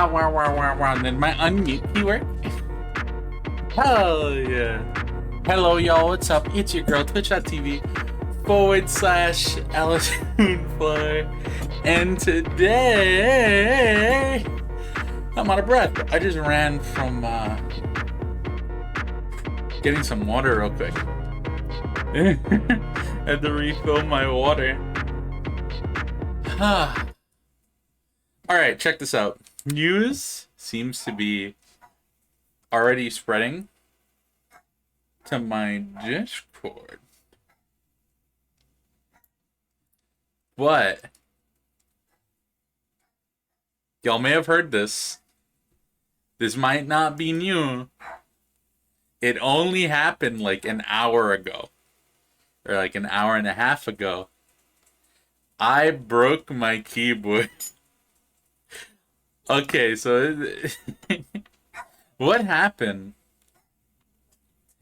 And then my unmute keyword. Hell yeah. Hello, y'all. What's up? It's your girl, twitch.tv/AllisonFly. And today, I'm out of breath. I just ran from getting some water real quick. Had to refill my water. Alright, check this out. News seems to be already spreading to my Discord. But y'all may have heard this. This might not be new. It only happened like an hour ago. Or like an hour and a half ago. I broke my keyboard. Okay, so what happened?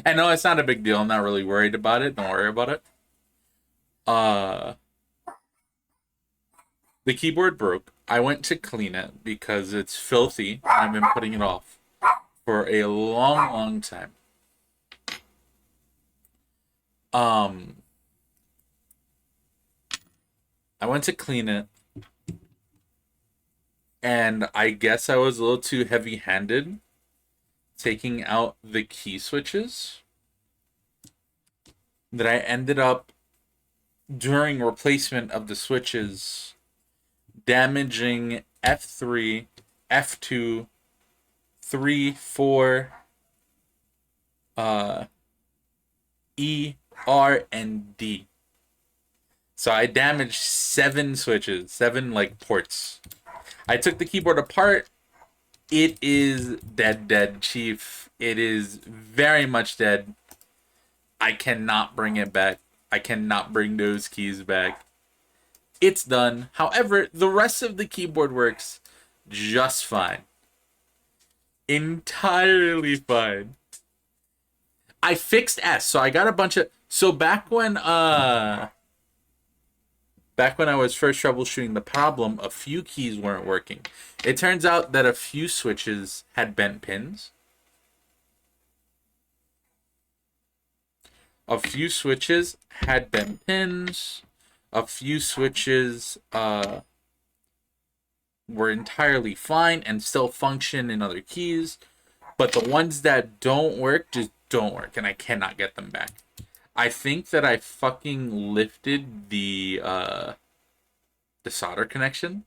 And no, it's not a big deal. I'm not really worried about it. Don't worry about it. The keyboard broke. I went to clean it because it's filthy. I've been putting it off for a long, long time. I went to clean it. And I guess I was a little too heavy-handed taking out the key switches. That I ended up, during replacement of the switches, damaging F3, F2, 3, 4, E, R, and D. So I damaged 7 switches, 7 like ports. I took the keyboard apart. It is dead, Chief. It is very much dead. I cannot bring it back. I cannot bring those keys back. It's done. However, the rest of the keyboard works just fine. Entirely fine. I fixed S, so I got a bunch of... So back when I was first troubleshooting the problem, a few keys weren't working. It turns out that a few switches had bent pins. A few switches had bent pins. A few switches were entirely fine and still function in other keys. But the ones that don't work just don't work, and I cannot get them back. I think that I fucking lifted the solder connection,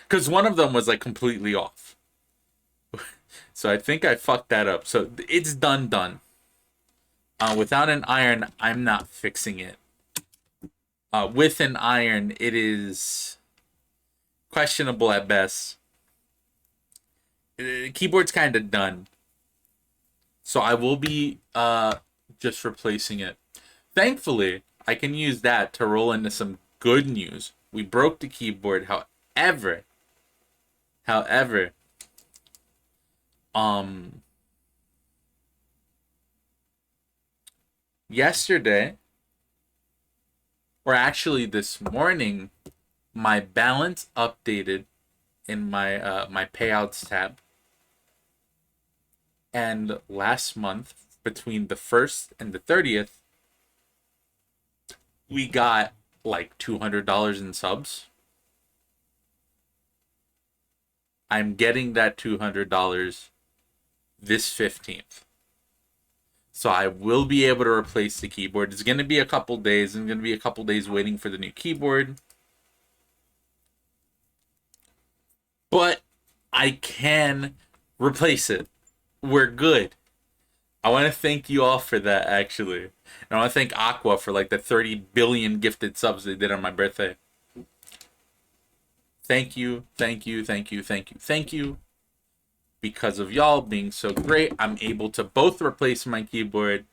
because one of them was like completely off. So I think I fucked that up. So it's done. Without an iron, I'm not fixing it. With an iron, it is questionable at best. The keyboard's kind of done. So I will be just replacing it. Thankfully, I can use that to roll into some good news. We broke the keyboard, however, yesterday, or actually this morning, my balance updated in my my payouts tab. And last month, between the 1st and the 30th, we got like $200 in subs. I'm getting that $200 this 15th. So I will be able to replace the keyboard. It's going to be a couple days. I'm going to be a couple days waiting for the new keyboard. But I can replace it. We're good. I want to thank you all for that, actually. And I want to thank Aqua for like the 30 billion gifted subs they did on my birthday. Thank you. Because of y'all being so great, I'm able to both replace my keyboard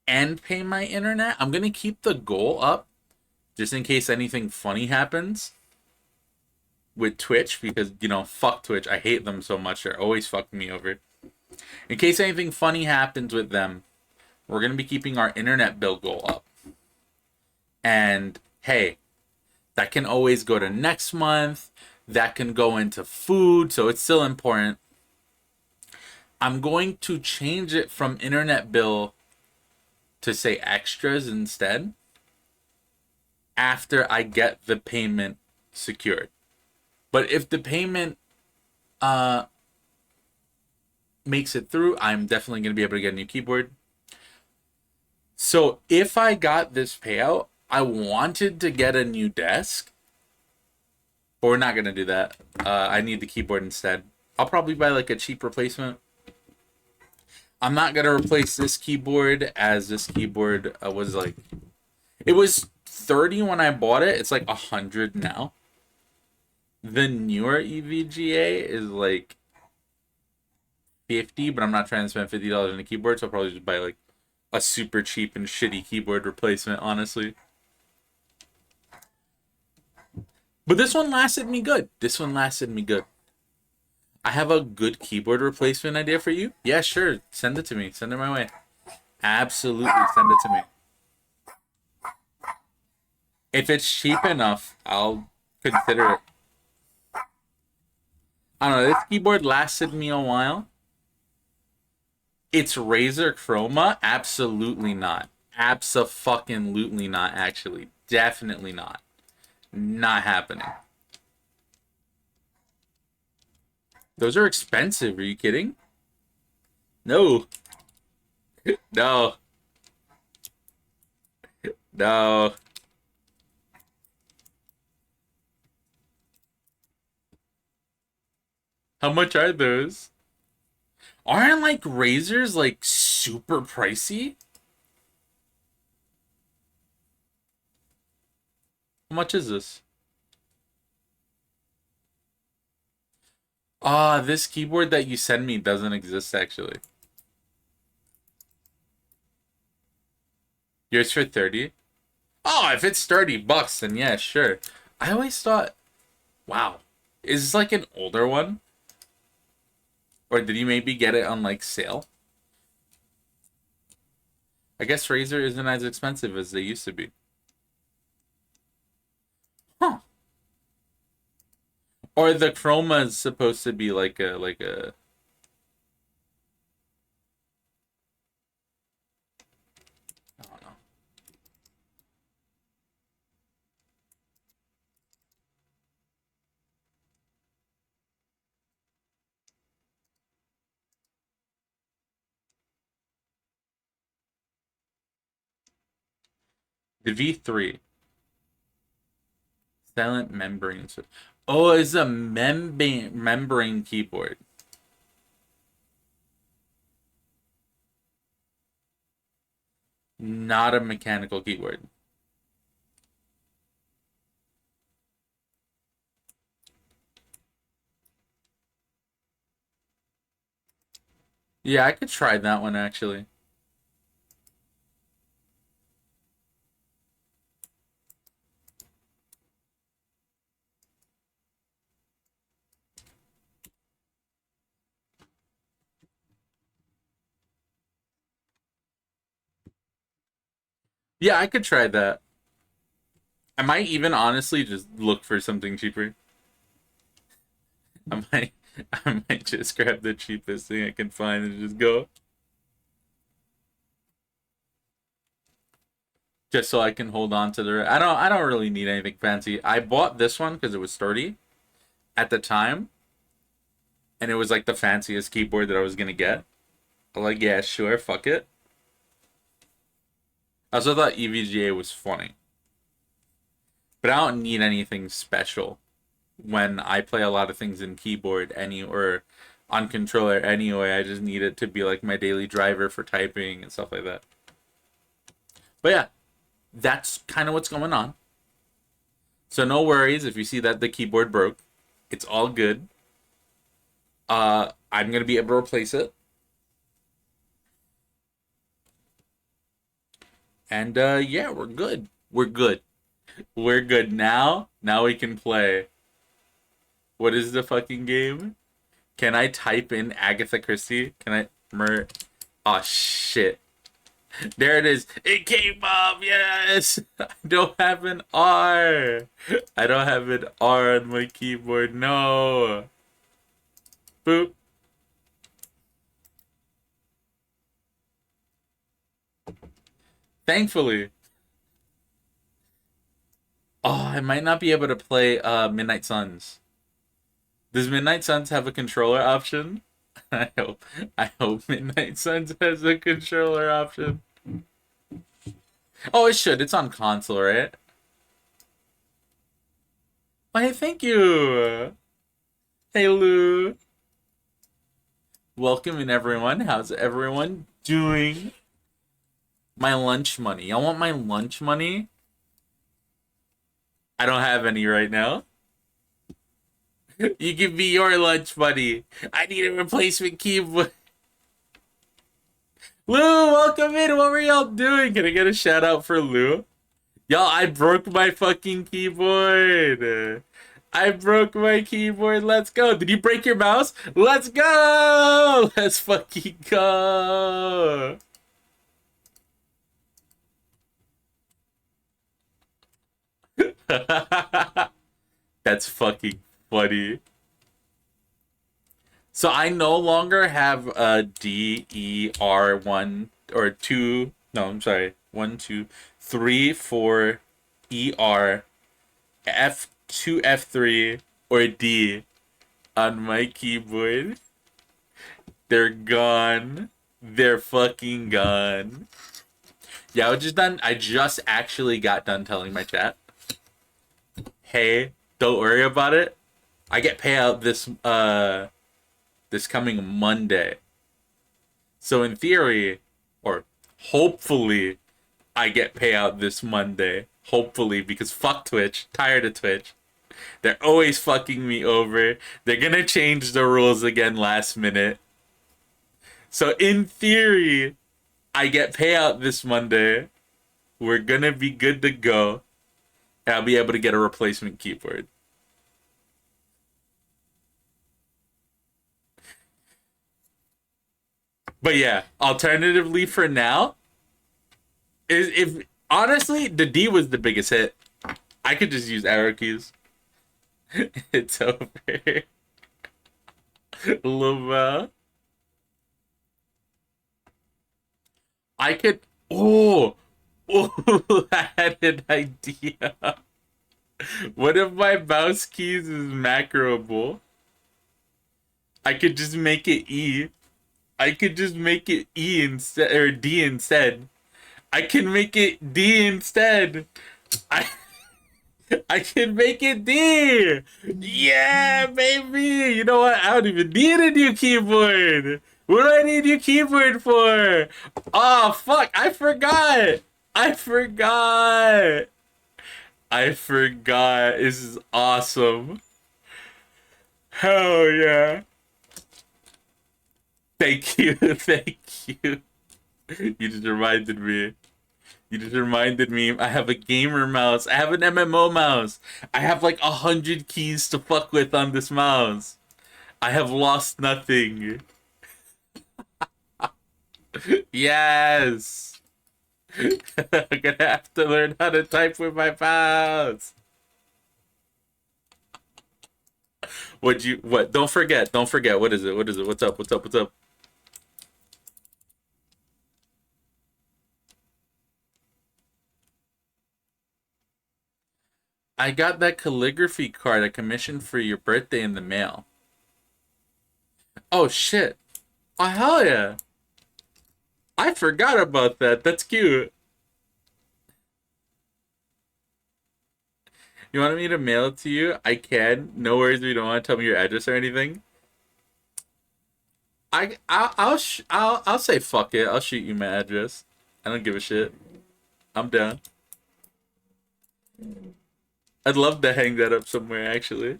and pay my internet. I'm going to keep the goal up just in case anything funny happens with Twitch, because, you know, fuck Twitch. I hate them so much. They're always fucking me over. In case anything funny happens with them, we're going to be keeping our internet bill goal up. And, hey, that can always go to next month. that can go into food, so it's still important. I'm going to change it from internet bill to say extras instead after I get the payment secured. But if the payment makes it through, I'm definitely going to be able to get a new keyboard. So if I got this payout, I wanted to get a new desk, but we're not going to do that. I need the keyboard instead. I'll probably buy like a cheap replacement. I'm not going to replace this keyboard as this keyboard was like... It was 30 when I bought it. It's like 100 now. The newer EVGA is like 50, but I'm not trying to spend $50 on a keyboard, so I'll probably just buy like a super cheap and shitty keyboard replacement, honestly. But this one lasted me good. This one lasted me good. I have a good keyboard replacement idea for you. Yeah, sure. Send it to me. Send it my way. Absolutely send it to me. If it's cheap enough, I'll consider it. I don't know. This keyboard lasted me a while. It's Razer Chroma? Absolutely not. Abso-fucking-lutely not, actually. Definitely not. Not happening. Those are expensive. Are you kidding? No. No. No. How much are those? Aren't like Razers like super pricey? How much is this? Ah, this keyboard that you send me doesn't exist actually. Yours for 30? Oh, if it's $30, then yeah, sure. I always thought, wow, is this like an older one? Or did you maybe get it on like sale? I guess Razer isn't as expensive as they used to be. Huh. Or the Chroma is supposed to be like a I don't know. The V3. Silent membrane. Oh, it's a membrane keyboard. Not a mechanical keyboard. Yeah, I could try that one actually. Yeah, I could try that. I might even honestly just look for something cheaper. I might I might just grab the cheapest thing I can find and just go. Just so I can hold on to the I don't really need anything fancy. I bought this one because it was sturdy at the time. And it was like the fanciest keyboard that I was gonna get. I'm like, yeah, sure, fuck it. I also thought EVGA was funny. But I don't need anything special when I play a lot of things in keyboard or on controller anyway. I just need it to be like my daily driver for typing and stuff like that. But yeah, that's kind of what's going on. So no worries if you see that the keyboard broke. It's all good. I'm gonna be able to replace it. And yeah, we're good. We're good. We're good now. Now we can play. What is the fucking game? Can I type in Agatha Christie? Can I Oh shit. There it is. It came up. Yes. I don't have an R. I don't have an R on my keyboard. No. Boop. Thankfully. Oh, I might not be able to play Midnight Suns. Does Midnight Suns have a controller option? I hope. I hope Midnight Suns has a controller option. Oh, it should. It's on console, right? Why, thank you. Hey, Lou. Welcome in, everyone. How's everyone doing? My lunch money. Y'all want my lunch money? I don't have any right now. You give me your lunch money. I need a replacement keyboard. Lou, welcome in. What were y'all doing? Can I get a shout out for Lou? Y'all, I broke my fucking keyboard. I broke my keyboard. Let's go. Did you break your mouse? Let's go. Let's fucking go. That's fucking funny. So I no longer have a DER1 or 2. No, I'm sorry. 1, 2, 3, 4 ER F2, F3 or D on my keyboard. They're gone. They're fucking gone. Yeah, I just actually got done telling my chat, hey, don't worry about it. I get payout this coming Monday. So in theory, or hopefully, I get payout this Monday. Hopefully, because fuck Twitch. Tired of Twitch. They're always fucking me over. They're gonna change the rules again last minute. So in theory, I get payout this Monday. We're gonna be good to go. And I'll be able to get a replacement keyboard. But yeah, alternatively for now, is if honestly the D was the biggest hit. I could just use arrow keys. It's over. Luma. I could. Oh, I had an idea. What if my mouse keys is macroable? I could just make it E. I could just make it E instead, or D instead. I can make it D instead. I I can make it D. Yeah, baby. You know what? I don't even need a new keyboard. What do I need a new keyboard for? Oh, fuck. I forgot. I forgot. I forgot. This is awesome. Hell yeah. Thank you. Thank you. You just reminded me. You just reminded me. I have a gamer mouse. I have an MMO mouse. I have like 100 keys to fuck with on this mouse. I have lost nothing. Yes. I'm gonna have to learn how to type with my mouse. What? Don't forget. Don't forget. What is it? What is it? What's up? What's up? What's up? I got that calligraphy card I commissioned for your birthday in the mail. Oh shit. Oh hell yeah. I forgot about that. That's cute. You wanted me to mail it to you? I can. No worries if you don't want to tell me your address or anything. I'll say fuck it. I'll shoot you my address. I don't give a shit. I'm down. I'd love to hang that up somewhere actually.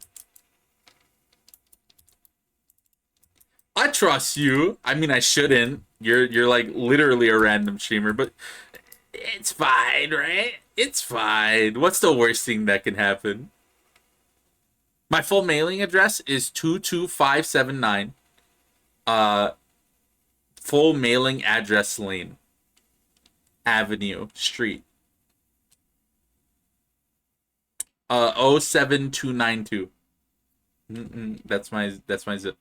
I trust you. I mean, I shouldn't. You're like literally a random streamer, but it's fine, right? It's fine. What's the worst thing that can happen? My full mailing address is 22579 full mailing address lane. Avenue Street. 07292. That's my zip.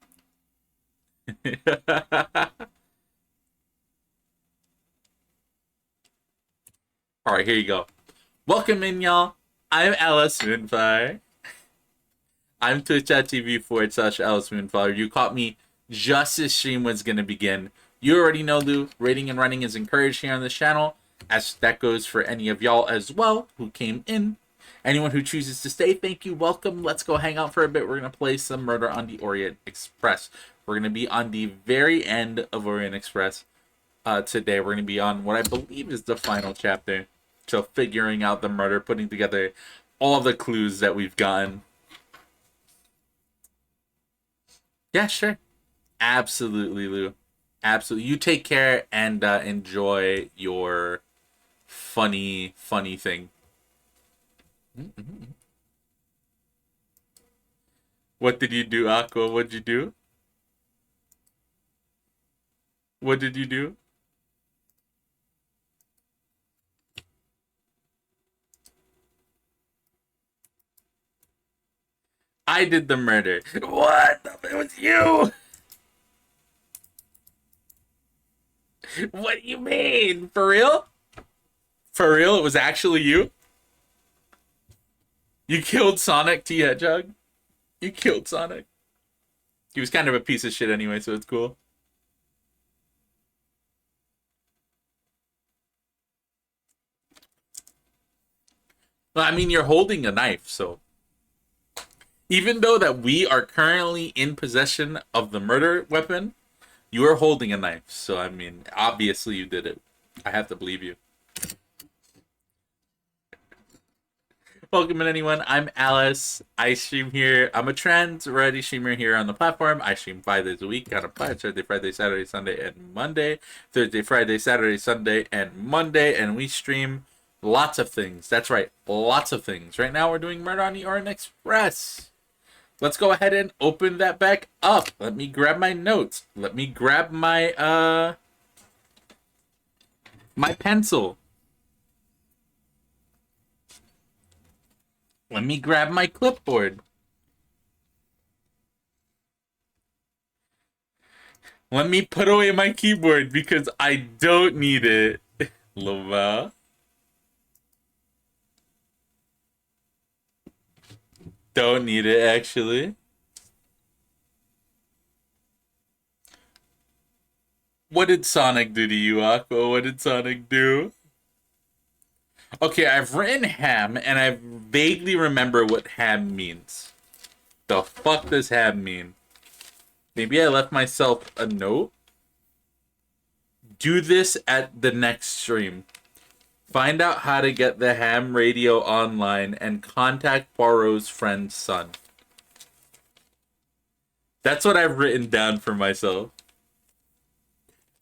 All right, here you go. Welcome in, y'all. I'm Alice Moonfire. I'm twitch.tv/Alice Moonfire. You caught me just as stream was gonna begin. You already know, Lou. Rating and running is encouraged here on this channel, as that goes for any of y'all as well who came in. Anyone who chooses to stay, thank you, welcome. Let's go hang out for a bit. We're gonna play some Murder on the Orient Express. We're gonna be on the very end of Orient Express today. We're gonna be on what I believe is the final chapter. So figuring out the murder, putting together all the clues that we've gotten. Yeah, sure. Absolutely, Lou. Absolutely. You take care and enjoy your funny thing. What did you do, Aqua? What'd you do? What did you do? I did the murder. What? It was you! What do you mean? For real? For real? It was actually you? You killed Sonic T Hedgehog? You killed Sonic. He was kind of a piece of shit anyway, so it's cool. Well, I mean, you're holding a knife, so even though that we are currently in possession of the murder weapon, you are holding a knife. So, I mean, obviously you did it. I have to believe you. Welcome in, anyone. I'm Alice. I stream here. I'm a trans variety streamer here on the platform. I stream 5 days a week on a Planet Thursday, Friday, Saturday, Sunday, and Monday. Thursday, Friday, Saturday, Sunday, and Monday. And we stream lots of things. That's right, lots of things. Right now we're doing Murder on the Orient Express. Let's go ahead and open that back up. Let me grab my notes. Let me grab my my pencil. Let me grab my clipboard. Let me put away my keyboard because I don't need it. Lova. Don't need it, actually. What did Sonic do to you, Aqua? What did Sonic do? Okay, I've written ham, and I vaguely remember what ham means. The fuck does ham mean? Maybe I left myself a note? Do this at the next stream. Find out how to get the ham radio online and contact Poirot's friend's son. That's what I've written down for myself.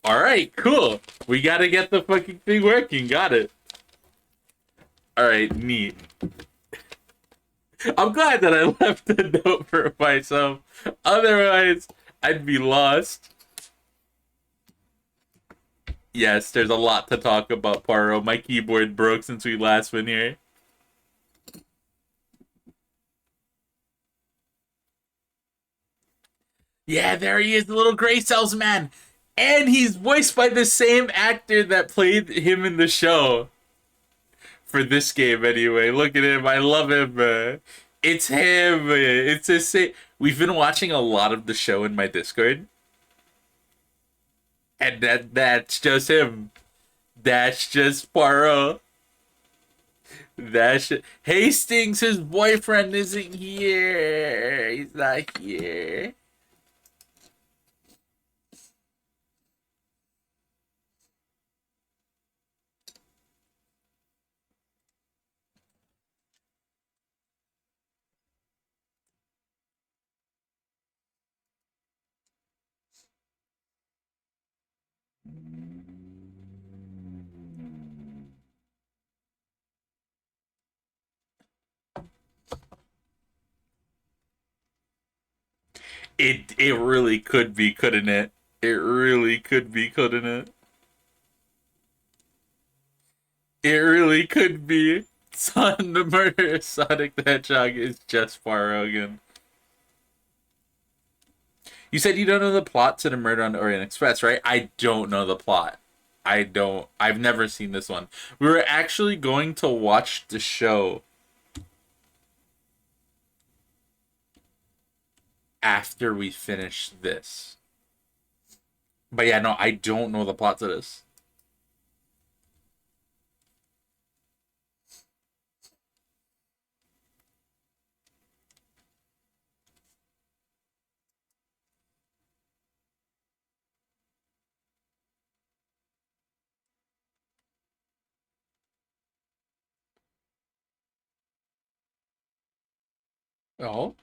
Alright, cool. We gotta get the fucking thing working. Got it. Alright, neat. I'm glad that I left a note for myself. Otherwise, I'd be lost. Yes, there's a lot to talk about, Poirot. My keyboard broke since we last been here. Yeah, there he is, the little gray salesman. And he's voiced by the same actor that played him in the show. For this game, anyway. Look at him. I love him. It's him. It's the same. We've been watching a lot of the show in my Discord. And that's just him. That's just Poirot. Hastings, his boyfriend, isn't here. He's not here. It really could be, couldn't it? It really could be, couldn't it? It really could be. Son, the murder of Sonic the Hedgehog is just Poirot again. You said you don't know the plot to the murder on the Orient Express, right? I don't know the plot. I don't. I've never seen this one. We were actually going to watch the show after we finish this. But yeah, no, I don't know the plot to this. Oh?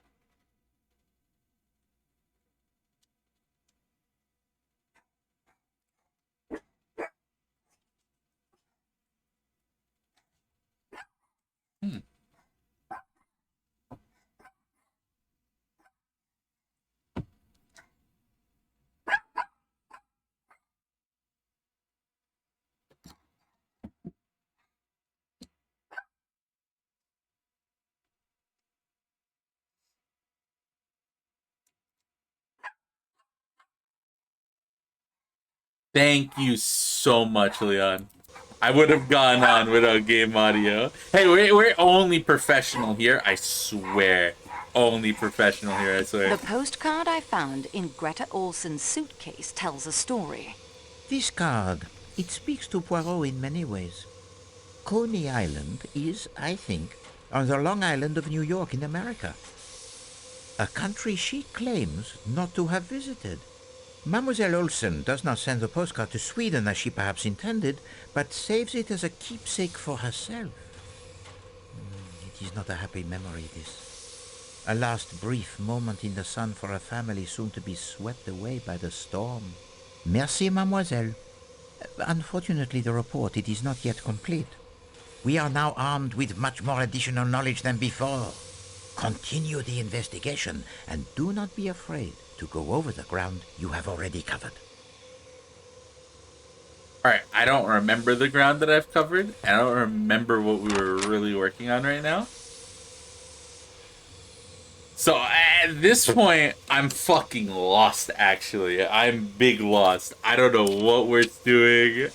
Hmm. Thank you so much, Leon. I would have gone on without game audio. Hey, we're only professional here, I swear. Only professional here, I swear. The postcard I found in Greta Olsen's suitcase tells a story. This card, it speaks to Poirot in many ways. Coney Island is, I think, on the Long Island of New York in America. A country she claims not to have visited. Mademoiselle Olsen does not send the postcard to Sweden as she perhaps intended, but saves it as a keepsake for herself. It is not a happy memory, this. A last brief moment in the sun for a family soon to be swept away by the storm. Merci, mademoiselle. Unfortunately, the report, it is not yet complete. We are now armed with much more additional knowledge than before. Continue the investigation, and do not be afraid to go over the ground you have already covered. Alright, I don't remember the ground that I've covered. I don't remember what we were really working on right now. So at this point, I'm fucking lost, actually. I'm big lost. I don't know what we're doing.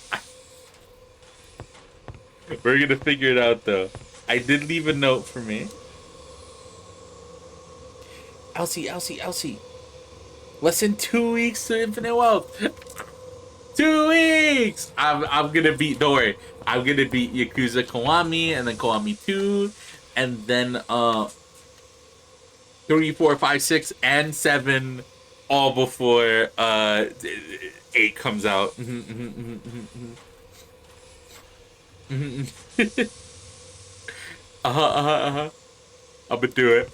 We're gonna figure it out, though. I did leave a note for me. Elsie. Less than 2 weeks to infinite wealth. 2 weeks! I'm gonna beat, don't worry. I'm gonna beat Yakuza Kiwami, and then Kiwami 2, and then 3, 4, 5, 6, and 7, all before 8 comes out. I'm gonna do it.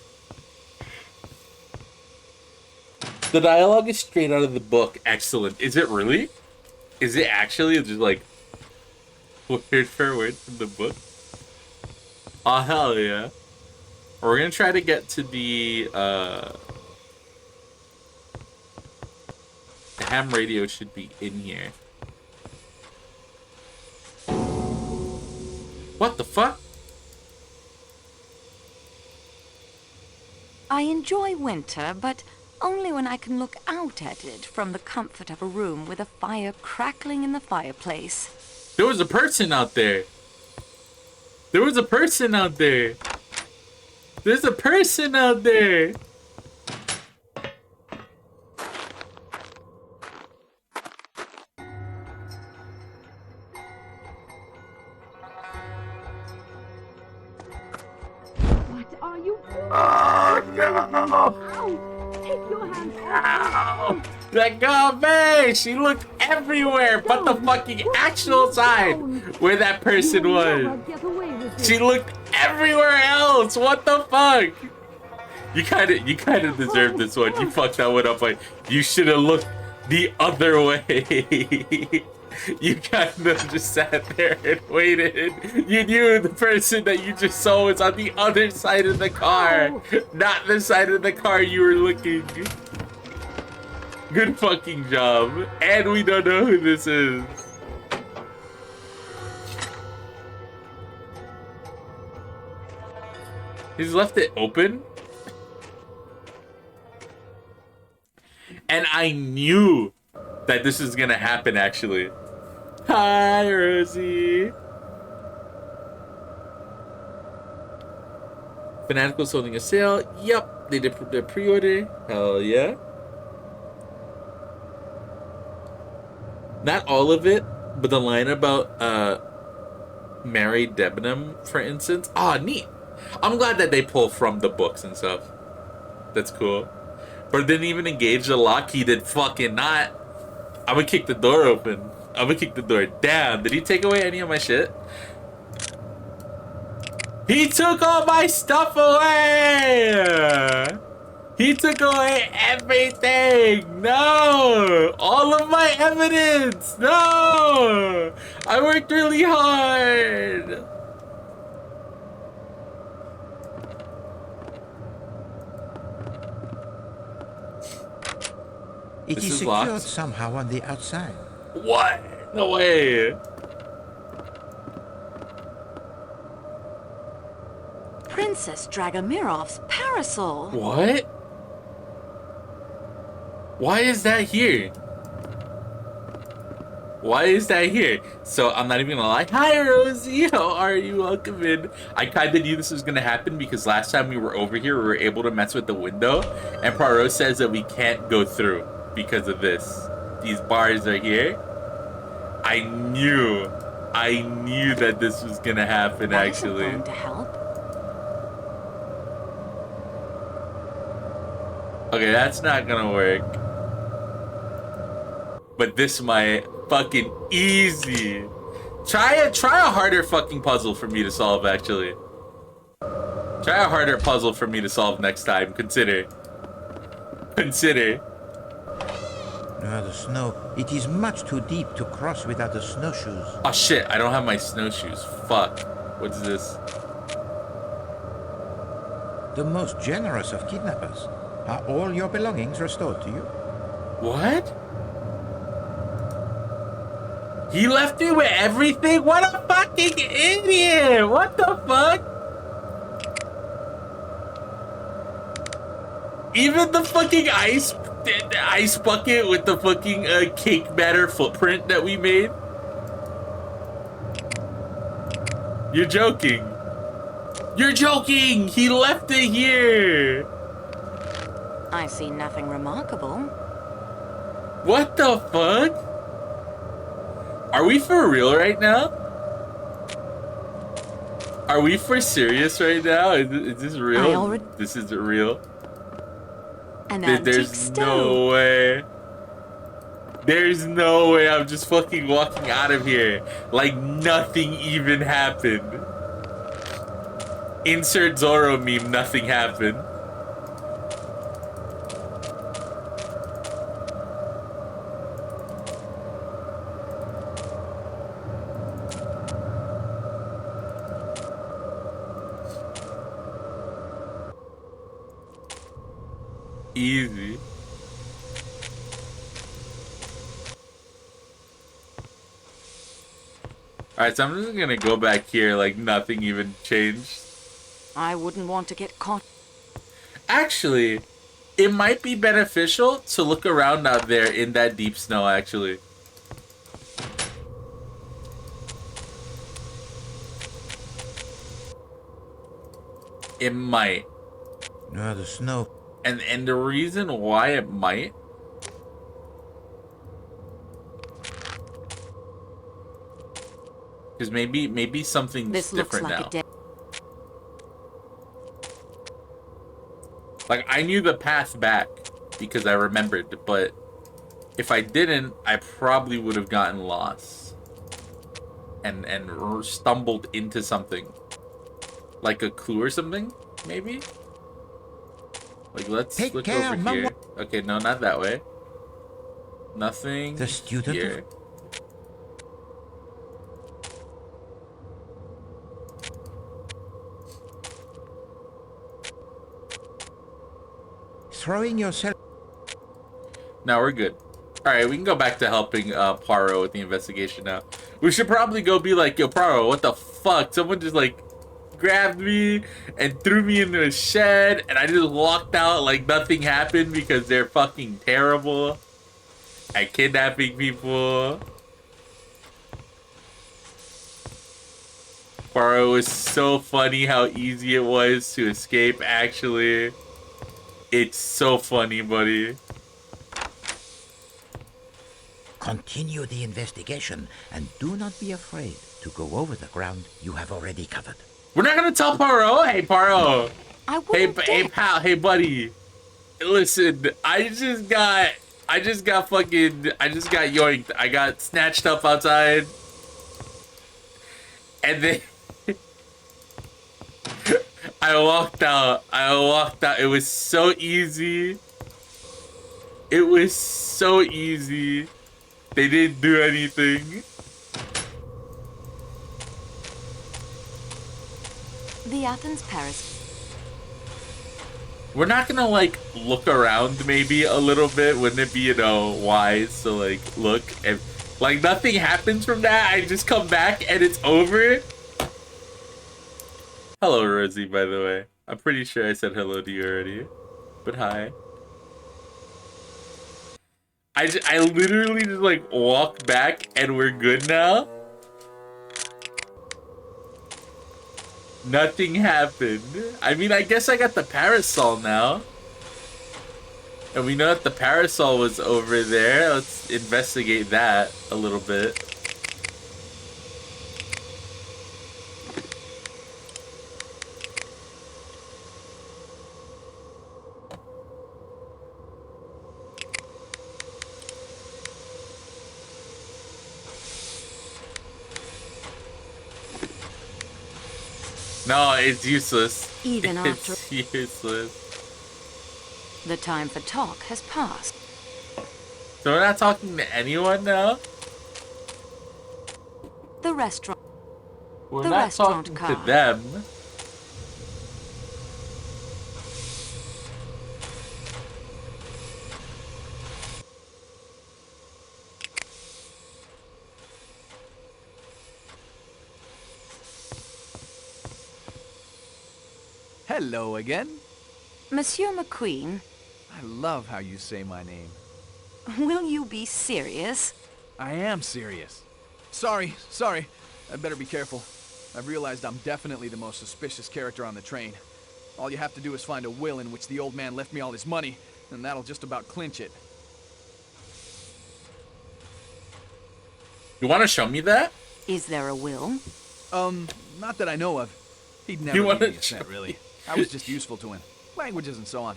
The dialogue is straight out of the book. Excellent. Is it really? Is it actually just like word for word from the book? Oh, hell yeah. We're gonna try to get to the ham radio should be in here. What the fuck? I enjoy winter, but only when I can look out at it from the comfort of a room with a fire crackling in the fireplace. There was a person out there. There's a person out there. What are you doing? Oh no! Ow! Take your hands off! Let go of me! She looked everywhere but the fucking actual side where that person was. She looked everywhere else. What the fuck? You kind of deserve this one. You fucked that one up. Like, you should have looked the other way. You kind of just sat there and waited. You knew the person that you just saw was on the other side of the car, not the side of the car you were looking. Good fucking job. And we don't know who this is. He's left it open. And I knew that this was gonna happen, actually. Hi, Rosie. Fanatical's holding a sale. Yep, they did the pre-order. Hell yeah. Not all of it, but the line about Mary Debenham, for instance. Ah, neat. I'm glad that they pull from the books and stuff. That's cool. But didn't even engage the lock. He did fucking not. I'm gonna kick the door open. I'm gonna kick the door down. Did he take away any of my shit? He took all my stuff away! He took away everything! No! All of my evidence! No! I worked really hard! It This is is secured locked? somehow on the outside. What? No way! Princess Dragomirov's parasol. What? Why is that here? Why is that here? So I'm not even gonna lie. Hi, Rosie. How are you? Welcome in. I kind of knew this was gonna happen because last time we were over here, we were able to mess with the window, and Poirot says that we can't go through because of this. These bars are here. I knew that this was gonna happen. That isn't Actually, going to help. okay, that's not gonna work. But this might. Fucking easy. Try a harder fucking puzzle for me to solve, actually. Try a harder puzzle for me to solve next time. Consider. The snow. It is much too deep to cross without the snowshoes. Oh shit, I don't have my snowshoes. Fuck. What's this? The most generous of kidnappers. Are all your belongings restored to you? What? He left me with everything? What a fucking idiot! What the fuck? Even the fucking ice bucket with the fucking cake batter footprint that we made? You're joking. You're joking! He left it here! I see nothing remarkable. What the fuck? Are we for real right now? Are we for serious right now? Is this real? This is real? An antique There's stove. no way. There's no way I'm just fucking walking out of here like nothing even happened. Insert Zorro meme, nothing happened. Easy. Alright, so I'm just gonna go back here like nothing even changed. I wouldn't want to get caught. Actually, it might be beneficial to look around out there in that deep snow, actually. It might. The snow. And the reason why it might is maybe something's This looks different like now. a dead. Like, I knew the path back because I remembered, but if I didn't, I probably would have gotten lost and stumbled into something, like a clue or something, maybe. Like, let's Take look care, over here. Okay, no, not that way. Nothing The student of- here. Throwing yourself. No, we're good. Alright, we can go back to helping Poirot with the investigation now. We should probably go be like, yo, Poirot, what the fuck? Someone just, like, grabbed me and threw me into a shed, and I just walked out like nothing happened because they're fucking terrible at kidnapping people. Poirot was so funny how easy it was to escape, actually. It's so funny, buddy. Continue the investigation and do not be afraid to go over the ground you have already covered. We're not gonna tell Poirot. Hey, Poirot. I Hey, wouldn't hey, dare. pal. Hey, buddy. Listen, I just got yoinked. I got snatched up outside, and then I walked out. It was so easy. It was so easy. They didn't do anything. The Athens Paris. We're not gonna like look around maybe a little bit, wouldn't it be, you know, wise to like look and like nothing happens from that? I just come back and it's over. Hello, Rosie, by the way. I'm pretty sure I said hello to you already, but hi. I literally just like walk back and we're good now. Nothing happened. I mean, I guess I got the parasol now. And we know that the parasol was over there. Let's investigate that a little bit. No, it's useless. Even after It's useless. the time for talk has passed. So we're not talking to anyone now? The restaurant. We're The not restaurant talking car. to them. Hello again. Monsieur McQueen, I love how you say my name. will you be serious? I am serious. Sorry. I'd better be careful. I've realized I'm definitely the most suspicious character on the train. All you have to do is find a will in which the old man left me all his money, and that'll just about clinch it. You want to show me that? Is there a will? Not that I know of. He'd never You give wanna me a cent, really. I was just useful to him. Languages and so on.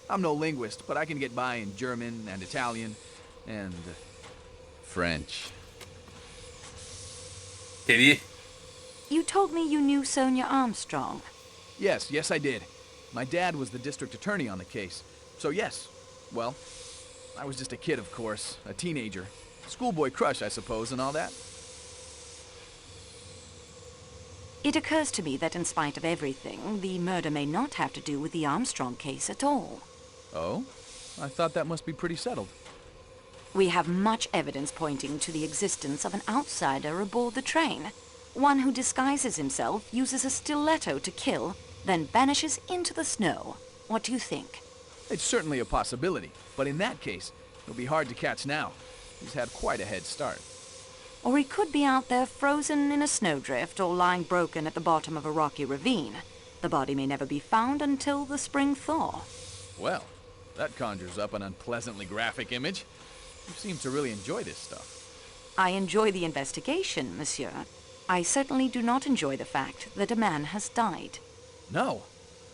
I'm no linguist, but I can get by in German and Italian and French. Did you? You told me you knew Sonia Armstrong. Yes, I did. My dad was the district attorney on the case. So yes, well, I was just a kid, of course, a teenager. Schoolboy crush, I suppose, and all that. It occurs to me that in spite of everything, the murder may not have to do with the Armstrong case at all. Oh? I thought that must be pretty settled. We have much evidence pointing to the existence of an outsider aboard the train. One who disguises himself, uses a stiletto to kill, then vanishes into the snow. What do you think? It's certainly a possibility, but in that case, it'll be hard to catch now. He's had quite a head start. Or he could be out there frozen in a snowdrift or lying broken at the bottom of a rocky ravine. The body may never be found until the spring thaw. Well, that conjures up an unpleasantly graphic image. You seem to really enjoy this stuff. I enjoy the investigation, monsieur. I certainly do not enjoy the fact that a man has died. No,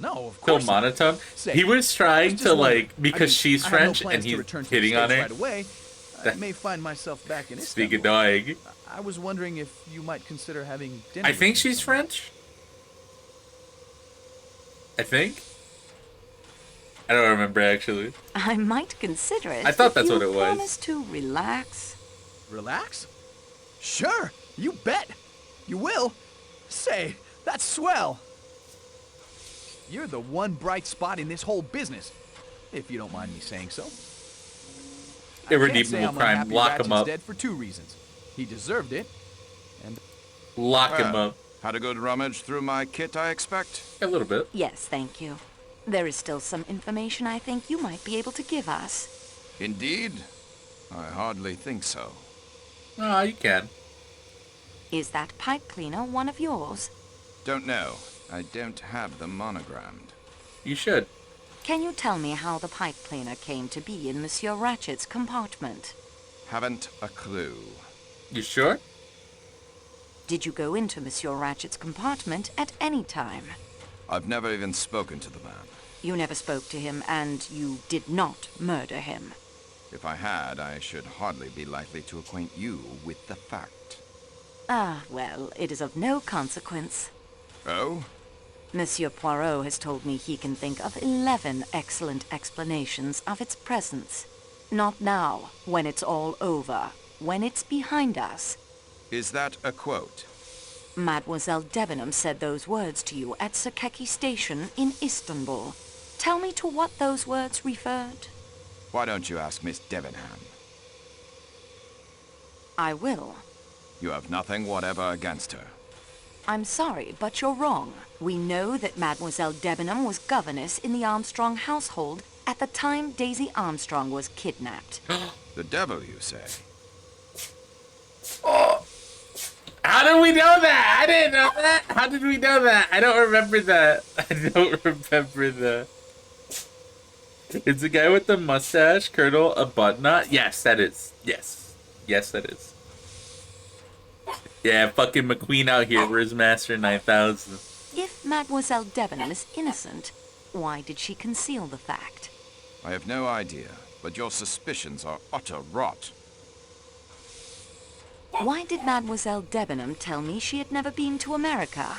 of So course not. monotone. Say, He was I trying was to just wondering. like because she's I have no French plans and to he's return to hitting the on States her. right away. I may find myself back in Speak Istanbul. annoying. I was wondering if you might consider having dinner. I with think me she's sometime. French. I think. I don't remember actually. I might consider it. I thought if that's you what it was. promise to relax. Relax? Sure, you bet. You will? Say, that's swell. You're the one bright spot in this whole business, if you don't mind me saying so. I can't say Irredeemable I'm crime. unhappy Lock him Ratchet's up. dead for two reasons. He deserved it, and Lock him up. Had a good rummage through my kit, I expect? A little bit. Yes, thank you. There is still some information I think you might be able to give us. Indeed? I hardly think so. Ah, you can. Is that pipe cleaner one of yours? Don't know. I don't have them monogrammed. You should. Can you tell me how the pipe cleaner came to be in Monsieur Ratchet's compartment? Haven't a clue. You sure? Did you go into Monsieur Ratchet's compartment at any time? I've never even spoken to the man. You never spoke to him, and you did not murder him. If I had, I should hardly be likely to acquaint you with the fact. Ah, well, it is of no consequence. Oh? Monsieur Poirot has told me he can think of 11 excellent explanations of its presence. Not now, when it's all over, when it's behind us. Is that a quote? Mademoiselle Debenham said those words to you at Sakeki Station in Istanbul. Tell me to what those words referred. Why don't you ask Miss Debenham? I will. You have nothing whatever against her. I'm sorry, but you're wrong. We know that Mademoiselle Debenham was governess in the Armstrong household at the time Daisy Armstrong was kidnapped. The devil, you say? How did we know that? I didn't know that. How did we know that? I don't remember that. I don't remember that. Is the guy with the mustache, Colonel, a buttnut? Yes, that is. Yes. Yes, that is. Yeah, fucking McQueen out here. Where's Master 9000? If Mademoiselle Debenham is innocent, why did she conceal the fact? I have no idea, but your suspicions are utter rot. Why did Mademoiselle Debenham tell me she had never been to America?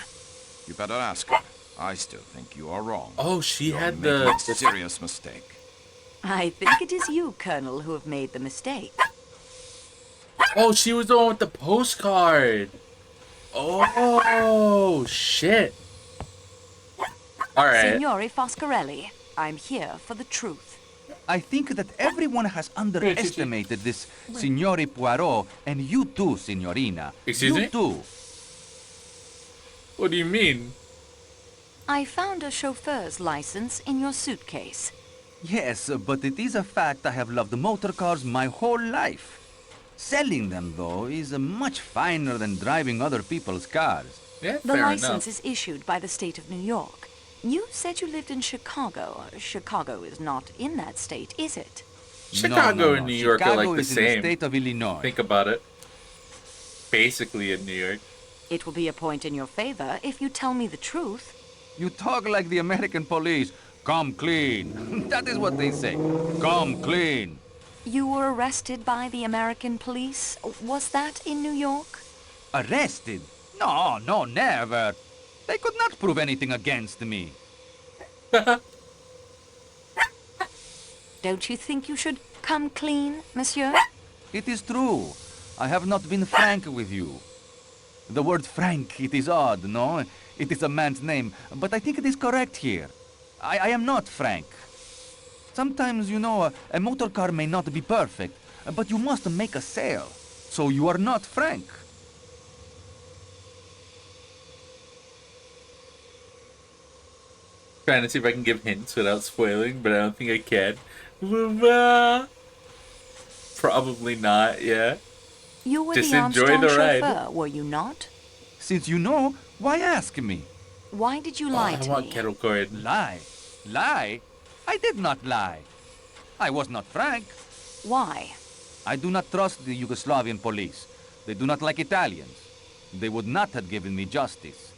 You better ask her. I still think you are wrong. Oh, she You're had making the... a serious mistake. I think it is you, Colonel, who have made the mistake. Oh, she was the one with the postcard. Oh, shit. All right. Signore Foscarelli, I'm here for the truth. I think that everyone has underestimated this Signore Poirot, and you too, Signorina. Excuse you me? too. What do you mean? I found a chauffeur's license in your suitcase. Yes, but it is a fact I have loved motor cars my whole life. Selling them, though, is much finer than driving other people's cars. Yeah, The fair license enough. is issued by the state of New York. You said you lived in Chicago. Chicago is not in that state, is it? Chicago and New York are Chicago like the is in same. the state of Illinois. Think about it. Basically in New York. It will be a point in your favor if you tell me the truth. You talk like the American police. Come clean. That is what they say. Come clean. You were arrested by the American police. Was that in New York? Arrested? No, no, never. They could not prove anything against me. Don't you think you should come clean, monsieur? It is true. I have not been frank with you. The word frank, it is odd, no? It is a man's name, but I think it is correct here. I am not frank. Sometimes, you know, a motor car may not be perfect, but you must make a sale. So you are not frank. Trying to see if I can give hints without spoiling, but I don't think I can. Probably not, yeah. You were Just the enjoy Armstrong the ride. chauffeur, were you not? Since you know, why ask me? Why did you Oh, lie I to want me? kettle cord. Lie? Lie? I did not lie. I was not frank. Why? I do not trust the Yugoslavian police. They do not like Italians. They would not have given me justice.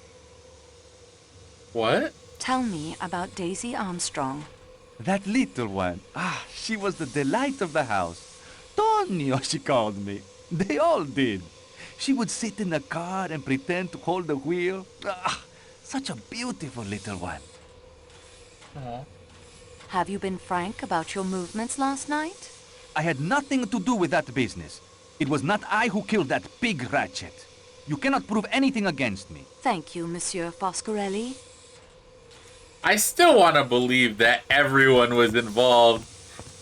What? Tell me about Daisy Armstrong. That little one. Ah, she was the delight of the house. Tonio, she called me. They all did. She would sit in the car and pretend to hold the wheel. Ah, such a beautiful little one. Have you been frank about your movements last night? I had nothing to do with that business. It was not I who killed that pig Ratchet. You cannot prove anything against me. Thank you, Monsieur Foscarelli. I still want to believe that everyone was involved.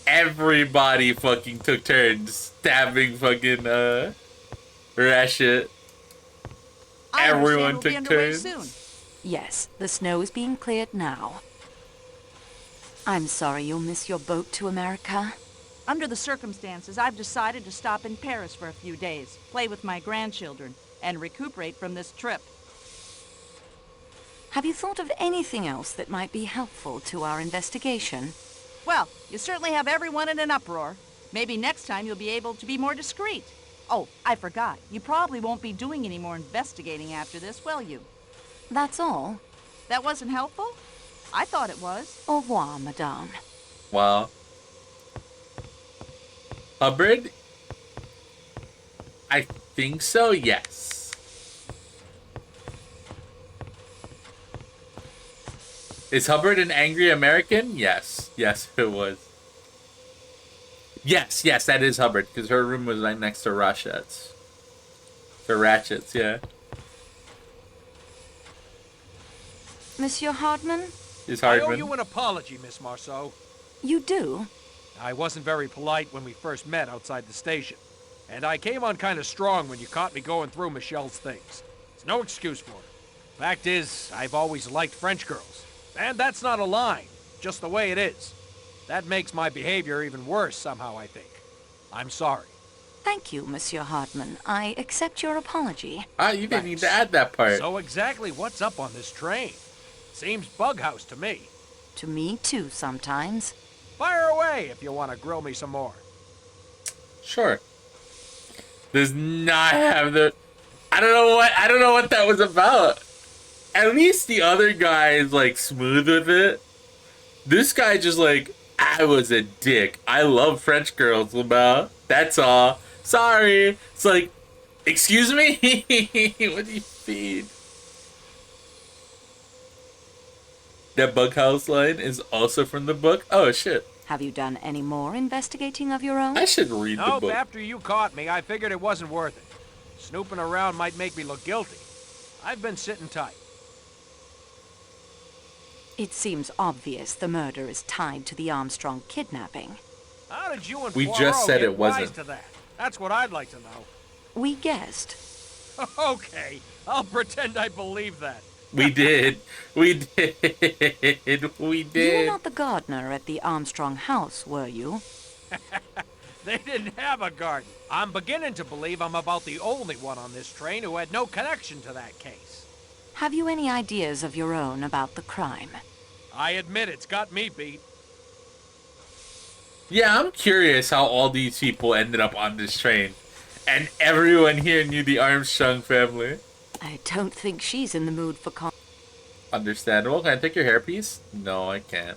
Everybody fucking took turns stabbing fucking Ratchet. I understand Everyone we'll be took underway turns. soon. Yes, the snow is being cleared now. I'm sorry you'll miss your boat to America. Under the circumstances, I've decided to stop in Paris for a few days, play with my grandchildren, and recuperate from this trip. Have you thought of anything else that might be helpful to our investigation? Well, you certainly have everyone in an uproar. Maybe next time you'll be able to be more discreet. Oh, I forgot. You probably won't be doing any more investigating after this, will you? That's all. That wasn't helpful? I thought it was. Au revoir, madame. Well, Hubbard? I think so, yes. Is Hubbard an angry American? Yes. Yes, it was. Yes, that is Hubbard, because her room was right next to Ratchet's. The Ratchet's, yeah. Monsieur Hardman? Is I owe Hardman. you an apology, Miss Marceau. You do? I wasn't very polite when we first met outside the station. And I came on kind of strong when you caught me going through Michelle's things. It's no excuse for it. Fact is, I've always liked French girls. And that's not a line, just the way it is. That makes my behavior even worse somehow, I think. I'm sorry. Thank you, Monsieur Hardman. I accept your apology. Ah, you didn't need to add that part. So exactly what's up on this train? Seems bughouse to me. To me, too, sometimes. Fire away if you want to grill me some more. Sure. Does not have the... I don't know what that was about. At least the other guy is, like, smooth with it. This guy just, like, I was a dick. I love French girls, Lamau. That's all. Sorry. It's like, excuse me? What do you feed? That bughouse line is also from the book? Oh, shit. Have you done any more investigating of your own? I should read the Nope, book. after you caught me, I figured it wasn't worth it. Snooping around might make me look guilty. I've been sitting tight. It seems obvious the murder is tied to the Armstrong kidnapping. How did you and We Poirot just said get it wise wasn't. to that? That's what I'd like to know. We guessed. Okay, I'll pretend I believe that. We did. We did. We You were did. not the gardener at the Armstrong house, were you? They didn't have a garden. I'm beginning to believe I'm about the only one on this train who had no connection to that case. Have you any ideas of your own about the crime? I admit it's got me beat. Yeah, I'm curious how all these people ended up on this train. And everyone here knew the Armstrong family. I don't think she's in the mood for Understandable. Can I take your hairpiece? No, I can't.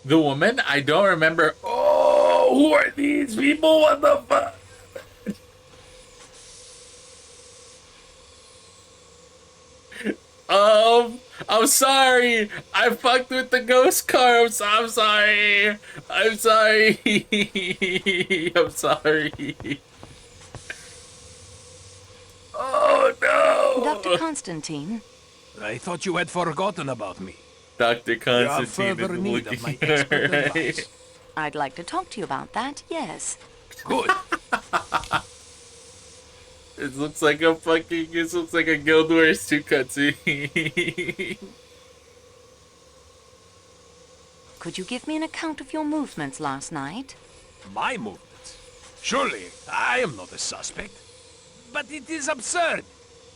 The woman? I don't remember. Oh, who are these people? What the fuck? I'm sorry. I fucked with the ghost car. I'm sorry. I'm sorry. I'm sorry. Oh no. Dr. Constantine? I thought you had forgotten about me. Dr. You are Constantine further is in need of looking my expert right. advice. I'd like to talk to you about that, yes. Good. It looks like a Guild Wars 2 cutscene. Could you give me an account of your movements last night? My movements? Surely, I am not a suspect. But it is absurd.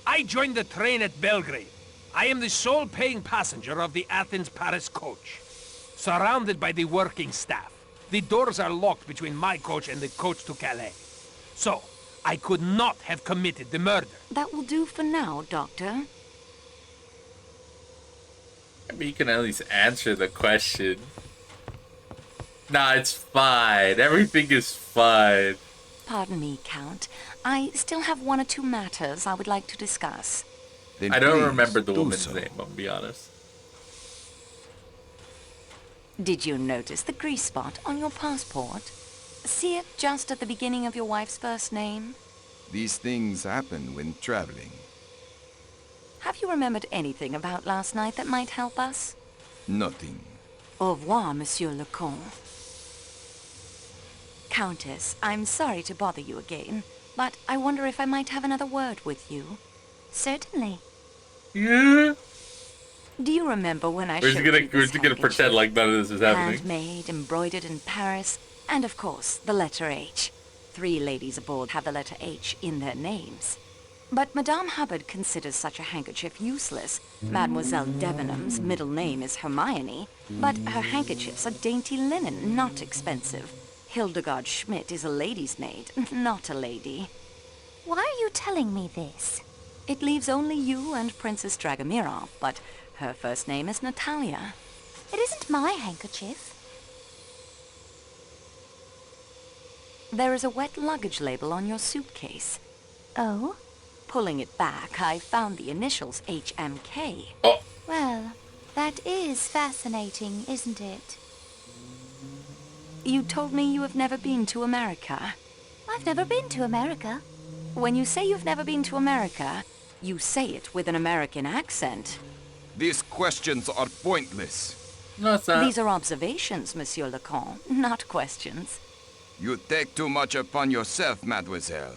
I joined the train at Belgrade. I am the sole paying passenger of the Athens-Paris coach. Surrounded by the working staff. The doors are locked between my coach and the coach to Calais. So, I could not have committed the murder. That will do for now, Doctor. I mean, you can at least answer the question. Nah, it's fine. Everything is fine. Pardon me, Count. I still have one or two matters I would like to discuss. Then I don't please remember the do woman's so. name, I'll be honest. Did you notice the grease spot on your passport? See it just at the beginning of your wife's first name? These things happen when traveling. Have you remembered anything about last night that might help us? Nothing. Au revoir, Monsieur le Comte. Countess, I'm sorry to bother you again, but I wonder if I might have another word with you. Certainly. Yeah. Do you remember when I We're showed just you this gonna pretend like none of this is happening. Handmade, embroidered in Paris, and of course, the letter H. 3 ladies aboard have the letter H in their names. But Madame Hubbard considers such a handkerchief useless. Mademoiselle Debenham's middle name is Hermione, but her handkerchiefs are dainty linen, not expensive. Hildegard Schmidt is a lady's maid, not a lady. Why are you telling me this? It leaves only you and Princess Dragomirov, but her first name is Natalia. It isn't my handkerchief. There is a wet luggage label on your suitcase. Oh? Pulling it back, I found the initials HMK. Oh. Well, that is fascinating, isn't it? You told me you have never been to America. I've never been to America. When you say you've never been to America, you say it with an American accent. These questions are pointless. No, it's not. These are observations, Monsieur le Comte, not questions. You take too much upon yourself, mademoiselle.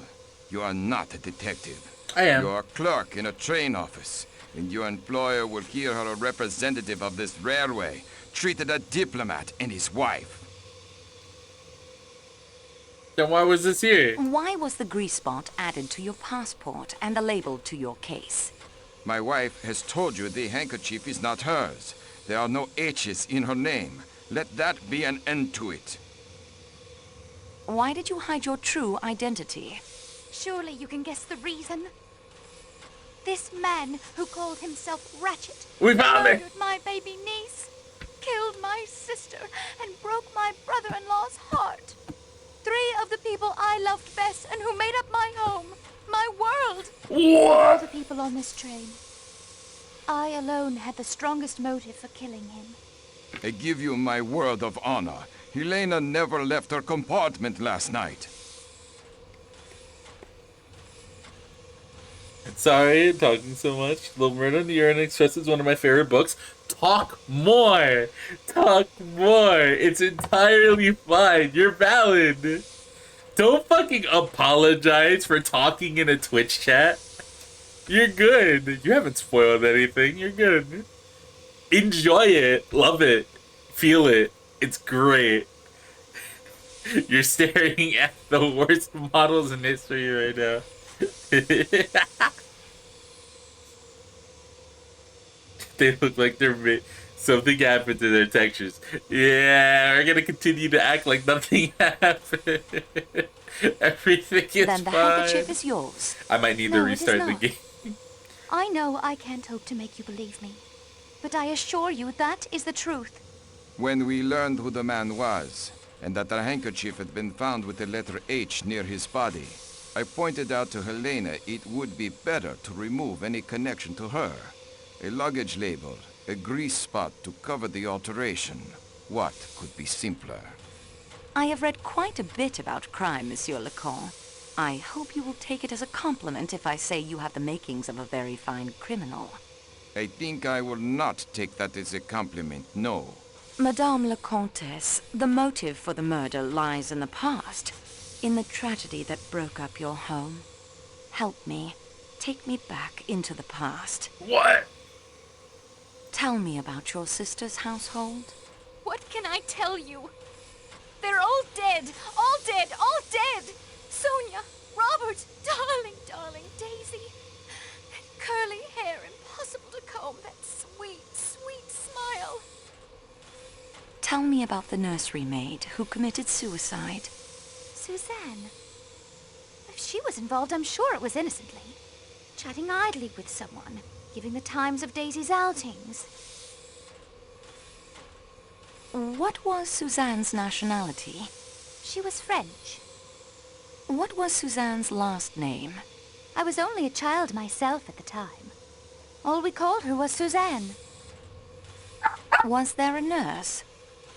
You are not a detective. I am. You are a clerk in a train office, and your employer will hear her a representative of this railway, treated a diplomat and his wife. Then why was this here? Why was the grease spot added to your passport and the label to your case? My wife has told you the handkerchief is not hers. There are no H's in her name. Let that be an end to it. Why did you hide your true identity? Surely you can guess the reason. This man who called himself Ratchet We found it! murdered my baby niece, killed my sister, and broke my brother-in-law's heart. 3 of the people I loved best and who made up my home, my world. All What? the people on this train. I alone had the strongest motive for killing him. I give you my word of honor. Helena never left her compartment last night. Sorry, I'm talking so much. The Murder on the Orient Express is one of my favorite books. Talk more! Talk more! It's entirely fine. You're valid. Don't fucking apologize for talking in a Twitch chat. You're good. You haven't spoiled anything. You're good. Enjoy it. Love it. Feel it. It's great. You're staring at the worst models in history right now. They look like they're something happened to their textures. Yeah, we're gonna continue to act like nothing happened. Everything is Then the fine. handkerchief is yours. I might need to No, it is restart the not. game. I know I can't hope to make you believe me, but I assure you that is the truth. When we learned who the man was, and that the handkerchief had been found with the letter H near his body, I pointed out to Helena it would be better to remove any connection to her. A luggage label, a grease spot to cover the alteration. What could be simpler? I have read quite a bit about crime, Monsieur le Comte. I hope you will take it as a compliment if I say you have the makings of a very fine criminal. I think I will not take that as a compliment, no. Madame la Comtesse, the motive for the murder lies in the past, in the tragedy that broke up your home. Help me. Take me back into the past. What? Tell me about your sister's household. What can I tell you? They're all dead! All dead! All dead! Sonia, Robert, darling Daisy. That curly hair, impossible to comb, that sweet, sweet smile. Tell me about the nursery maid who committed suicide. Suzanne. If she was involved, I'm sure it was innocently. Chatting idly with someone, giving the times of Daisy's outings. What was Suzanne's nationality? She was French. What was Suzanne's last name? I was only a child myself at the time. All we called her was Suzanne. Was there a nurse?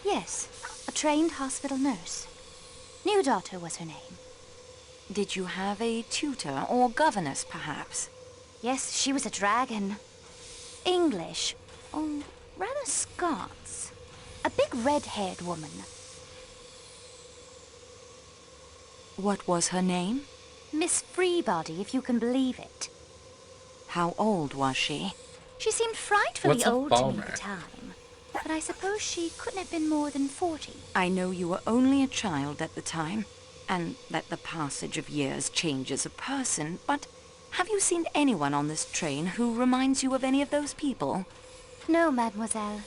Yes, a trained hospital nurse. New Daughter was her name. Did you have a tutor or governess, perhaps? Yes, she was a dragon. English. Oh, rather Scots. A big red-haired woman. What was her name? Miss Freebody, if you can believe it. How old was she? She seemed frightfully What's a old to me Balmer? at the time. But I suppose she couldn't have been more than 40. I know you were only a child at the time, and that the passage of years changes a person, but have you seen anyone on this train who reminds you of any of those people? No, mademoiselle.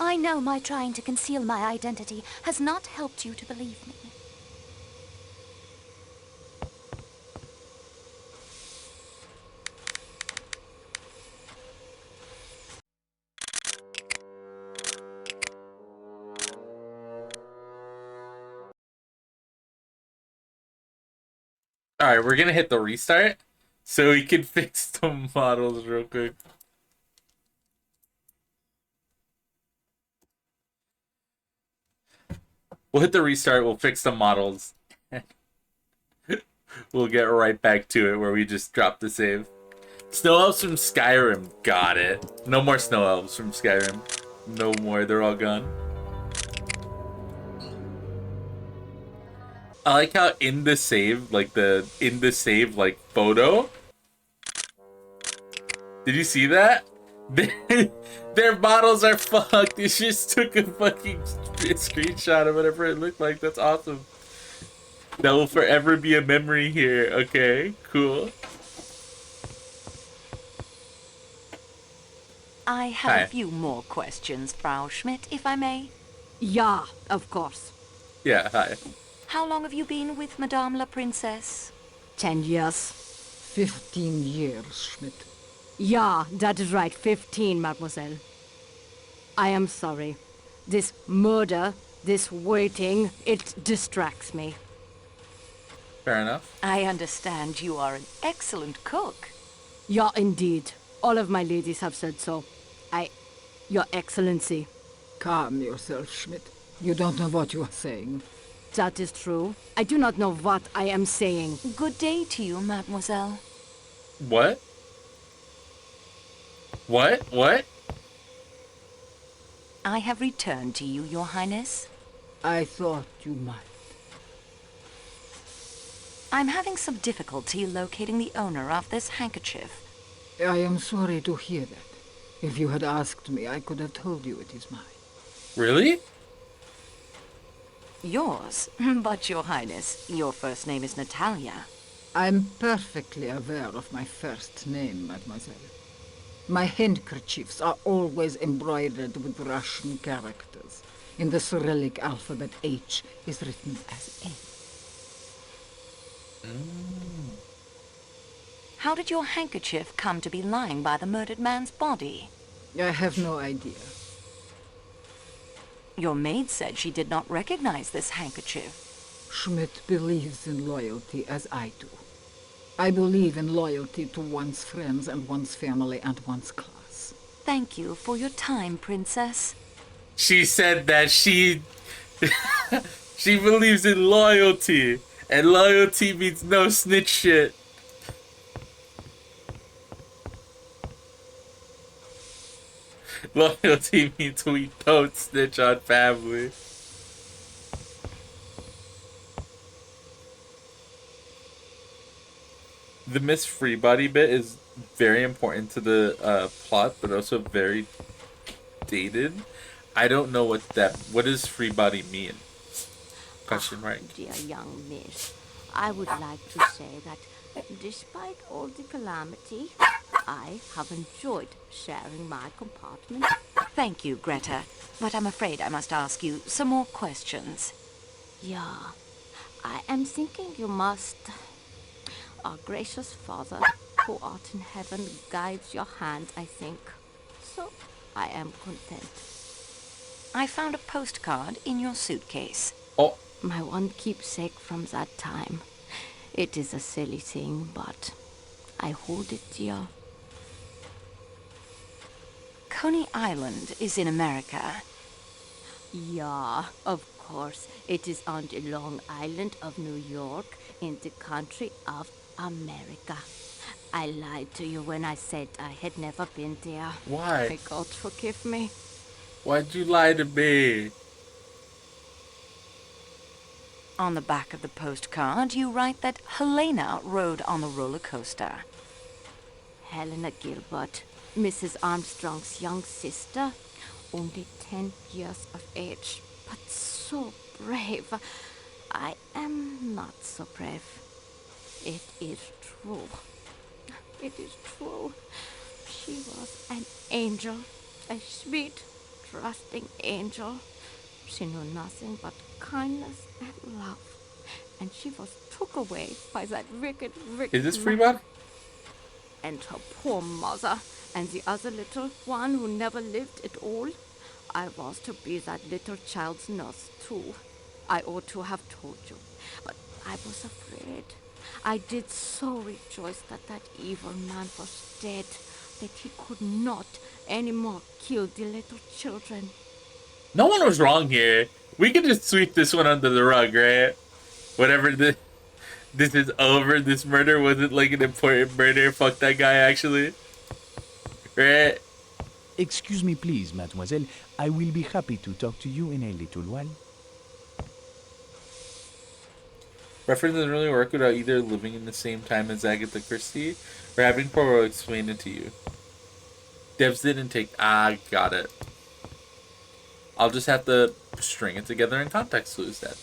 I know my trying to conceal my identity has not helped you to believe me. Alright, we're gonna hit the restart so we can fix the models real quick. We'll hit the restart, we'll fix the models. We'll get right back to it where we just dropped the save. Snow elves from Skyrim, got it. No more snow elves from Skyrim. No more, they're all gone. I like how in the save, like photo. Did you see that? Their models are fucked. They just took a fucking screenshot of whatever it looked like. That's awesome. That will forever be a memory here. Okay, cool. I have Hi. a few more questions, Frau Schmidt, if I may. Yeah, of course. Yeah, hi. How long have you been with Madame la Princesse? 10 years. 15 years, Schmidt. Yeah, that is right. 15, mademoiselle. I am sorry. This murder, this waiting, it distracts me. Fair enough. I understand you are an excellent cook. Yeah, indeed. All of my ladies have said so. Your Excellency. Calm yourself, Schmidt. You don't know what you are saying. That is true. I do not know what I am saying. Good day to you, mademoiselle. What? What? I have returned to you, Your Highness. I thought you might. I'm having some difficulty locating the owner of this handkerchief. I am sorry to hear that. If you had asked me, I could have told you it is mine. Really? Yours? But, Your Highness, your first name is Natalia. I'm perfectly aware of my first name, mademoiselle. My handkerchiefs are always embroidered with Russian characters. In the Cyrillic alphabet, H is written as A. How did your handkerchief come to be lying by the murdered man's body? I have no idea. Your maid said she did not recognize this handkerchief. Schmidt believes in loyalty as I do. I believe in loyalty to one's friends and one's family and one's class. Thank you for your time, Princess. She said that she believes in loyalty, and loyalty means no snitch shit. Loyalty means we don't snitch on family. The Miss Freebody bit is very important to the plot, but also very dated. I don't know what does Freebody mean? Question mark. Dear young miss, I would like to say that despite all the calamity, I have enjoyed sharing my compartment. Thank you, Greta. But I'm afraid I must ask you some more questions. Yeah, I am thinking you must. Our gracious Father, who art in heaven, guides your hand, I think. So, I am content. I found a postcard in your suitcase. Oh. My one keepsake from that time. It is a silly thing, but I hold it dear. Coney Island is in America. Yeah, of course. It is on the Long Island of New York in the country of America. I lied to you when I said I had never been there. Why? May God forgive me. Why'd you lie to me? On the back of the postcard, you write that Helena rode on the roller coaster. Helena Gilbert, Mrs. Armstrong's young sister, only 10 years of age, but so brave. I am not so brave. It is true. It is true. She was an angel, a sweet, trusting angel. She knew nothing but kindness and love. And she was took away by that wicked Is this man. Freebot? And her poor mother, and the other little one who never lived at all. I was to be that little child's nurse, too. I ought to have told you, but I was afraid. I did so rejoice that that evil man was dead, that he could not anymore kill the little children. No one was wrong here. We can just sweep this one under the rug, right? Whatever this is over. This murder wasn't like an important murder. Fuck that guy, actually. Right? Excuse me, please, mademoiselle. I will be happy to talk to you in a little while. Reference doesn't really work without either living in the same time as Agatha Christie or having Poirot explain it to you. Devs didn't take... Ah, got it. I'll just have to string it together in context clues then.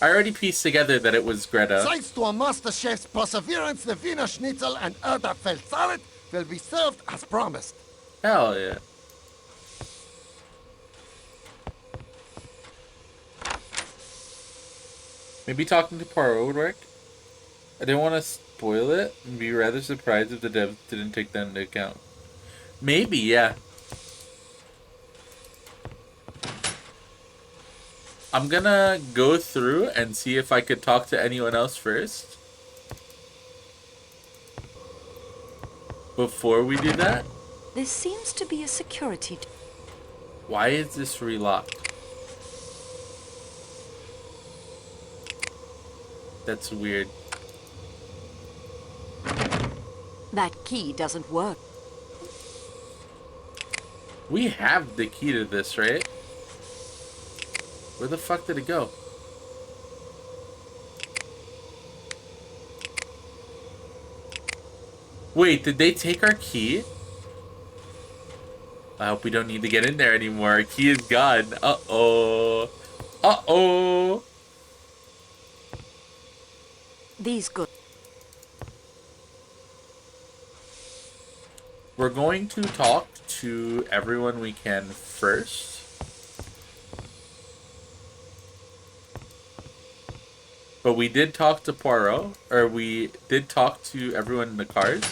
I already pieced together that it was Greta. Thanks to a master chef's perseverance, the Wiener Schnitzel and Erdäpfel salad will be served as promised. Hell yeah. Maybe talking to Poirot would work. I didn't want to spoil it and be rather surprised if the devs didn't take that into account. Maybe, yeah. I'm gonna go through and see if I could talk to anyone else first. Before we do that. This seems to be a security... Why is this relocked? That's weird. That key doesn't work. We have the key to this, right? Where the fuck did it go? Wait, did they take our key? I hope we don't need to get in there anymore. Our key is gone. Uh-oh. Uh-oh. These good... We're going to talk to everyone we can first. But we did talk to Poirot, or we did talk to everyone in the cars.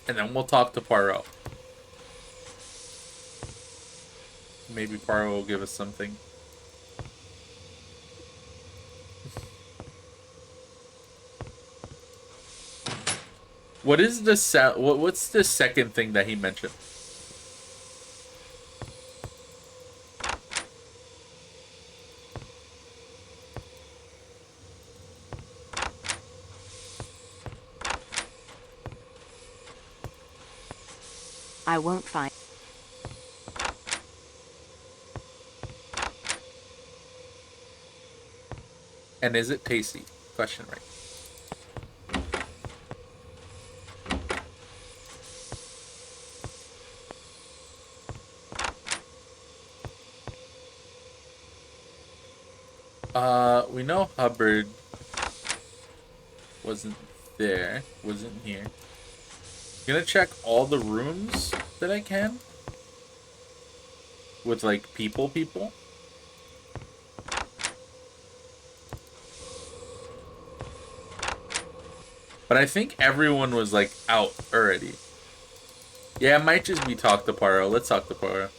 And then we'll talk to Poirot. Maybe Poirot will give us something. What is the what's the second thing that he mentioned? I won't find... And is it tasty? Question mark. We know Hubbard wasn't there, wasn't here. I'm gonna check all the rooms that I can with like people. But I think everyone was like out already. Yeah, it might just be talk to Poirot. Let's talk to Poirot.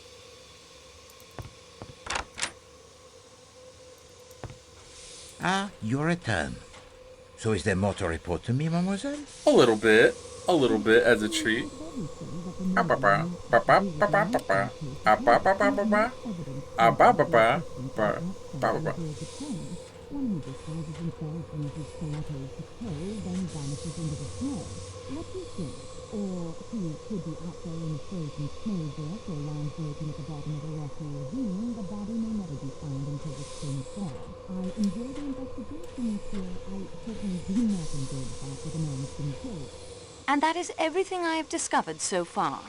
Ah, your return. So is there more to report to me, mademoiselle? A little bit as a treat. One who disguises himself and uses stilettos to kill, then vanishes into the snow. What do you think? Or he could be out there in the frozen snowdrift or lying broken at the bottom of a rocky ravine. The body may never be found until the spring thaw. I enjoy the investigation, monsieur. I certainly do not enjoy the fact that a man's been killed. And that is everything I have discovered so far.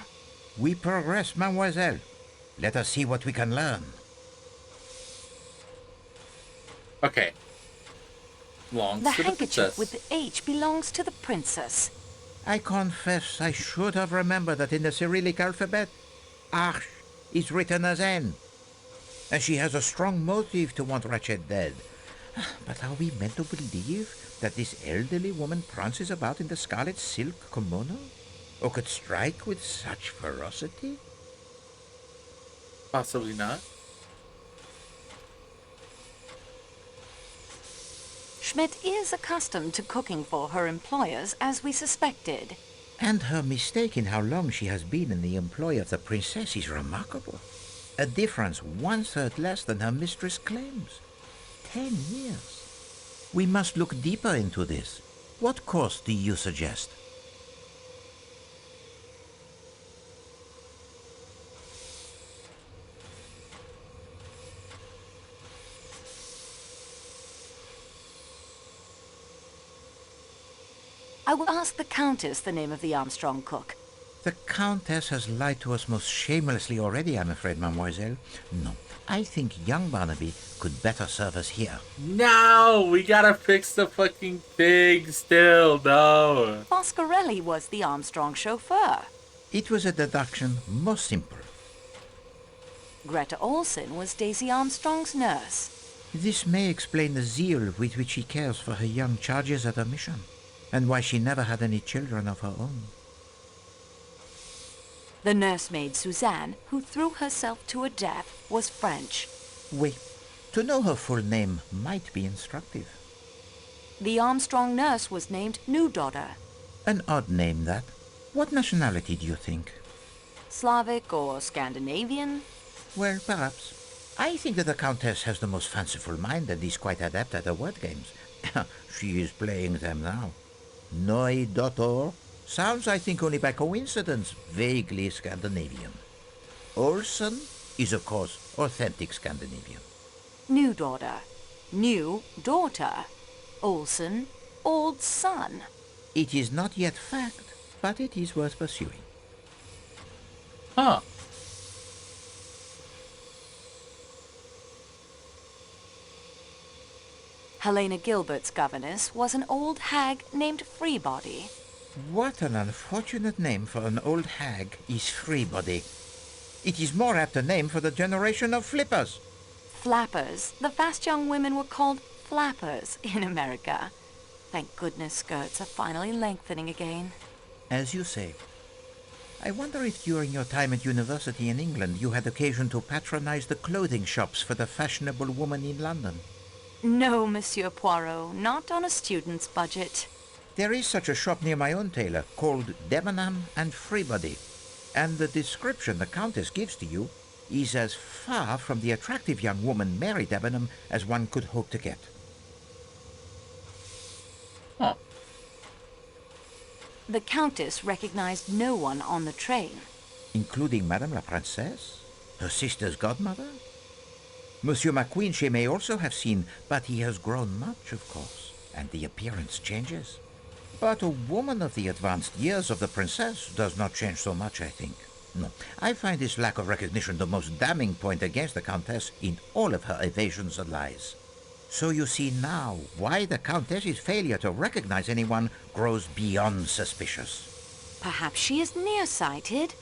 We progress, mademoiselle. Let us see what we can learn. Okay. Belongs The to the handkerchief princess. with the H belongs to the princess. I confess I should have remembered that in the Cyrillic alphabet, Arch is written as N. And she has a strong motive to want Ratchet dead. But are we meant to believe that this elderly woman prances about in the scarlet silk kimono? Or could strike with such ferocity? Possibly not. Schmidt is accustomed to cooking for her employers, as we suspected. And her mistake in how long she has been in the employ of the princess is remarkable. A difference 1/3 less than her mistress claims. 10 years. We must look deeper into this. What course do you suggest? I will ask the Countess the name of the Armstrong cook. The Countess has lied to us most shamelessly already, I'm afraid, mademoiselle. No, I think young Barnaby could better serve us here. No! We gotta fix the fucking pig still, no! Foscarelli was the Armstrong chauffeur. It was a deduction most simple. Greta Olson was Daisy Armstrong's nurse. This may explain the zeal with which she cares for her young charges at her mission, and why she never had any children of her own. The nursemaid Suzanne, who threw herself to her death, was French. Wait, to know her full name might be instructive. The Armstrong nurse was named New Daughter. An odd name, that. What nationality do you think? Slavic or Scandinavian? Well, perhaps. I think that the Countess has the most fanciful mind and is quite adept at the word games. She is playing them now. Noi Daughter sounds, I think, only by coincidence, vaguely Scandinavian. Olsen is, of course, authentic Scandinavian. New Daughter. New Daughter. Olsen. Old Son. It is not yet fact, but it is worth pursuing. Huh. Helena Gilbert's governess was an old hag named Freebody. What an unfortunate name for an old hag is Freebody. It is more apt a name for the generation of flippers. Flappers. The fast young women were called flappers in America. Thank goodness skirts are finally lengthening again. As you say. I wonder if during your time at university in England you had occasion to patronize the clothing shops for the fashionable woman in London. No, Monsieur Poirot, not on a student's budget. There is such a shop near my own tailor called Debenham and Freebody, and the description the Countess gives to you is as far from the attractive young woman Mary Debenham as one could hope to get. Huh. The Countess recognized no one on the train. Including Madame la Princesse, her sister's godmother? Monsieur McQueen she may also have seen, but he has grown much, of course, and the appearance changes. But a woman of the advanced years of the princess does not change so much, I think. No, I find this lack of recognition the most damning point against the Countess in all of her evasions and lies. So you see now why the Countess's failure to recognize anyone grows beyond suspicious. Perhaps she is nearsighted.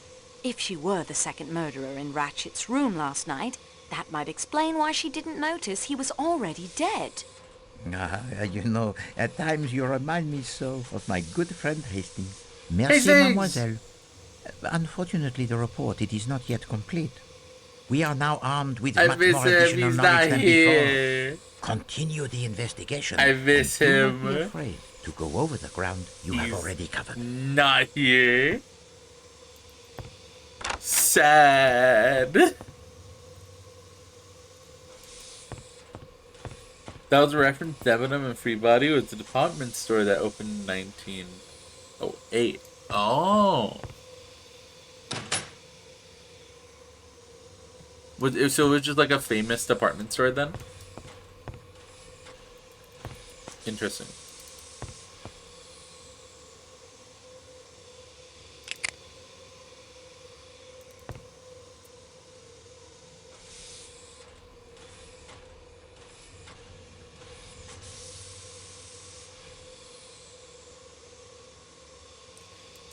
If she were the second murderer in Ratchet's room last night, that might explain why she didn't notice he was already dead. You know, at times you remind me so of my good friend Hastings. Merci, Hastings! mademoiselle. Unfortunately, the report, it is not yet complete. We are now armed with I much miss more him, additional he's knowledge not than here. before. Continue the investigation. I miss and do him. not be afraid to go over the ground you have He's already covered. Not here. Sad. That was a reference. Debenham and Free Body was the department store that opened in 1908. Oh. So it was just like a famous department store then? Interesting.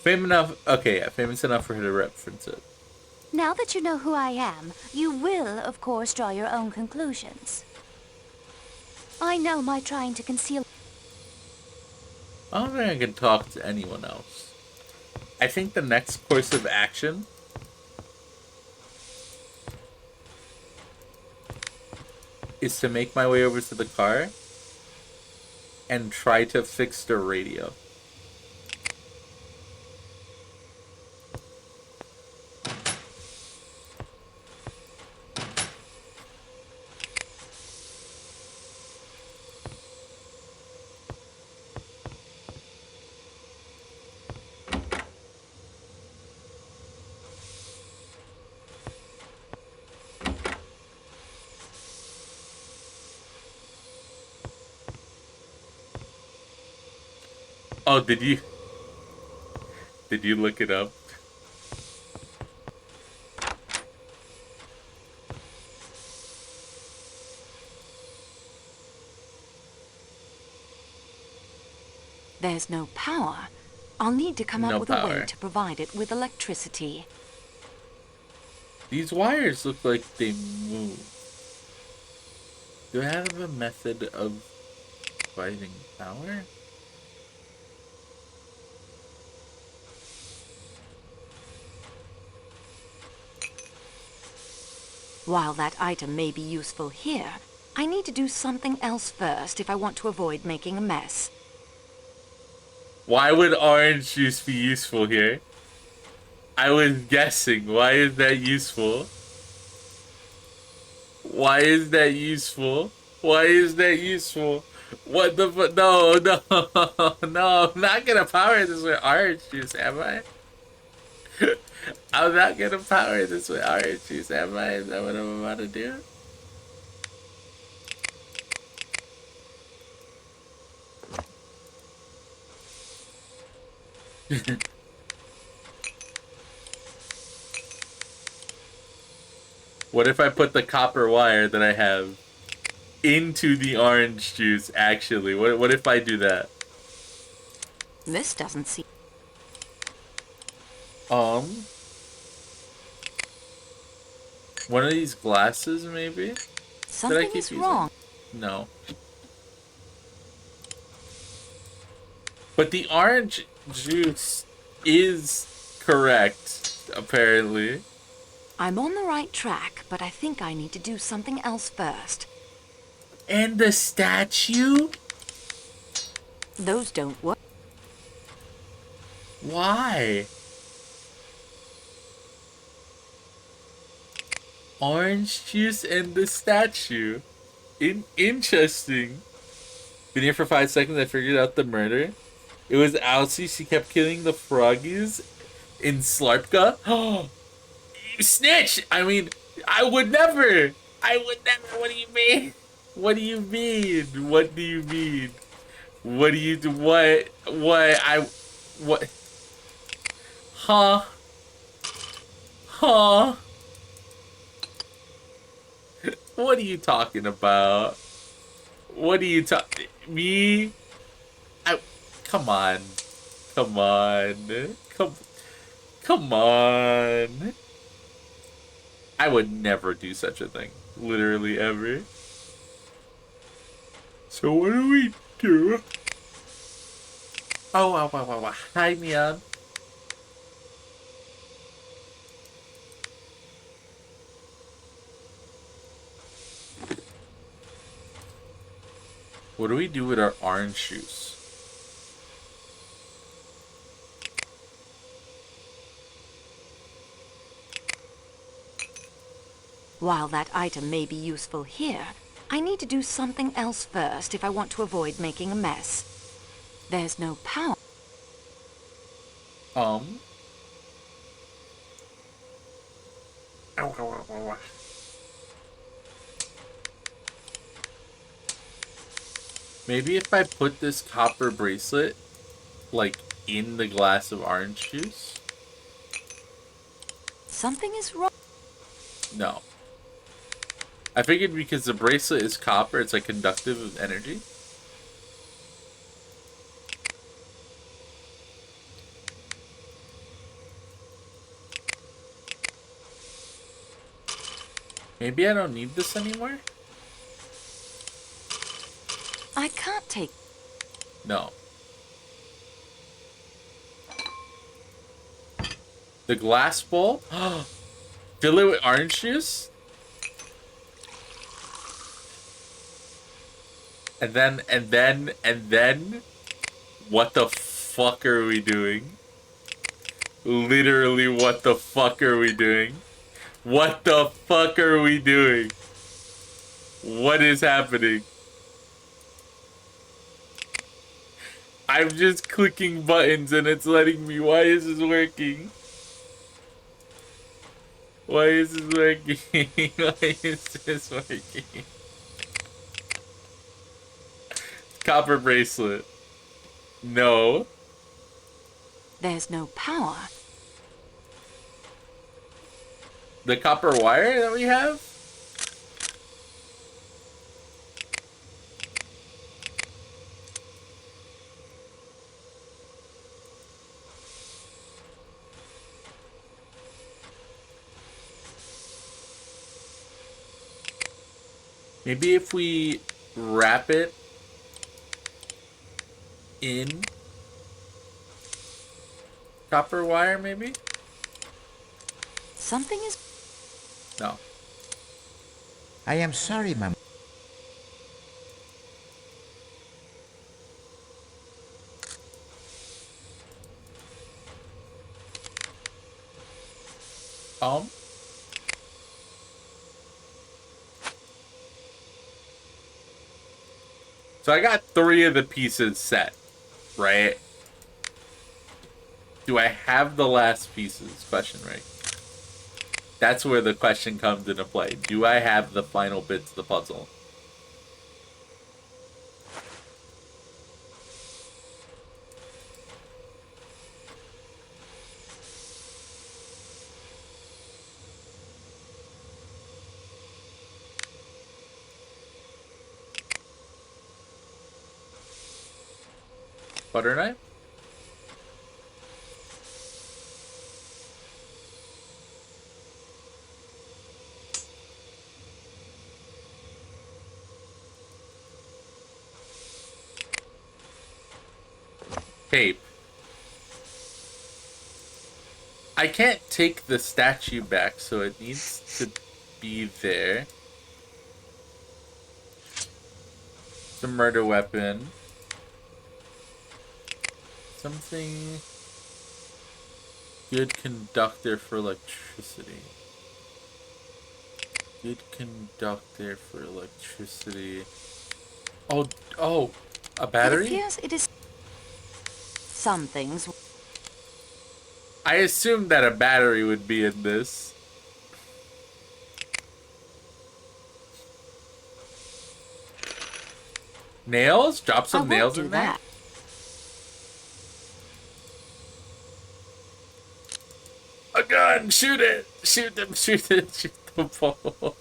Famous enough. Okay, yeah, famous enough for her to reference it. Now that you know who I am, you will, of course, draw your own conclusions. I know my trying to conceal... I don't think I can talk to anyone else. I think the next course of action is to make my way over to the car and try to fix the radio. Oh, did you look it up? There's no power. I'll need to come No up with a way power. to provide it with electricity. These wires look like they move. Do I have a method of providing power? While that item may be useful here, I need to do something else first if I want to avoid making a mess. Why would orange juice be useful here? I was guessing. Why is that useful? Why is that useful? Why is that useful? What the fuck? No, no, no. I'm not gonna power this with orange juice, am I? I'm not gonna power this with orange juice, am I? Is that what I'm about to do? What if I put the copper wire that I have into the orange juice, actually? What if I do that? This doesn't seem... One of these glasses, maybe? Something is wrong. No. But the orange juice is correct, apparently. I'm on the right track, but I think I need to do something else first. And the statue? Those don't work. Why? Orange juice and the statue. Interesting. Been here for 5 seconds, I figured out the murder. It was Alcy, she kept killing the froggies in Slarpka. Oh, you snitch! I mean, I would never! What do you mean? What do you mean? What do you mean? What do you do? What? Huh? Huh? What are you talking about? What are you talking? Me? Come on. Come on. Come on. I would never do such a thing. Literally ever. So what do we do? Oh, wow. Hi, Mian. What do we do with our orange juice? While that item may be useful here, I need to do something else first if I want to avoid making a mess. There's no power. Maybe if I put this copper bracelet, like, in the glass of orange juice? Something is wrong. No. I figured because the bracelet is copper, it's like conductive of energy. Maybe I don't need this anymore? I can't take... No. The glass bowl? Fill it with orange juice? And then, what the fuck are we doing? Literally, what the fuck are we doing? What the fuck are we doing? What is happening? I'm just clicking buttons and it's letting me. Why is this working? Why is this working? Why is this working? Copper bracelet. No. There's no power. The copper wire that we have? Maybe if we wrap it in copper wire, maybe? Something is... No. I am sorry, ma'am. So I got 3 of the pieces set, right? Do I have the last pieces? Question, right? That's where the question comes into play. Do I have the final bits of the puzzle? Butter knife? Tape. I can't take the statue back, so it needs to be there. The murder weapon. Something... Good conductor for electricity. Good conductor for electricity. Oh, a battery? It appears it is... Some things... I assumed that a battery would be in this. Nails? Drop some nails in there? A gun! Shoot it! Shoot them! Shoot it! Shoot the ball!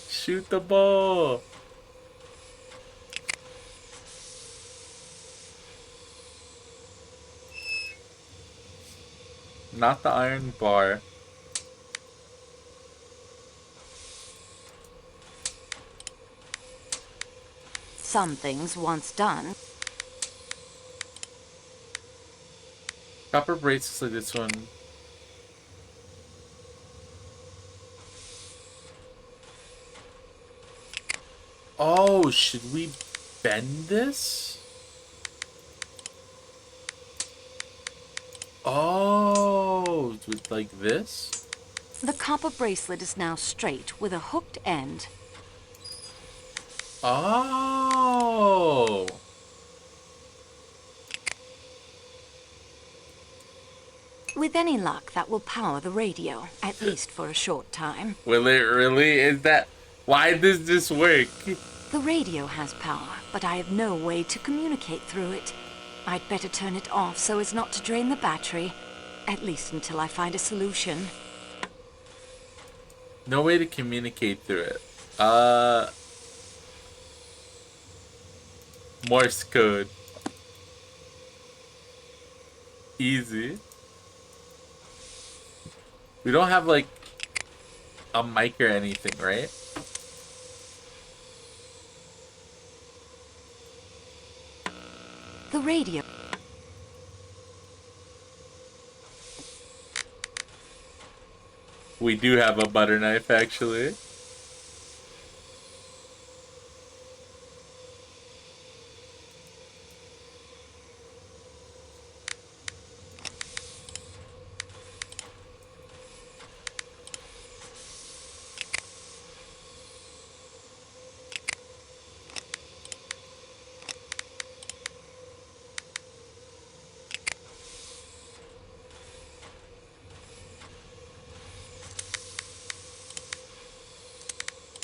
Shoot the ball! Not the iron bar. Some things once done. Copper bracelets like this one. Oh, should we bend this? Oh, with like this? The copper bracelet is now straight with a hooked end. Oh. With any luck, that will power the radio, at least for a short time. Will it really? Is that... Why does this work? The radio has power, but I have no way to communicate through it. I'd better turn it off so as not to drain the battery, at least until I find a solution. No way to communicate through it. Morse code. Easy. We don't have, like, a mic or anything, right? The radio. We do have a butter knife, actually.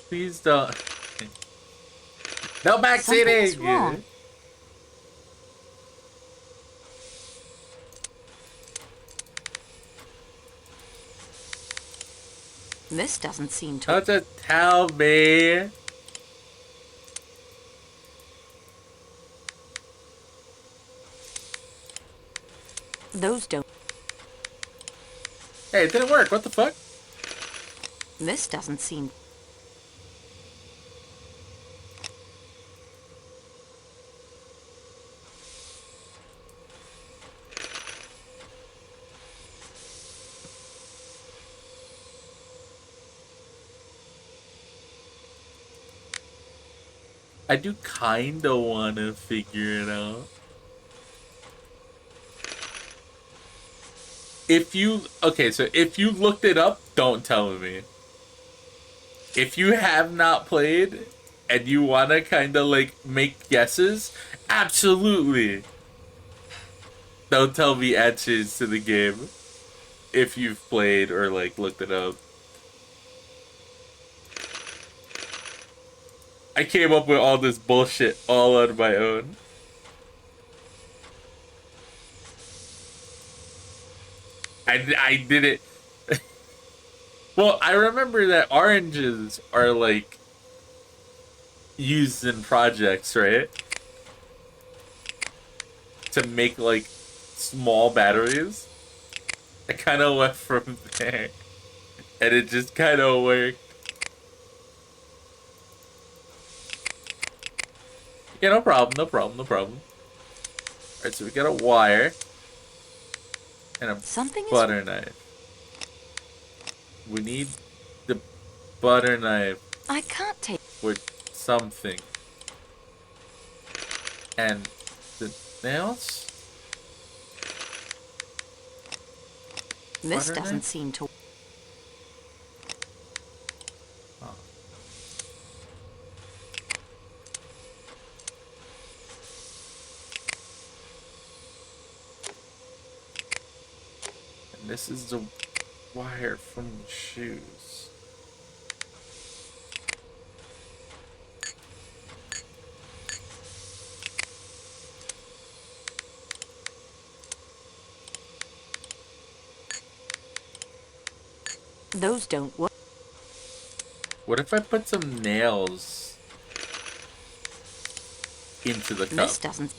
Please don't. No backseating! Something's wrong. This doesn't seem to... Don't just tell me. Those don't... Hey, it didn't work. What the fuck? This doesn't seem... I do kinda wanna figure it out. If you... Okay, so if you looked it up, don't tell me. If you have not played and you wanna kinda, like, make guesses, absolutely. Don't tell me answers to the game if you've played or, like, looked it up. I came up with all this bullshit all on my own. I did it. Well, I remember that oranges are, like, used in projects, right? To make, like, small batteries. I kind of went from there. And it just kind of worked. Yeah, no problem, no problem, no problem. Alright, so we got a wire. And a butter knife. We need the butter knife. I can't take... With something. And the nails? This Butter doesn't knife? seem to... Oh. And this is the wire from the shoes. Those don't work. What if I put some nails into the cup? This doesn't...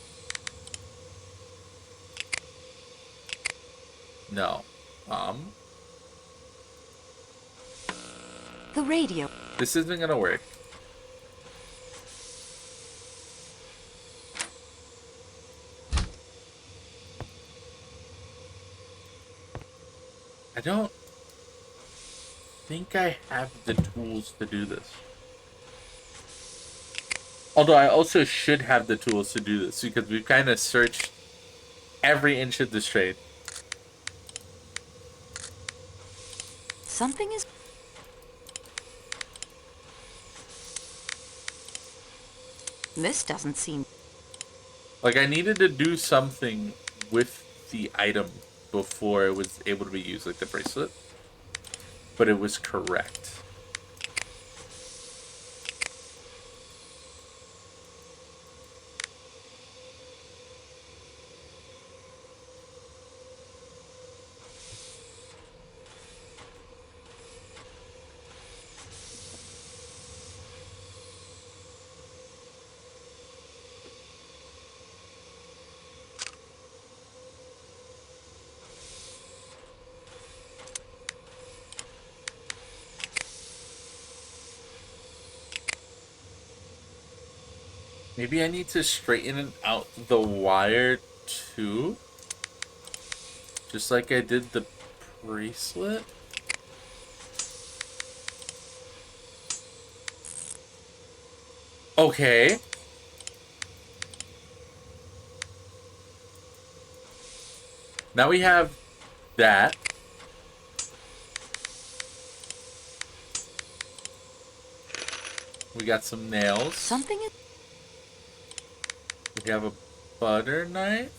No. The radio. This isn't gonna work. I don't think I have the tools to do this. Although I also should have the tools to do this because we've kind of searched every inch of this trade. Something is... This doesn't seem... Like, I needed to do something with the item before it was able to be used, like the bracelet. But it was correct. Maybe I need to straighten out the wire too? Just like I did the bracelet? Okay. Now we have that. We got some nails. Something is... We have a butter knife.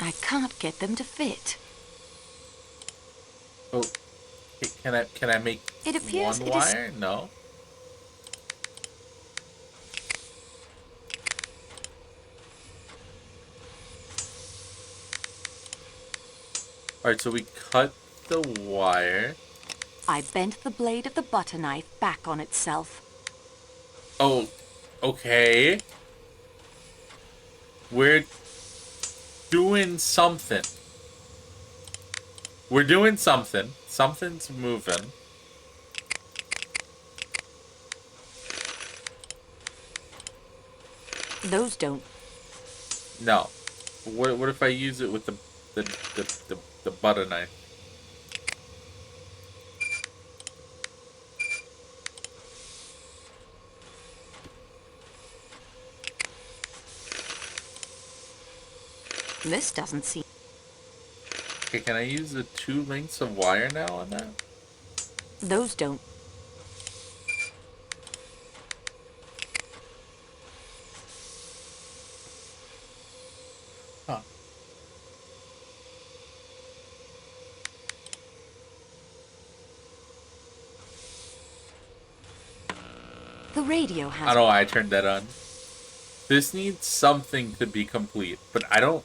I can't get them to fit. Oh, can I make It appears one it is... wire? No. Alright, so we cut the wire. I bent the blade of the butter knife back on itself. Oh, okay. We're doing something. We're doing something. Something's moving. Those don't... No. What if I use it with the butter knife? This doesn't seem... Okay, can I use the 2 lengths of wire now on that? Those don't... Huh. The radio has... I don't know why I turned that on. This needs something to be complete, but I don't...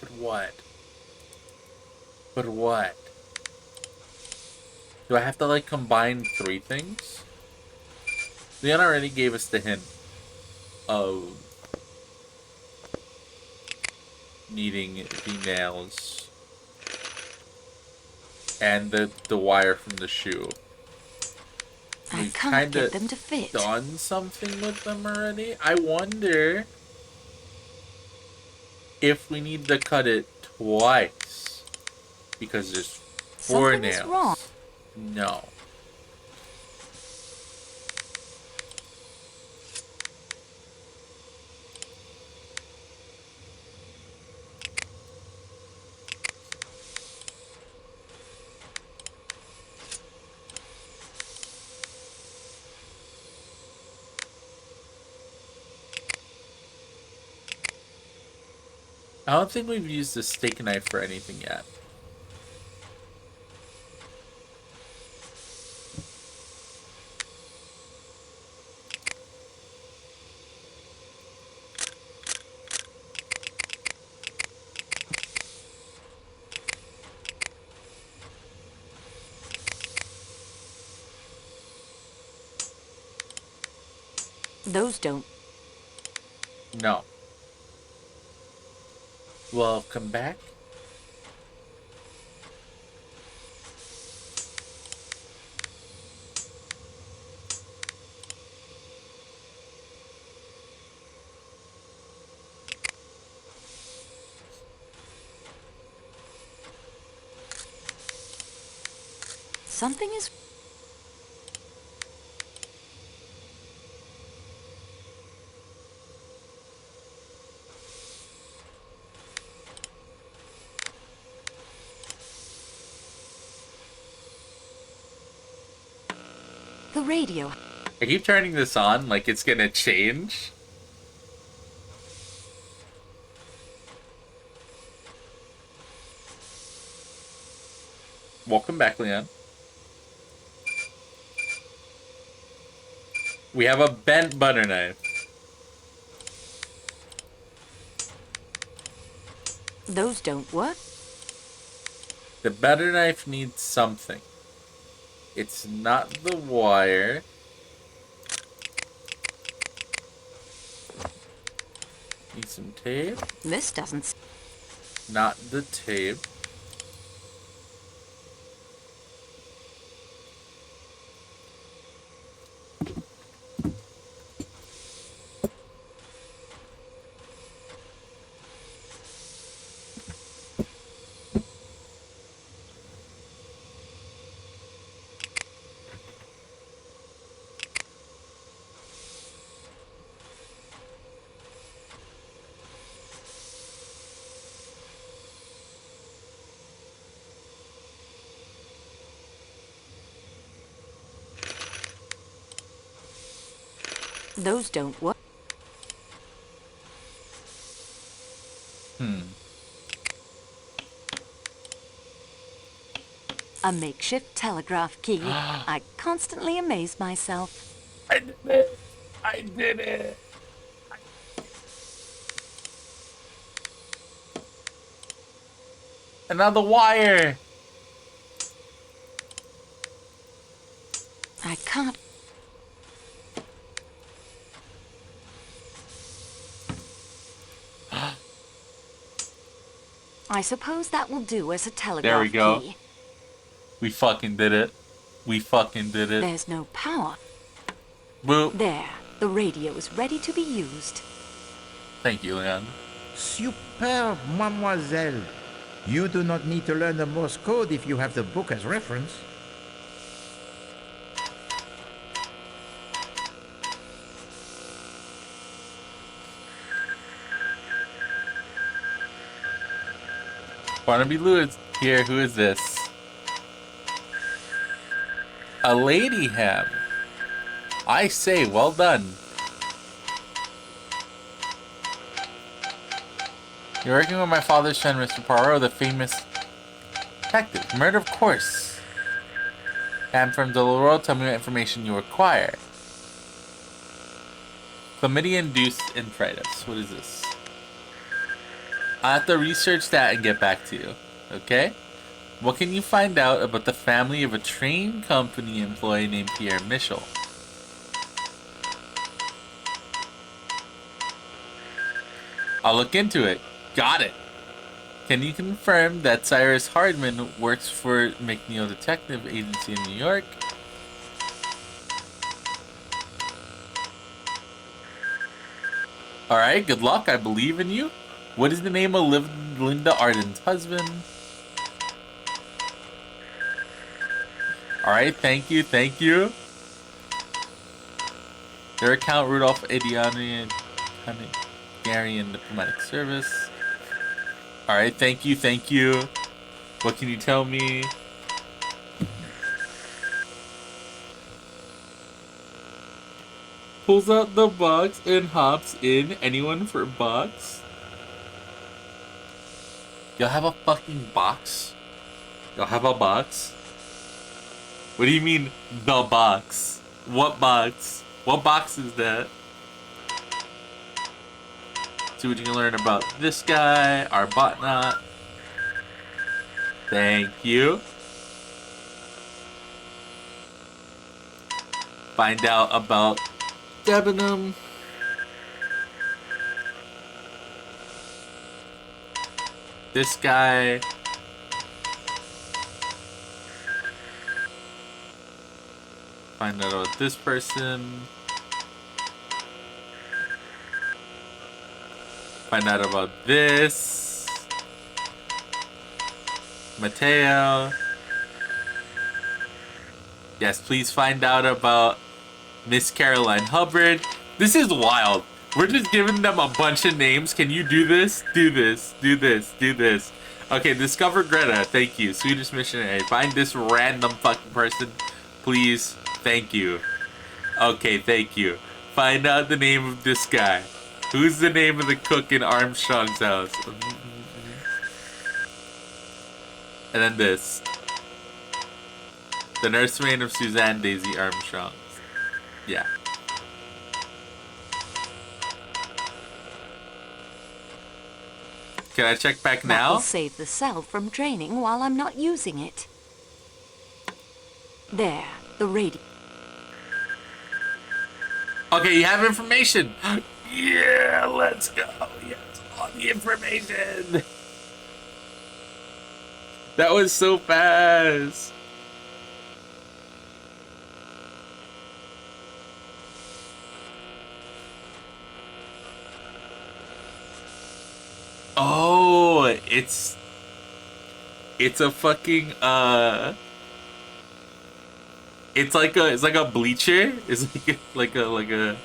But what? But what? Do I have to, like, combine 3 things? Leon already gave us the hint of needing the nails and the wire from the shoe. I We've can't kinda get them to fit. done something with them already. I wonder if we need to cut it twice because there's 4 Something nails. is wrong. No. I don't think we've used the steak knife for anything yet. Those don't... No. Welcome back. Something is... the radio. I keep turning this on like it's gonna change. Welcome back, Leon. We have a bent butter knife. Those don't work. The butter knife needs something. It's not the wire. Need some tape. This doesn't... Not the tape. Those don't work. A makeshift telegraph key. I constantly amaze myself. I did it! I did it! Another wire! I can't... I suppose that will do as a telegraph There we go. key. We fucking did it. We fucking did it. There's no power. Boop. There. The radio is ready to be used. Thank you, Leon. Superb, mademoiselle. You do not need to learn the Morse code if you have the book as reference. Barnaby Lewis here. Who is this? A lady ham. I say, well done. You're working with my father's friend, Mr. Poirot, the famous detective. Murder, of course. Ham from Delaware, tell me what information you require. Chlamydia-induced enteritis. What is this? I'll have to research that and get back to you. Okay? What can you find out about the family of a train company employee named Pierre Michel? I'll look into it. Got it. Can you confirm that Cyrus Hardman works for McNeil Detective Agency in New York? Alright, good luck. I believe in you. What is the name of Linda Arden's husband? Alright, thank you, thank you. Their account, Rudolph Adianian Hungarian Diplomatic Service. Alright, thank you, thank you. What can you tell me? Pulls out the box and hops in. Anyone for a box? Y'all have a fucking box? Y'all have a box? What do you mean, the box? What box? What box is that? See what you can learn about this guy, our botnot. Thank you. Find out about Debenham. This guy. Find out about this person. Find out about this. Mateo. Yes, please find out about Miss Caroline Hubbard. This is wild. We're just giving them a bunch of names. Can you do this? Do this. Do this. Do this. Okay, discover Greta. Thank you. Swedish missionary. Find this random fucking person. Please. Thank you. Okay, thank you. Find out the name of this guy. Who's the name of the cook in Armstrong's house? And then this. The nursemaid of Suzanne Daisy Armstrong. Yeah. Can I check back That now? will save the cell from draining while I'm not using it. There, the radio. Okay, you have information. Yeah, let's go. Yes, all the information. That was so fast. Oh, it's a fucking it's like a bleacher. It's like a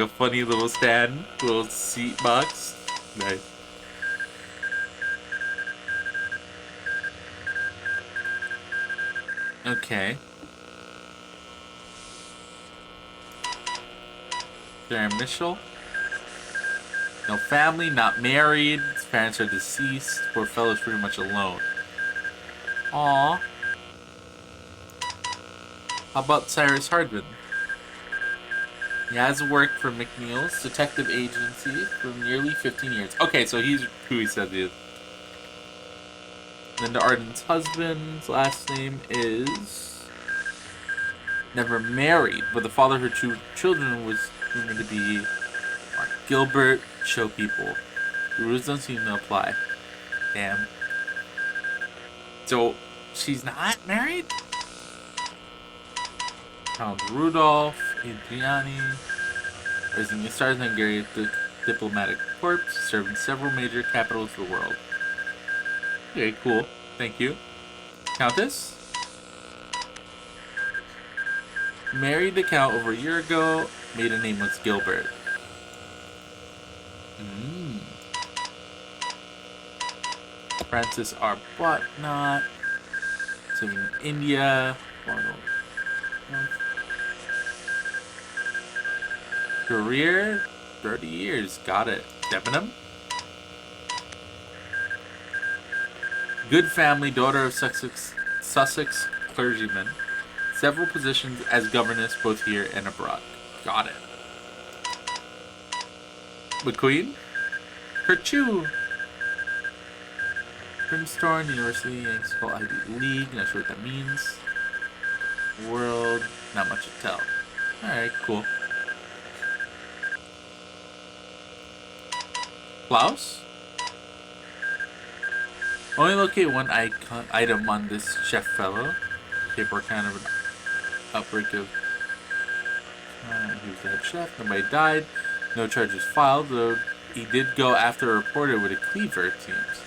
funny little stand, little seat box. Nice. Okay. Their initial. No family, not married. His parents are deceased. Poor fellow's pretty much alone. Aww. How about Cyrus Hardman? He has worked for McNeil's detective agency for nearly 15 years. Okay, so he's who he said he is. Linda Arden's husband's last name is... never married, but the father of her two children was rumored to be Mark Gilbert. Show people. The rules don't seem to apply. Damn. So, she's not married? Count Rudolph, Adriani, rising the stars in Hungary, the diplomatic corps, served in several major capitals of the world. Okay, cool. Thank you. Countess? Married the Count over a year ago. Maiden name was Gilbert. Francis R. Whatnot. Living in India. Career? 30 years. Got it. Debenham? Good family, daughter of Sussex clergyman. Several positions as governess both here and abroad. Got it. McQueen? Kerchoo. Princeton University, Yanks Fall Ivy League. Not sure what that means. World. Not much to tell. Alright, cool. Klaus? Only locate one item on this chef fellow. Paper kind of an outbreak of... he was the head chef. Nobody died. No charges filed, though he did go after a reporter with a cleaver, it seems.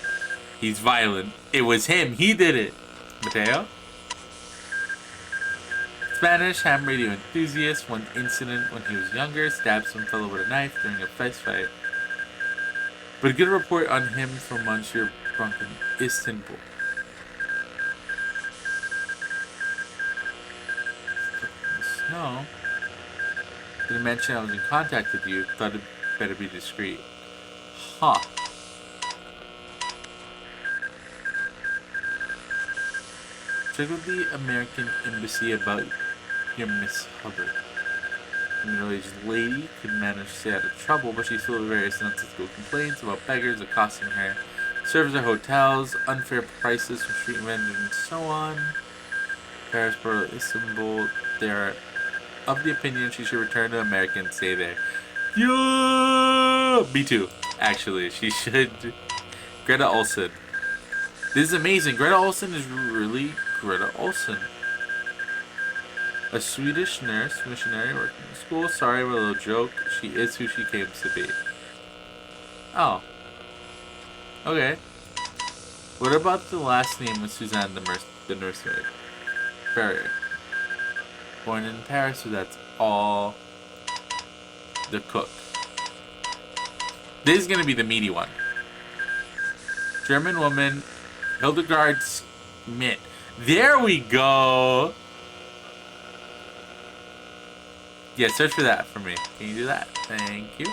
He's violent. It was him. He did it. Mateo? Spanish ham radio enthusiast. One incident when he was younger. Stabbed some fellow with a knife during a fist fight. But a good report on him from Monsieur Brunk in Istanbul. No. Didn't mention I was in contact with you. Thought it better be discreet. Huh. Check with the American Embassy about your Miss Hubbard. A middle-aged lady could manage to stay out of trouble, but she's full of various nonsensical complaints about beggars accosting her, serves at hotels, unfair prices from street vendors, and so on. Paris, Poirot, Istanbul, they are of the opinion she should return to America and stay there. Yeah! Me too, actually. She should. Greta Olsen. This is amazing. Greta Olsen is really Greta Olsen. A Swedish nurse, missionary working in school. Sorry, a little joke. She is who she claims to be. Oh. Okay. What about the last name of Suzanne, the nursemaid? Ferrier. Born in Paris, so that's all. The cook. This is gonna be the meaty one. German woman, Hildegard Schmidt. There we go. Yeah, search for that for me. Can you do that? Thank you.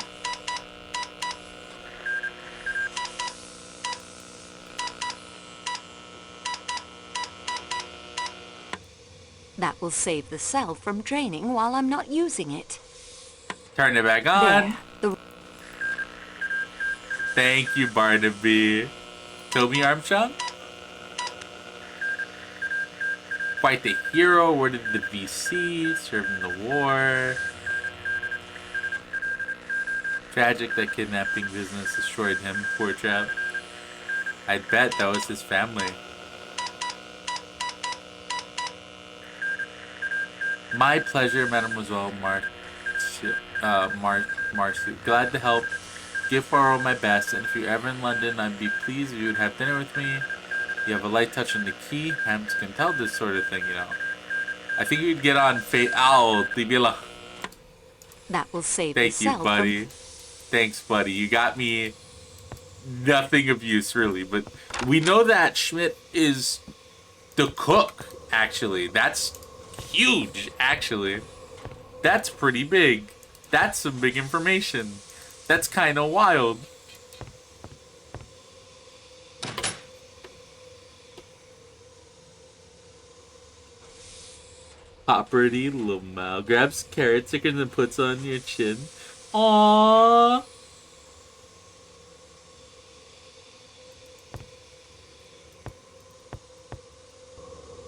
That will save the cell from draining while I'm not using it. Turn it back on. There. Thank you, Barnaby. Toby Armstrong? Quite the hero, awarded the VC, served in the war. Tragic that kidnapping business destroyed him, poor chap. I bet that was his family. My pleasure, Mademoiselle Marcy. Glad to help. Give Poirot my best, and if you're ever in London, I'd be pleased if you would have dinner with me. You have a light touch on the key. Hams can tell this sort of thing, you know. I think you'd get on Ow, Tibila. That will save the cell. Thank you, buddy. Thanks, buddy. You got me nothing of use, really. But we know that Schmidt is the cook, actually. That's huge, actually. That's pretty big. That's some big information. That's kind of wild. Property Lumal grabs carrot stickers and puts on your chin. Aww.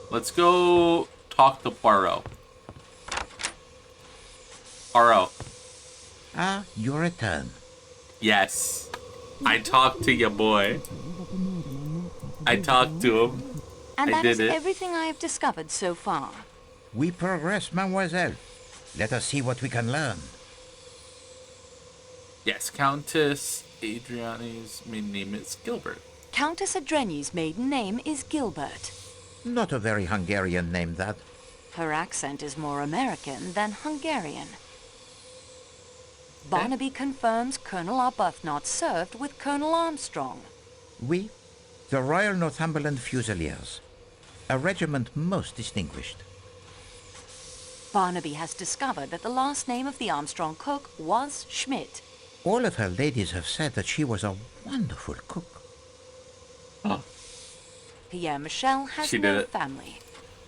Let's go talk to Poirot. Poirot. Ah, your return. Yes. I talked to your boy. I talked to him. And I that is did it. everything I have discovered so far. We progress, mademoiselle. Let us see what we can learn. Yes, Countess Adriani's maiden name is Gilbert. Countess Adreni's maiden name is Gilbert. Not a very Hungarian name, that. Her accent is more American than Hungarian. Barnaby confirms Colonel Arbuthnot served with Colonel Armstrong. We, the Royal Northumberland Fusiliers, a regiment most distinguished. Barnaby has discovered that the last name of the Armstrong cook was Schmidt. All of her ladies have said that she was a wonderful cook. Oh. Pierre Michel has no family.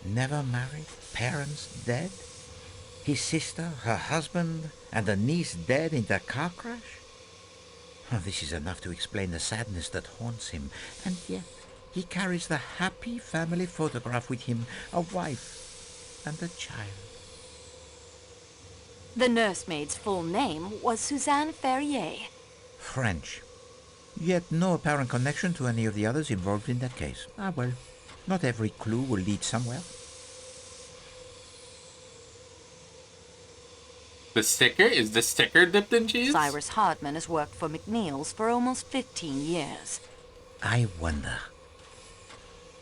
Never married, parents dead, his sister, her husband, and a niece dead in the car crash? Oh, this is enough to explain the sadness that haunts him, and yet he carries the happy family photograph with him, a wife and a child. The nursemaid's full name was Suzanne Ferrier. French. Yet no apparent connection to any of the others involved in that case. Ah, well, not every clue will lead somewhere. The sticker? Is the sticker dipped in cheese? Cyrus Hardman has worked for McNeil's for almost 15 years. I wonder.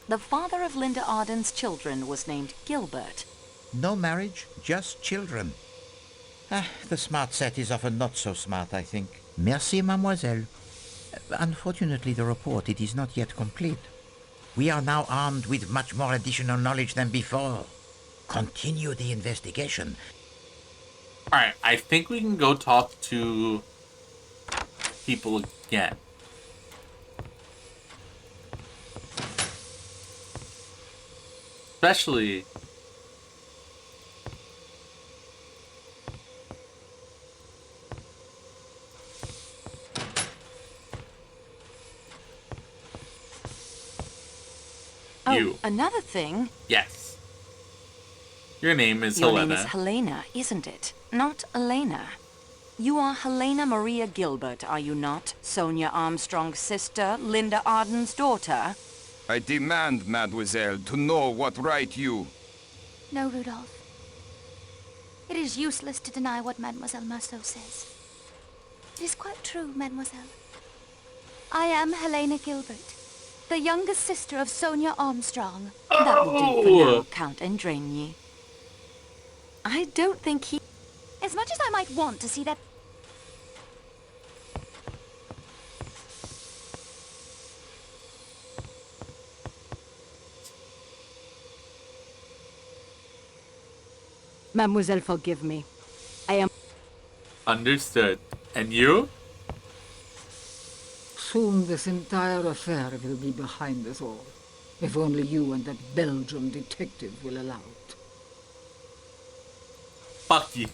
The father of Linda Arden's children was named Gilbert. No marriage, just children. Ah, the smart set is often not so smart, I think. Merci, mademoiselle. Unfortunately, the report, it is not yet complete. We are now armed with much more additional knowledge than before. Continue the investigation. Alright, I think we can go talk to people again. Especially... you. Oh, another thing. Yes. Your name is Your Helena. name is Helena, isn't it? Not Elena. You are Helena Maria Gilbert, are you not? Sonia Armstrong's sister, Linda Arden's daughter? I demand, mademoiselle, to know what right you... No, Rudolph. It is useless to deny what Mademoiselle Marceau says. It is quite true, mademoiselle. I am Helena Gilbert, the youngest sister of Sonia Armstrong. That will do for now, Count Andrigny. I don't think he... As much as I might want to see that... Mademoiselle, forgive me. Understood. And you? Soon this entire affair will be behind us all. If only you and that Belgian detective will allow it. Fuck you.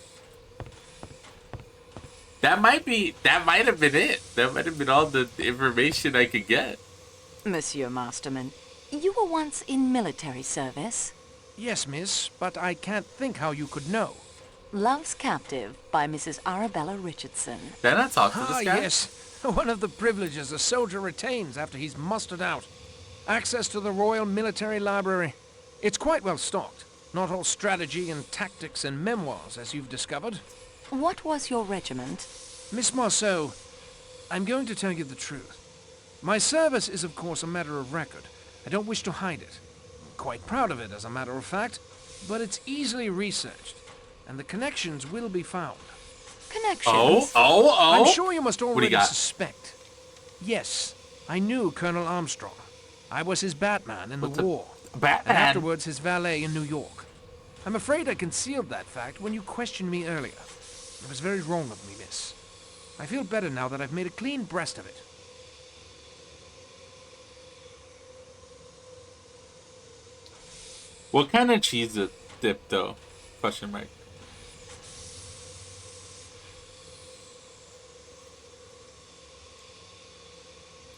That might have been it. That might have been all the information I could get. Monsieur Masterman, you were once in military service. Yes, miss, but I can't think how you could know. Love's Captive by Mrs. Arabella Richardson. Can I talk to this guy? Yes. One of the privileges a soldier retains after he's mustered out. Access to the Royal Military Library. It's quite well stocked. Not all strategy and tactics and memoirs, as you've discovered. What was your regiment? Miss Marceau, I'm going to tell you the truth. My service is, of course, a matter of record. I don't wish to hide it. I'm quite proud of it, as a matter of fact. But it's easily researched, and the connections will be found. Connections? I'm sure you must already got? suspect. Yes, I knew Colonel Armstrong. I was his Batman in the war. Batman? And afterwards his valet in New York. I'm afraid I concealed that fact when you questioned me earlier. It was very wrong of me, miss. I feel better now that I've made a clean breast of it. What kind of cheese is dip though? Question mark.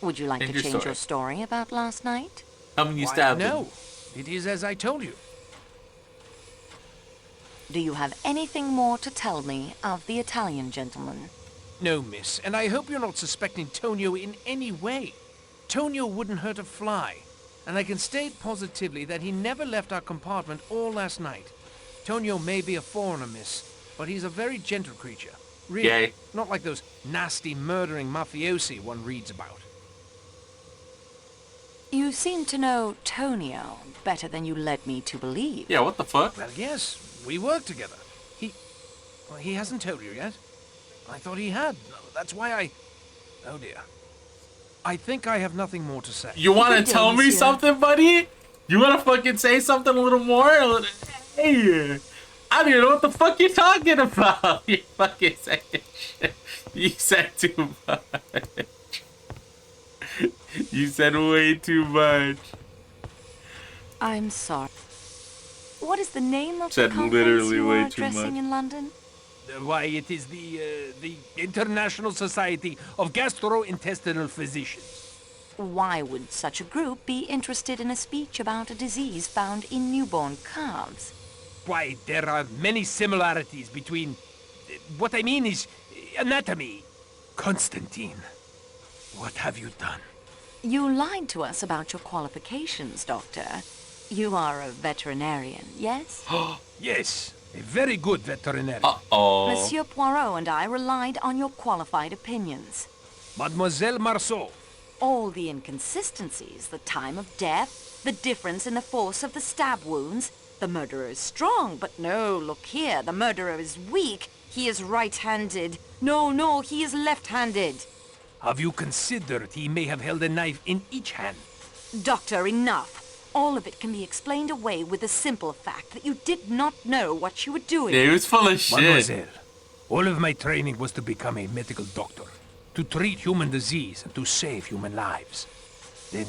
Would you like to change your story about last night? How many you stabbed him? No, it is as I told you. Do you have anything more to tell me of the Italian gentleman? No, miss, and I hope you're not suspecting Tonio in any way. Tonio wouldn't hurt a fly, and I can state positively that he never left our compartment all last night. Tonio may be a foreigner, miss, but he's a very gentle creature. Really, Yay. not like those nasty murdering mafiosi one reads about. You seem to know Tonio better than you led me to believe. Yeah, what the fuck? Well, yes, we work together. He hasn't told you yet. I thought he had. That's why I... Oh, dear. I think I have nothing more to say. You want to tell me something, buddy? You want to fucking say something a little more? Hey, I don't even know what the fuck you're talking about. You fucking saying shit. You said too much. You said way too much. I'm sorry. What is the name of Said the conference literally you way are too addressing much. in London? Why, it is the International Society of Gastrointestinal Physicians. Why would such a group be interested in a speech about a disease found in newborn calves? Why, there are many similarities between... What I mean is anatomy. Constantine, what have you done? You lied to us about your qualifications, Doctor. You are a veterinarian, yes? Yes, a very good veterinarian. Uh-oh. Monsieur Poirot and I relied on your qualified opinions. Mademoiselle Marceau. All the inconsistencies, the time of death, the difference in the force of the stab wounds. The murderer is strong, but no, look here, the murderer is weak. He is right-handed. No, he is left-handed. Have you considered he may have held a knife in each hand? Doctor, enough. All of it can be explained away with the simple fact that you did not know what you were doing. Yeah, he was full of shit. Mademoiselle, all of my training was to become a medical doctor, to treat human disease and to save human lives. Then,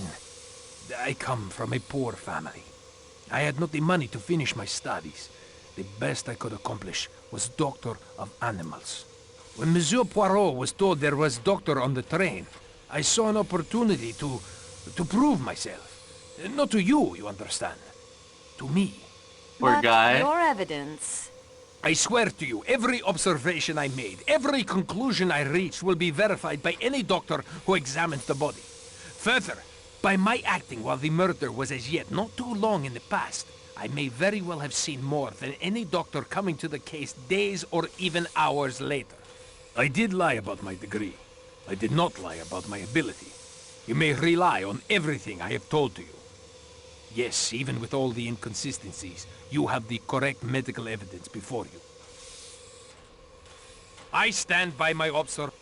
I come from a poor family. I had not the money to finish my studies. The best I could accomplish was doctor of animals. When Monsieur Poirot was told there was doctor on the train, I saw an opportunity to prove myself. Not to you, you understand. To me. Poor guy. Your evidence. I swear to you, every observation I made, every conclusion I reached will be verified by any doctor who examines the body. Further, by my acting while the murder was as yet not too long in the past, I may very well have seen more than any doctor coming to the case days or even hours later. I did lie about my degree. I did not lie about my ability. You may rely on everything I have told to you. Yes, even with all the inconsistencies, you have the correct medical evidence before you. I stand by my observation.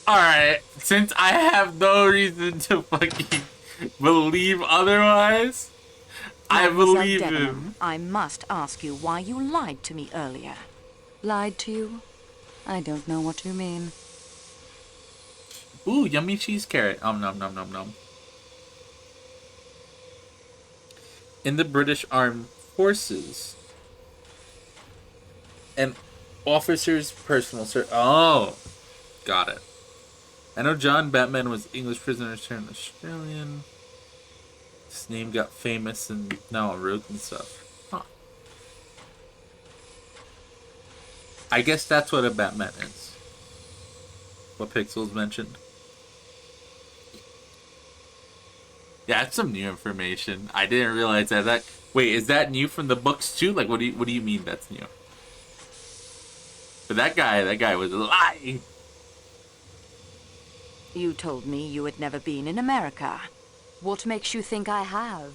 Alright, since I have no reason to fucking believe otherwise, I Mademoiselle believe Debenham, him. I must ask you why you lied to me earlier. Lied to you? I don't know what you mean. Ooh, yummy cheese carrot. Nom nom nom nom. In the British Armed Forces, an officer's personal Oh, got it. I know John Batman was English prisoner turned Australian. His name got famous and now on roads and stuff. Huh. I guess that's what a Batman is. What Pixels mentioned. Yeah, that's some new information. I didn't realize that. Wait, is that new from the books too? Like, what do you mean that's new? But that guy was lying. You told me you had never been in America. What makes you think I have?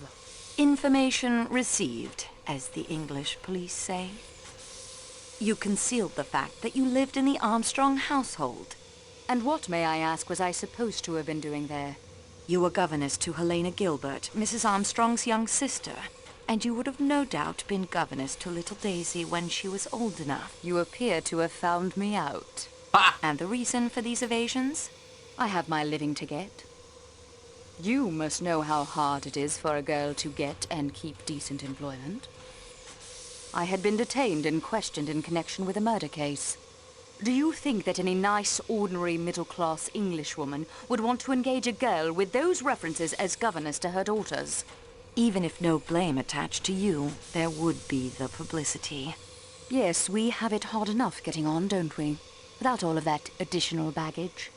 Information received, as the English police say. You concealed the fact that you lived in the Armstrong household. And what, may I ask, was I supposed to have been doing there? You were governess to Helena Gilbert, Mrs. Armstrong's young sister. And you would have no doubt been governess to little Daisy when she was old enough. You appear to have found me out. And the reason for these evasions? I have my living to get. You must know how hard it is for a girl to get and keep decent employment. I had been detained and questioned in connection with a murder case. Do you think that any nice, ordinary, middle-class Englishwoman would want to engage a girl with those references as governess to her daughters? Even if no blame attached to you, there would be the publicity. Yes, we have it hard enough getting on, don't we? Without all of that additional baggage.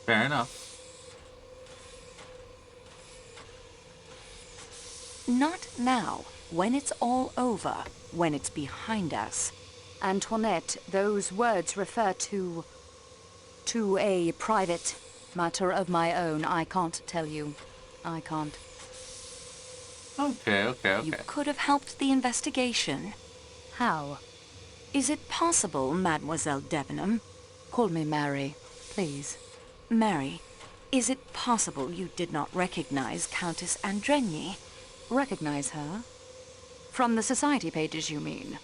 Fair enough. Not now. When it's all over. When it's behind us. Antoinette, those words refer to a private matter of my own. I can't tell you. I can't. Okay. You could have helped the investigation. How? Is it possible, Mademoiselle Debenham? Call me Mary, please. Mary, is it possible you did not recognize Countess Andrenyi? Recognize her? From the society pages, you mean?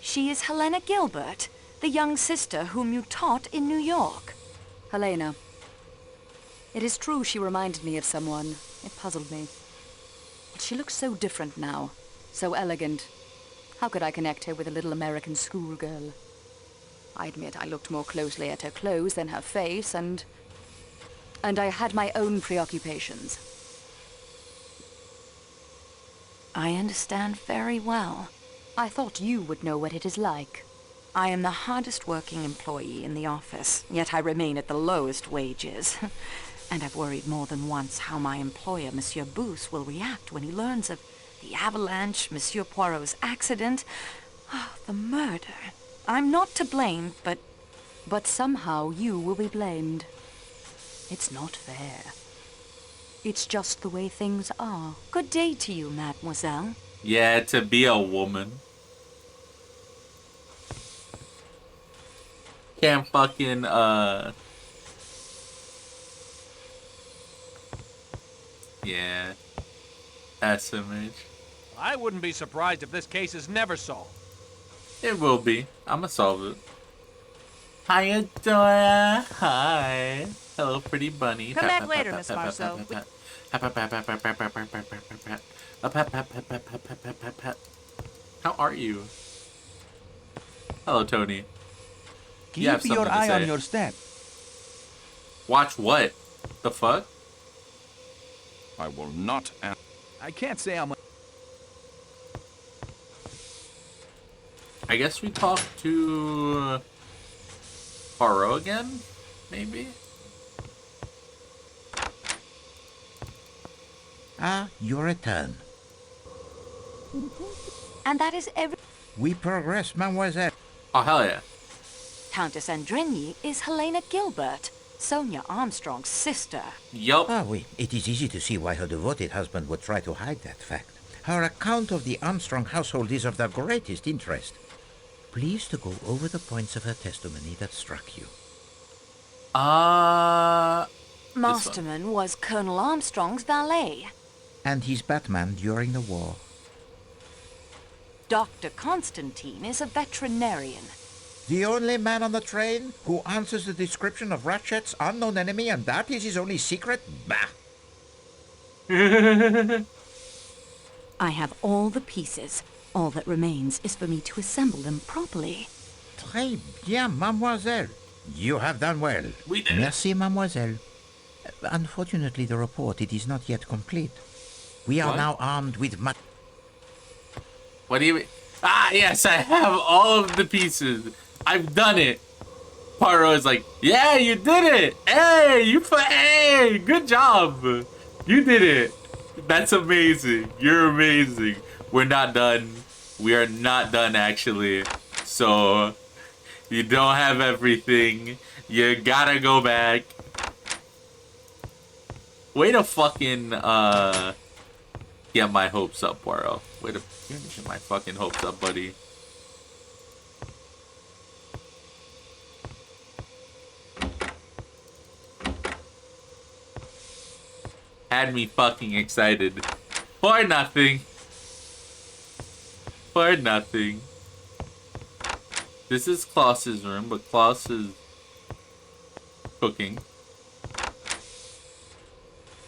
She is Helena Gilbert, the young sister whom you taught in New York. Helena. It is true she reminded me of someone. It puzzled me. But she looks so different now. So elegant. How could I connect her with a little American schoolgirl? I admit I looked more closely at her clothes than her face, and I had my own preoccupations. I understand very well. I thought you would know what it is like. I am the hardest working employee in the office, yet I remain at the lowest wages. And I've worried more than once how my employer, Monsieur Booth, will react when he learns of the avalanche, Monsieur Poirot's accident, the murder. I'm not to blame, but somehow you will be blamed. It's not fair. It's just the way things are. Good day to you, mademoiselle. Yeah, to be a woman. Can't fucking, yeah. SMH. I wouldn't be surprised if this case is never solved. It will be. I'ma solve it. Hi, Adora. Hi. Hello, pretty bunny. Come back later, Miss Marceau. How are you? Hello, Tony. Keep your eye on your step. Watch what? The fuck? I will not. I can't say I'm. I guess we talk to Poirot again, maybe? Ah, your return. And that is every... We progress, mademoiselle. Oh, hell yeah. Countess Andrenyi is Helena Gilbert, Sonia Armstrong's sister. Yup. Ah, oui. It is easy to see why her devoted husband would try to hide that fact. Her account of the Armstrong household is of the greatest interest. Please to go over the points of her testimony that struck you. Masterman was Colonel Armstrong's valet. And his Batman during the war. Dr. Constantine is a veterinarian. The only man on the train who answers the description of Ratchet's unknown enemy, and that is his only secret? Bah! I have all the pieces. All that remains is for me to assemble them properly. Très bien, mademoiselle. You have done well. We did. Merci, mademoiselle. Unfortunately, the report, it is not yet complete. We are What? now armed with What do you mean? Ah, yes, I have all of the pieces. I've done it. Poirot is like, yeah, you did it. Hey, hey, good job. You did it. That's amazing. You're amazing. We're not done. We are not done, actually. So, you don't have everything. You gotta go back. Way to fucking, get my hopes up, Poirot. Way to get my fucking hopes up, buddy. Had me fucking excited. For nothing. For nothing. This is Klaus's room, but Klaus is cooking.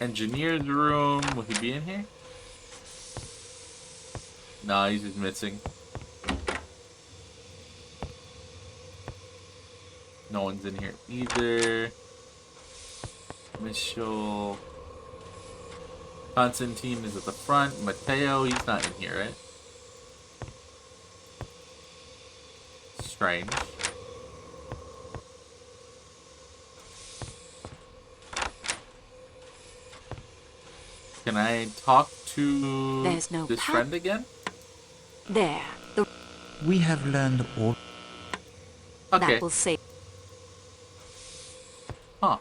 Engineer's room. Will he be in here? No, he's just missing. No one's in here either. Mitchell. Constantine is at the front. Mateo, he's not in here, right? Strange. Can I talk to There's no this friend again? There. We have learned all. Okay. That will save. Huh.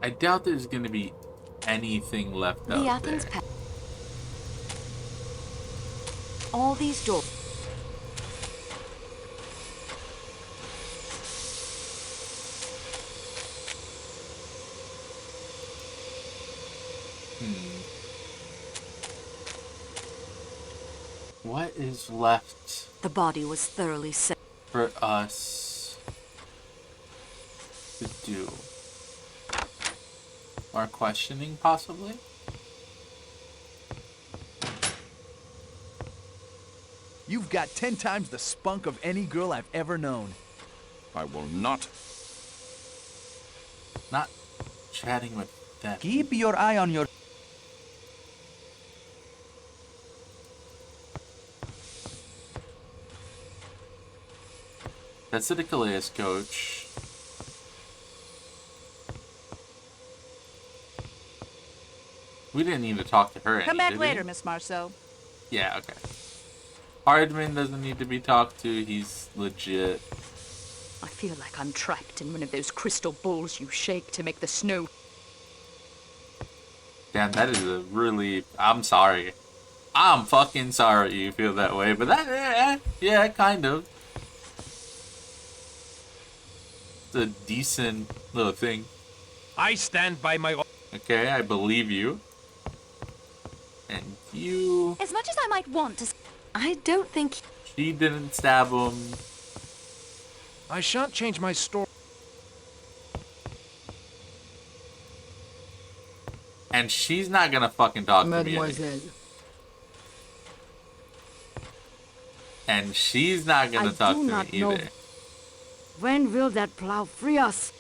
I doubt there's gonna be anything left out The Athens there. All these doors. What is left The body was thoroughly set. for us to do? More questioning, possibly? You've got 10 times the spunk of any girl I've ever known. I will not. Not chatting with them. Keep your eye on your... That's the Calais coach. We didn't need to talk to her. Come any, back did we? later, Miss Marceau. Yeah, okay. Hardman doesn't need to be talked to. He's legit. I feel like I'm trapped in one of those crystal balls you shake to make the snow. Damn, that is a really... I'm sorry. I'm fucking sorry you feel that way, but that... yeah, kind of. It's a decent little thing. I stand by my... Okay, I believe you. And you... As much as I might want to... I don't think... She didn't stab him. I shan't change my story. And she's not gonna fucking talk to me. Mademoiselle. And she's not gonna I talk do to not me know. either. When will that plow free us?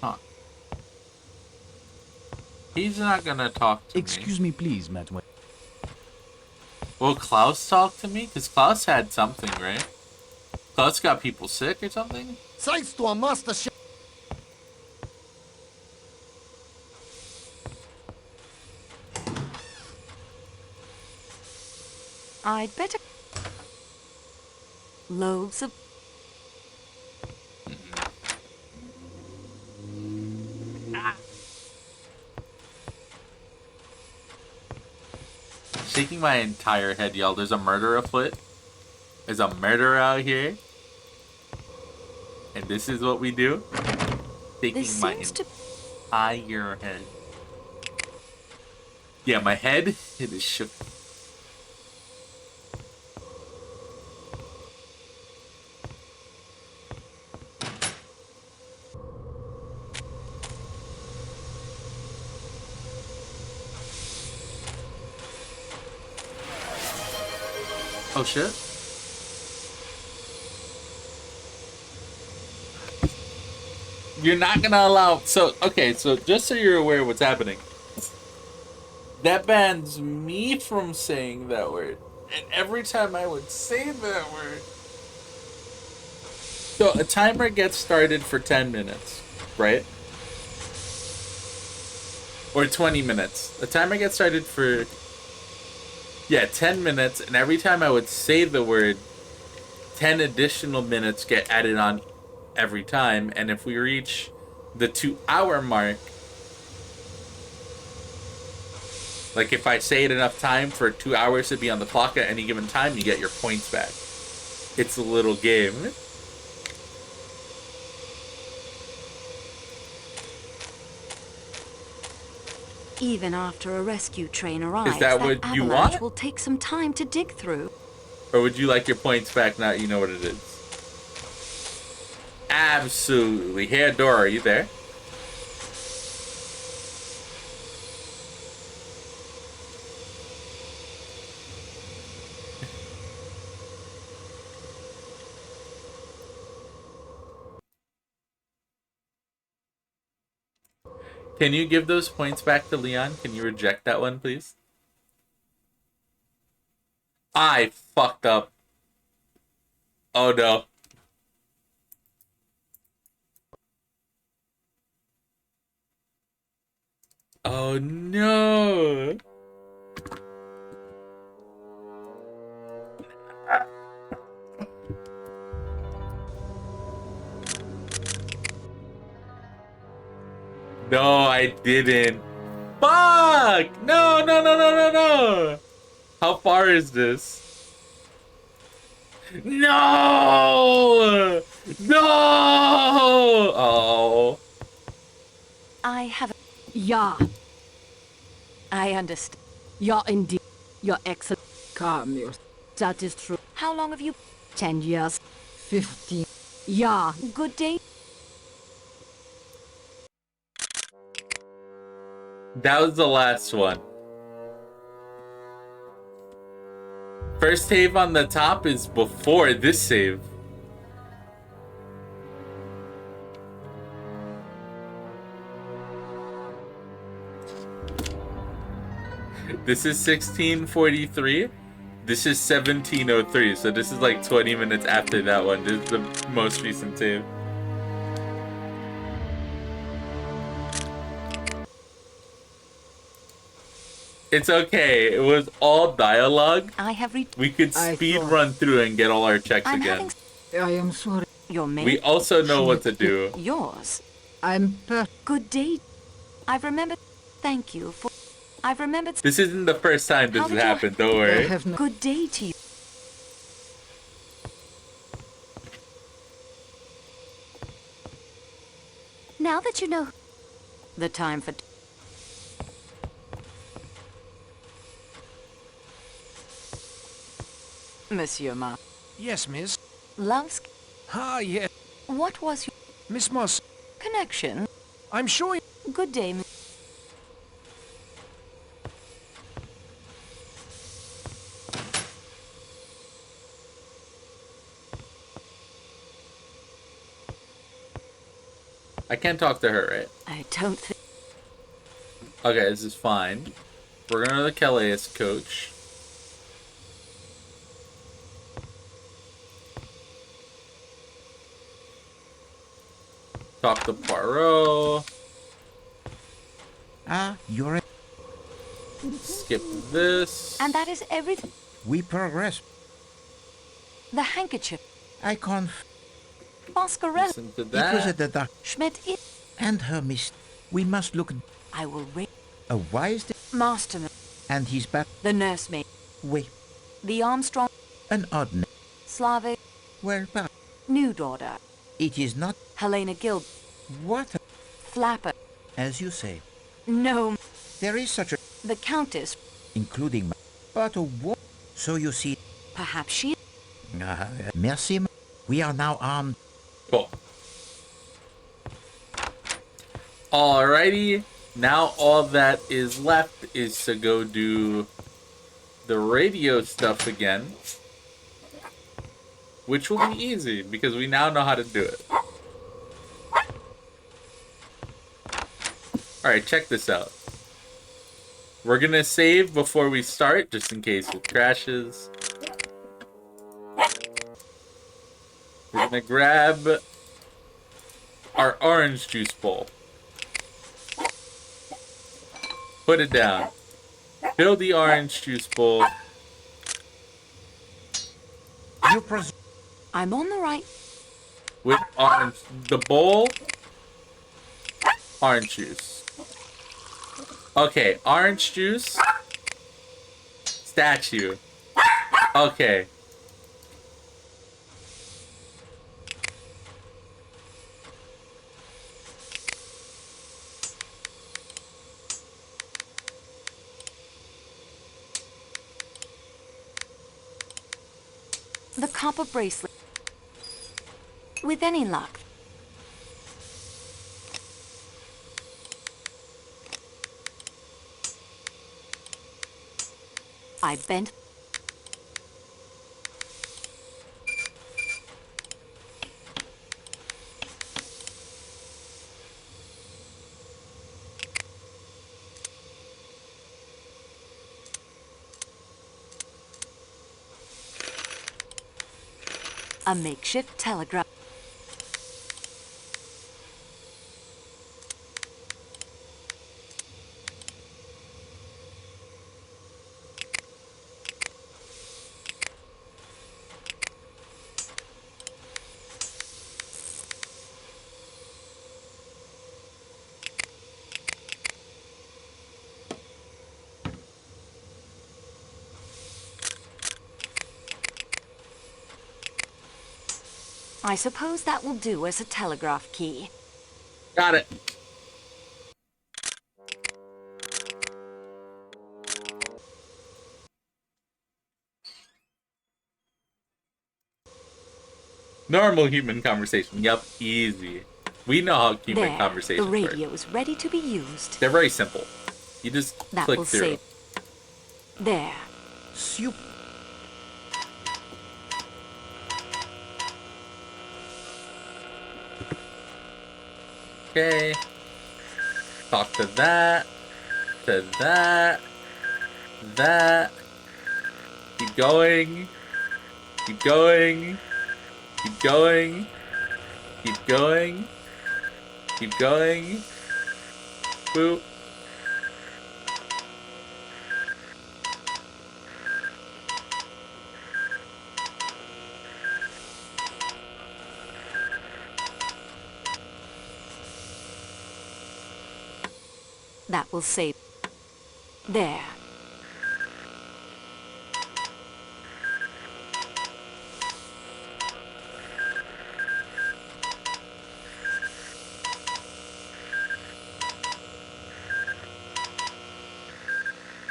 Huh. He's not gonna talk to me. Excuse me, please, mademoiselle. Will Klaus talk to me? Because Klaus had something, right? Klaus got people sick or something? Seist du am Master Chef? I'd better... Loaves of... Shaking my entire head, y'all. There's a murder afoot. There's a murderer out here. And this is what we do. Shaking my entire head. Yeah, my head, it is shook. Oh shit. You're not gonna allow. So, okay, so just so you're aware of what's happening, that bans me from saying that word. And every time I would say that word. So, a timer gets started for 10 minutes, right? Or 20 minutes. A timer gets started for, 10 minutes, and every time I would say the word, 10 additional minutes get added on every time. And if we reach the 2-hour mark, like if I say it enough time for 2 hours to be on the clock at any given time, you get your points back. It's a little game. Even after a rescue train arrives, Is that what you avalanche want? will take some time to dig through. Or would you like your points back now that you know what it is? Absolutely. Hey, Adora, are you there? Can you give those points back to Leon? Can you reject that one, please? I fucked up. Oh no. Oh no. No, I didn't. Fuck! No, no, no, no, no, no! How far is this? No! No! Oh. I have... Yeah. I understand. Yeah, indeed. You're excellent. Calm yourself. That is true. How long have you... 10 years. 15. Yeah. Good day. That was the last one. First save on the top is before this save. This is 1643. This is 1703. So this is like 20 minutes after that one. This is the most recent save. It's okay. It was all dialogue. I have reached... We could speed run through and get all our checks again. I am sorry. Your mate. We also know what to do. Yours. I'm Good day. I've remembered... Thank you for... I've remembered... This isn't the first time this has happened, don't worry. Good day to you. Now that you know... The time for... Monsieur Ma. Yes, miss. Loves... Ah, yes. What was your... Miss Moss. Connection? I'm sure... Good day, I can't talk to her, right? I don't think... Okay, this is fine. We're going to the Calais coach. Talk to Poirot. Ah, you're... Skip this. And that is everything. We progress. The handkerchief. I can't... Boscarella. Listen to It was at that. the Schmidt, it... and her mist. We must look... I will rate... A wise... Masterman. And he's back. The nursemaid. Wait, The Armstrong. an odd name. Slavic. Well, but New daughter. it is not Helena Gil. what, Flapper. as you say. No. There is such a, The Countess. including my, but a what? So you see. Perhaps she. Merci. We are now armed. Cool. Alrighty. Now all that is left is to go do the radio stuff again. Which will be easy, because we now know how to do it. Alright, check this out. We're gonna save before we start, just in case it crashes. We're gonna grab our orange juice bowl. Put it down. Fill the orange juice bowl. I'm on the right. With orange, the bowl, orange juice. Okay, orange juice. Statue. Okay. The copper bracelet. With any luck. I bent. A makeshift telegraph. I suppose that will do as a telegraph key. Got it. Normal human conversation. Yup, easy. We know how human There, conversations the radio is ready to be used. They're very simple. You just That click will through. save. There. Soup. Okay. Talk to that. To that. That. Keep going. Keep going. Keep going. Keep going. Keep going. Boop. That will save. There.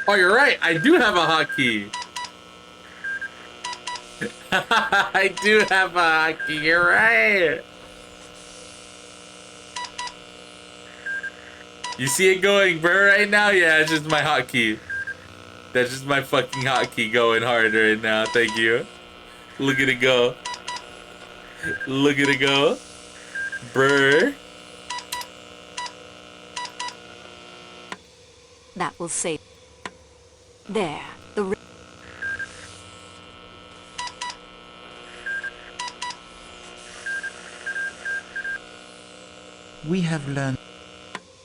Oh, you're right. I do have a hotkey. I do have a hotkey. You're right. You see it going burr right now? Yeah, it's just my hotkey. That's just my fucking hotkey going hard right now. Thank you. Look at it go. Look at it go. Burr. That will save. There. The. We have learned.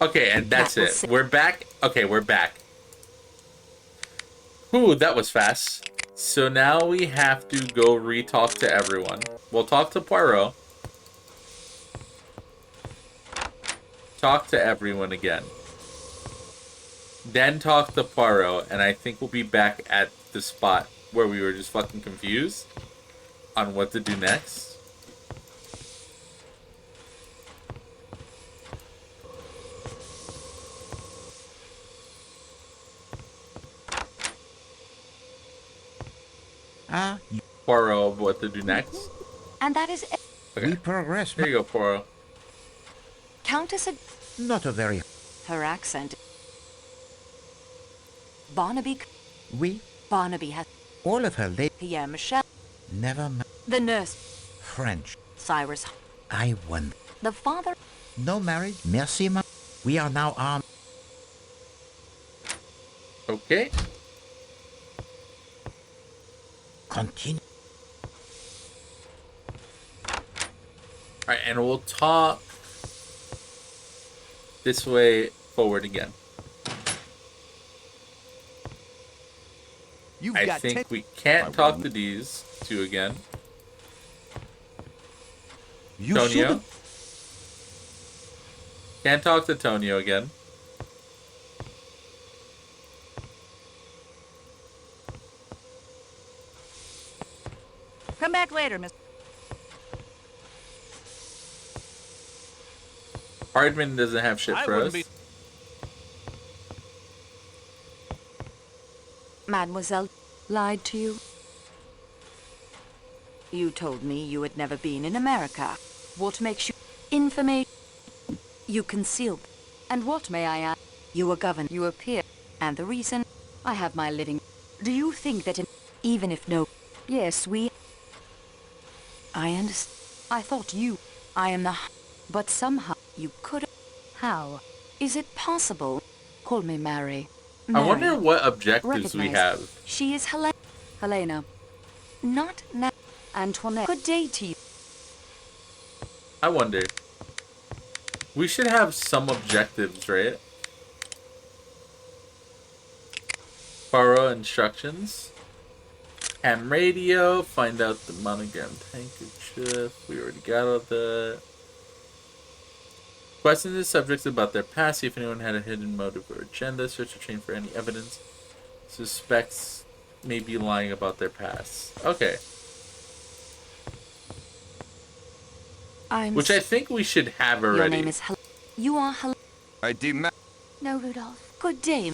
Okay, and that's That will it. sa- We're back. Okay, we're back. Whew, that was fast. So now we have to go re-talk to everyone. We'll talk to Poirot. Talk to everyone again. then talk to Poirot, and I think we'll be back at the spot where we were just fucking confused on what to do next. Poirot of what to do next. And that is it. Okay. We progress. There you go, Poirot. Countess Ad- Not a very... Her accent. Barnaby. We... Barnaby has... All of her late... Pierre Michel. Never... The nurse. French. Cyrus. I won. The father. No marriage. Merci, ma... We are now armed. Okay. Continue. Alright, and we'll talk this way forward again. I think we can't talk to these two again. Tonio. Can't talk to Tonio again. Come back later, Miss. Hardman doesn't have shit for us. Mademoiselle lied to you. You told me you had never been in America. What makes you information you concealed? And what, may I ask? You were governed. You appear. And the reason I have my living. Do you think that even if no... Yes, we... I understand. I thought you... I am the... But somehow you could... How? Is it possible? Call me Mary. I wonder what objectives we have. She is Helena. Not now. Antoinette. Good day to you. I wonder. We should have some objectives, right? Borrow instructions. Ham radio. Find out the monogram handkerchief. We already got all that. Question the subjects about their past. See if anyone had a hidden motive or agenda. Search or train for any evidence. Suspects may be lying about their past. Okay. Which I think we should have already. Your name is You are I demand. No, Rudolph. Good day.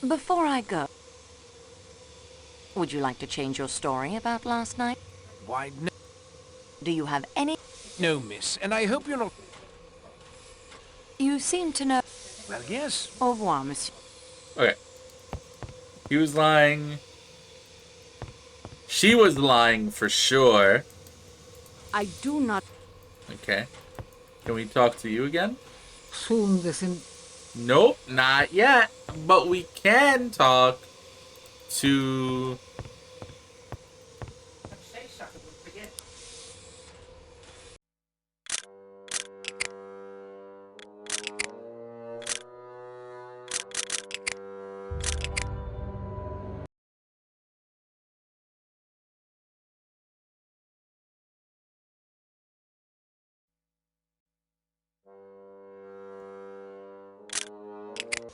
Before I go, would you like to change your story about last night? Why, no. Do you have any? No, miss, and I hope you're not... You seem to know... Well, yes. Au revoir, monsieur. Okay. He was lying. She was lying for sure. I do not... Okay. Can we talk to you again? Soon this in... Nope, not yet. But we can talk to...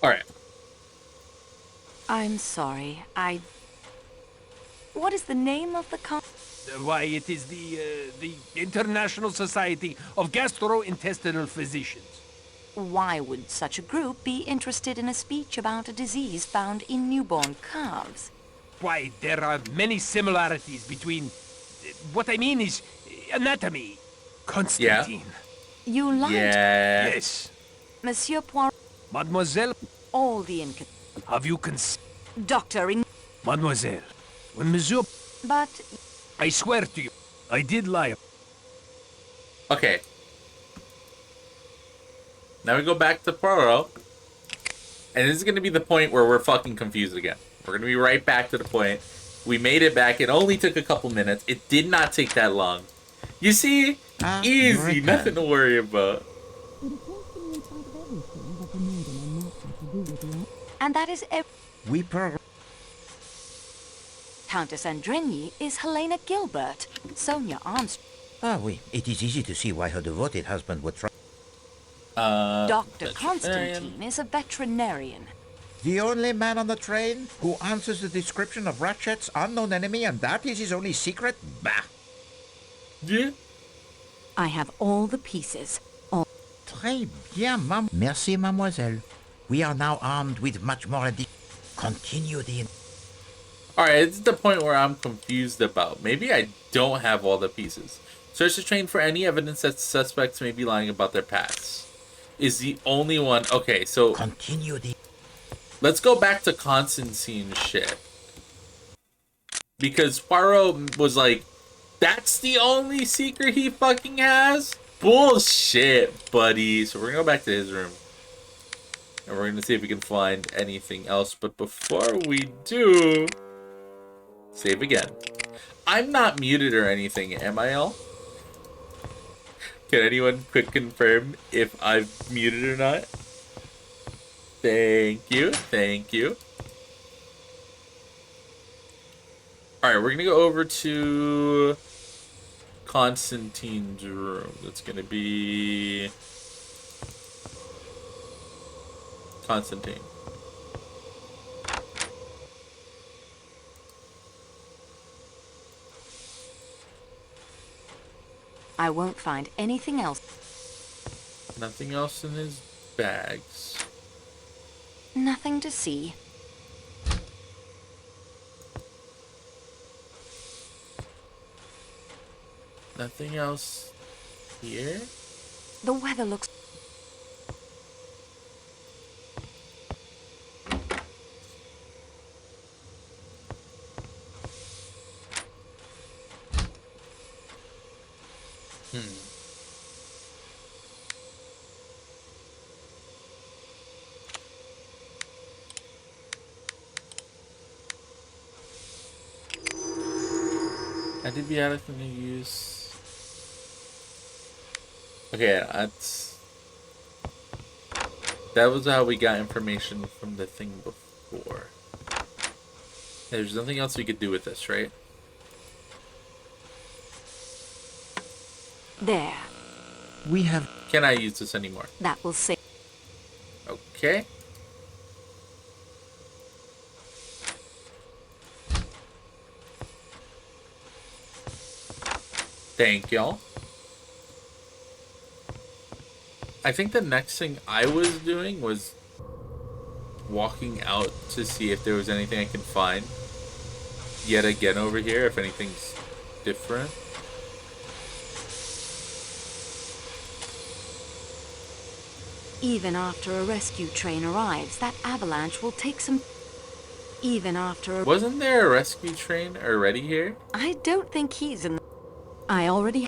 Alright. I'm sorry. What is the name of the Why, it is the International Society of Gastrointestinal Physicians. Why would such a group be interested in a speech about a disease found in newborn calves? Why, there are many similarities between... what I mean is anatomy. Constantine. Yeah. You lied. Yeah. Yes. Monsieur Poirot. Mademoiselle, All the have you Doctor in... Mademoiselle, when Monsieur... But... I swear to you, I did lie. Okay. Now we go back to Poirot. And this is going to be the point where we're fucking confused again. We're going to be right back to the point. We made it back. It only took a couple minutes. It did not take that long. You see? Easy. Nothing to worry about. And that is... We Countess Andrigny is Helena Gilbert. Sonia Armstrong. Ah, oui. It is easy to see why her devoted husband would try. Dr. Veterinarian. Constantine is a veterinarian. The only man on the train who answers the description of Ratchet's unknown enemy, and that is his only secret? Bah! Yeah. I have all the pieces. All Très bien, mam. Merci, mademoiselle. We are now armed with much more. Continue the. Alright, it's the point where I'm confused about. Maybe I don't have all the pieces. Search the train for any evidence that suspects may be lying about their pasts. Is the only one. Okay, so. Continue the. Let's go back to Constantine shit. Because Poirot was like, that's the only secret he fucking has? Bullshit, buddy. So we're gonna go back to his room. And we're gonna see if we can find anything else. But before we do, save again. I'm not muted or anything, am I, all? Can anyone quick confirm if I've muted or not? Thank you. Thank you. Alright, we're gonna go over to Constantine's room. That's gonna be Constantine. I won't find anything else. Nothing else in his bags. Nothing to see. Nothing else here? The weather looks... Antibiotic to use. Okay, that was how we got information from the thing before. There's nothing else we could do with this, right? There. We have. Can I use this anymore? That will save... Okay. Thank y'all. I think the next thing I was doing was walking out to see if there was anything I can find yet again over here, if anything's different. Even after a rescue train arrives, that avalanche will take some... Even after a... Wasn't there a rescue train already here? I don't think he's in... I already...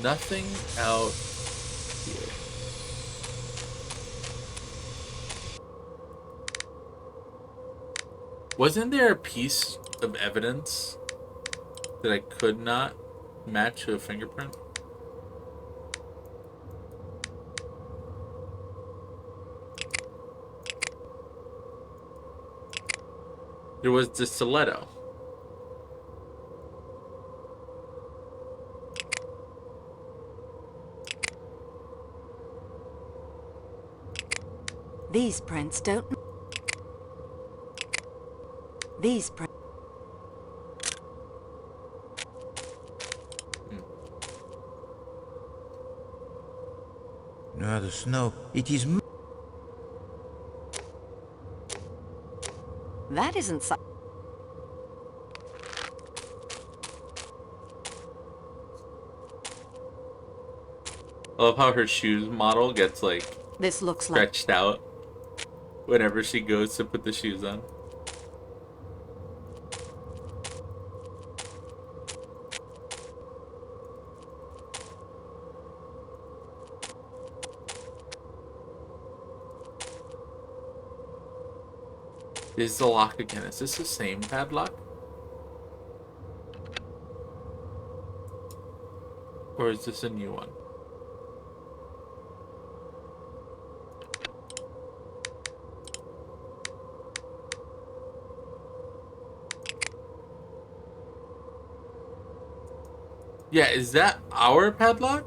Nothing out here. Wasn't there a piece of evidence that I could not match to a fingerprint? There was the stiletto. These prints don't... These prints... No, the snow. It is. That isn't so... I love how her shoes model gets like This looks like... stretched out whenever she goes to put the shoes on. This is the lock again. Is this the same padlock? Or is this a new one? Yeah, is that our padlock?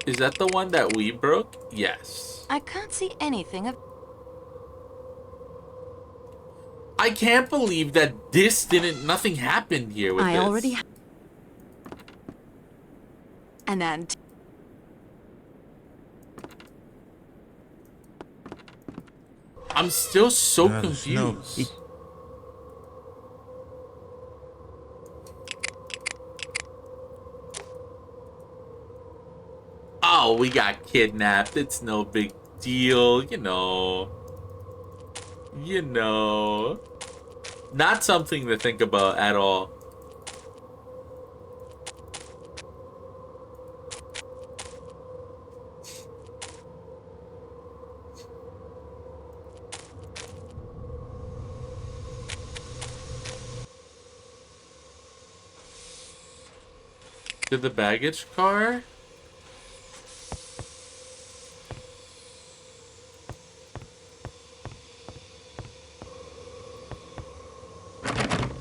Is that the one that we broke? Yes. I can't see anything of... I can't believe that this didn't... Nothing happened here with I this. already have... An ant... I'm still so confused. No, Oh, we got kidnapped. It's no big deal, you know. You know. Not something to think about at all. To the baggage car?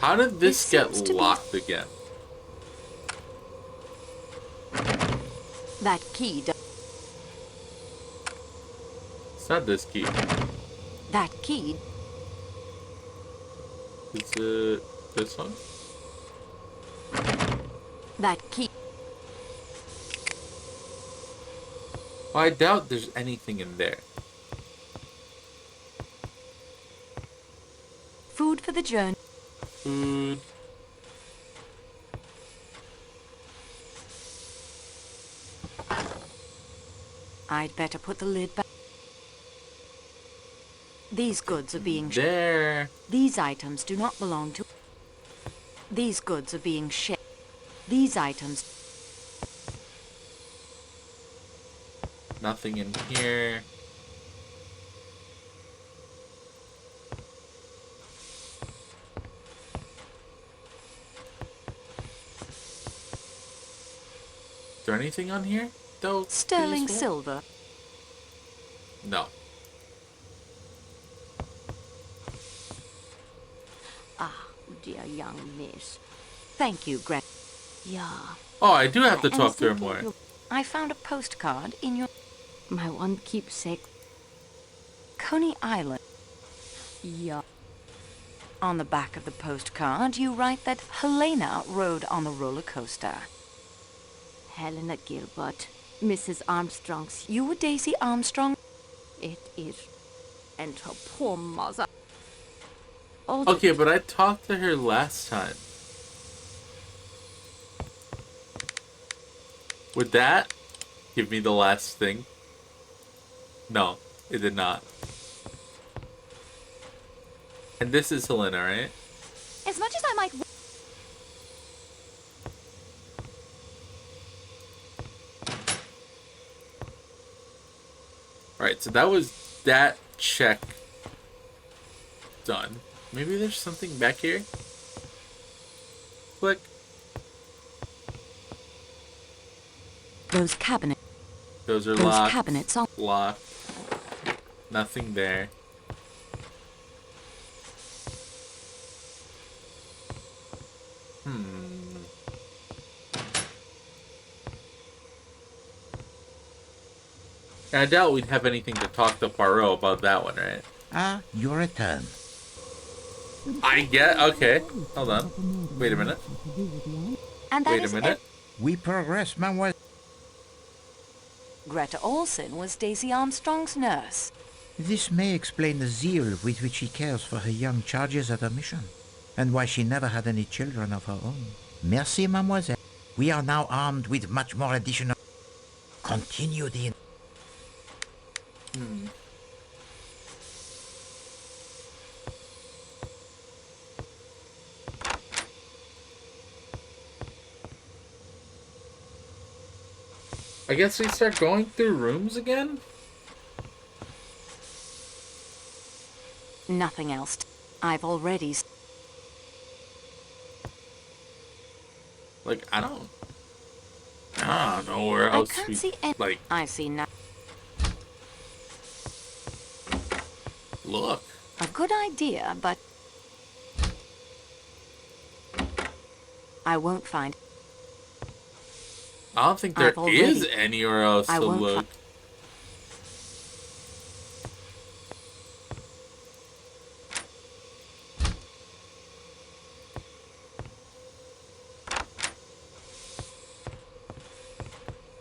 How did this get locked again? That key... It's not this key. That key... Is it this one? That key... Well, I doubt there's anything in there. Food for the journey. Food. I'd better put the lid back. These goods are being... There. These items do not belong to... These goods are being shipped. These items... Nothing in here. Is there anything on here? Though Sterling silver. No. Ah, dear young miss. Thank you, Gret. Yeah. Oh, I do have to talk to her more. I found a postcard in your... My one keepsake. Coney Island. Yeah. On the back of the postcard, you write that Helena rode on the roller coaster. Helena Gilbert, Mrs. Armstrong's. You were Daisy Armstrong? It is. And her poor mother. Okay, but I talked to her last time. Would that give me the last thing? No, it did not. And this is Helena, right? As much as I might... Alright, so that was that check done. Maybe there's something back here? Click. Those cabinets. Those are Those locked. cabinets are... Locked. Nothing there. I doubt we'd have anything to talk to Poirot about that one, right? Ah, your return. I get... Okay, hold on. Wait a minute. And that Wait a is minute. We progress, mademoiselle. Greta Olsen was Daisy Armstrong's nurse. This may explain the zeal with which she cares for her young charges at her mission, and why she never had any children of her own. Merci, mademoiselle. We are now armed with much more additional... Continue the... I guess we start going through rooms again? Nothing else. I've already... Like, I don't know where I else can't we... see any... Like, I see nothing. look. A good idea, but... I won't find. I don't think there is anywhere else to look.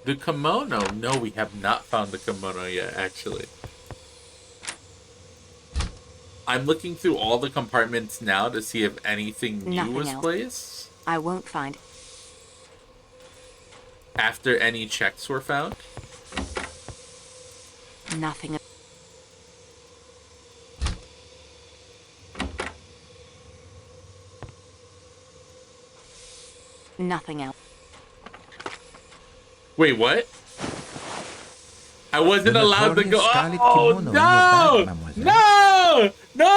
The kimono? No, we have not found the kimono yet, actually. I'm looking through all the compartments now to see if anything new was placed. I won't find. After any checks were found? Nothing. Nothing else. Wait, what? I wasn't allowed to go. Oh, no! No! No!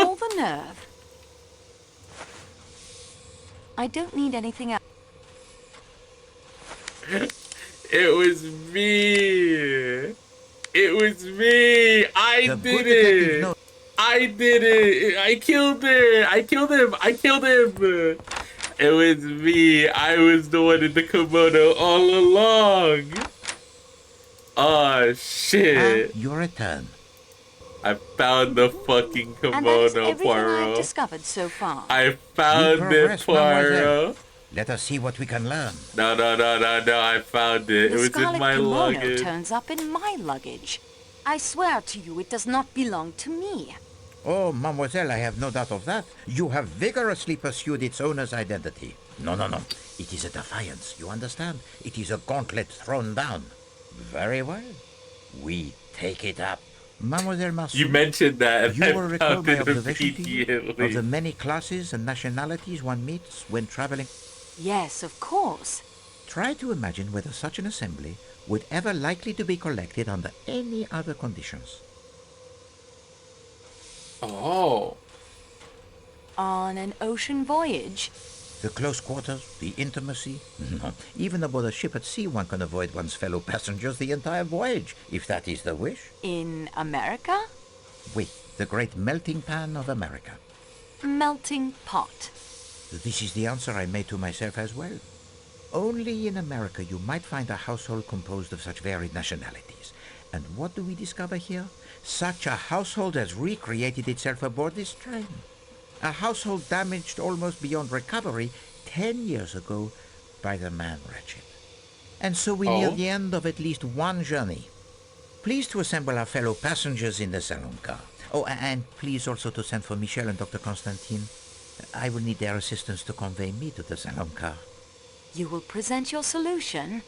All the nerve. I don't need anything else. It was me. It was me. I did it. I did it. I killed her. I killed him. I killed him. It was me. I was the one in the kimono all along. Oh, shit. Your return. I found the fucking kimono, And that is everything Poirot. I've discovered so far. I found it, Poirot. Let us see what we can learn. No. I found it. It was in my luggage. Turns up in my luggage. I swear to you, it does not belong to me. Oh, mademoiselle, I have no doubt of that. You have vigorously pursued its owner's identity. No. It is a defiance, you understand? It is a gauntlet thrown down. Very well. We take it up. Mademoiselle Marceau, you mentioned that. You will recall my observation to you immediately. of the many classes and nationalities one meets when traveling. Yes, of course. Try to imagine whether such an assembly would ever likely to be collected under any other conditions. Oh. On an ocean voyage? The close quarters, the intimacy. No. Even aboard a ship at sea, one can avoid one's fellow passengers the entire voyage, if that is the wish. In America? Oui, the great melting pan of America. Melting pot. This is the answer I made to myself as well. Only in America you might find a household composed of such varied nationalities. And what do we discover here? Such a household has recreated itself aboard this train. A household damaged almost beyond recovery 10 years ago by the man wretched. And so we near the end of at least one journey. Please to assemble our fellow passengers in the salon car. Oh, and please also to send for Michel and Dr. Constantine. I will need their assistance to convey me to the salon car. You will present your solution?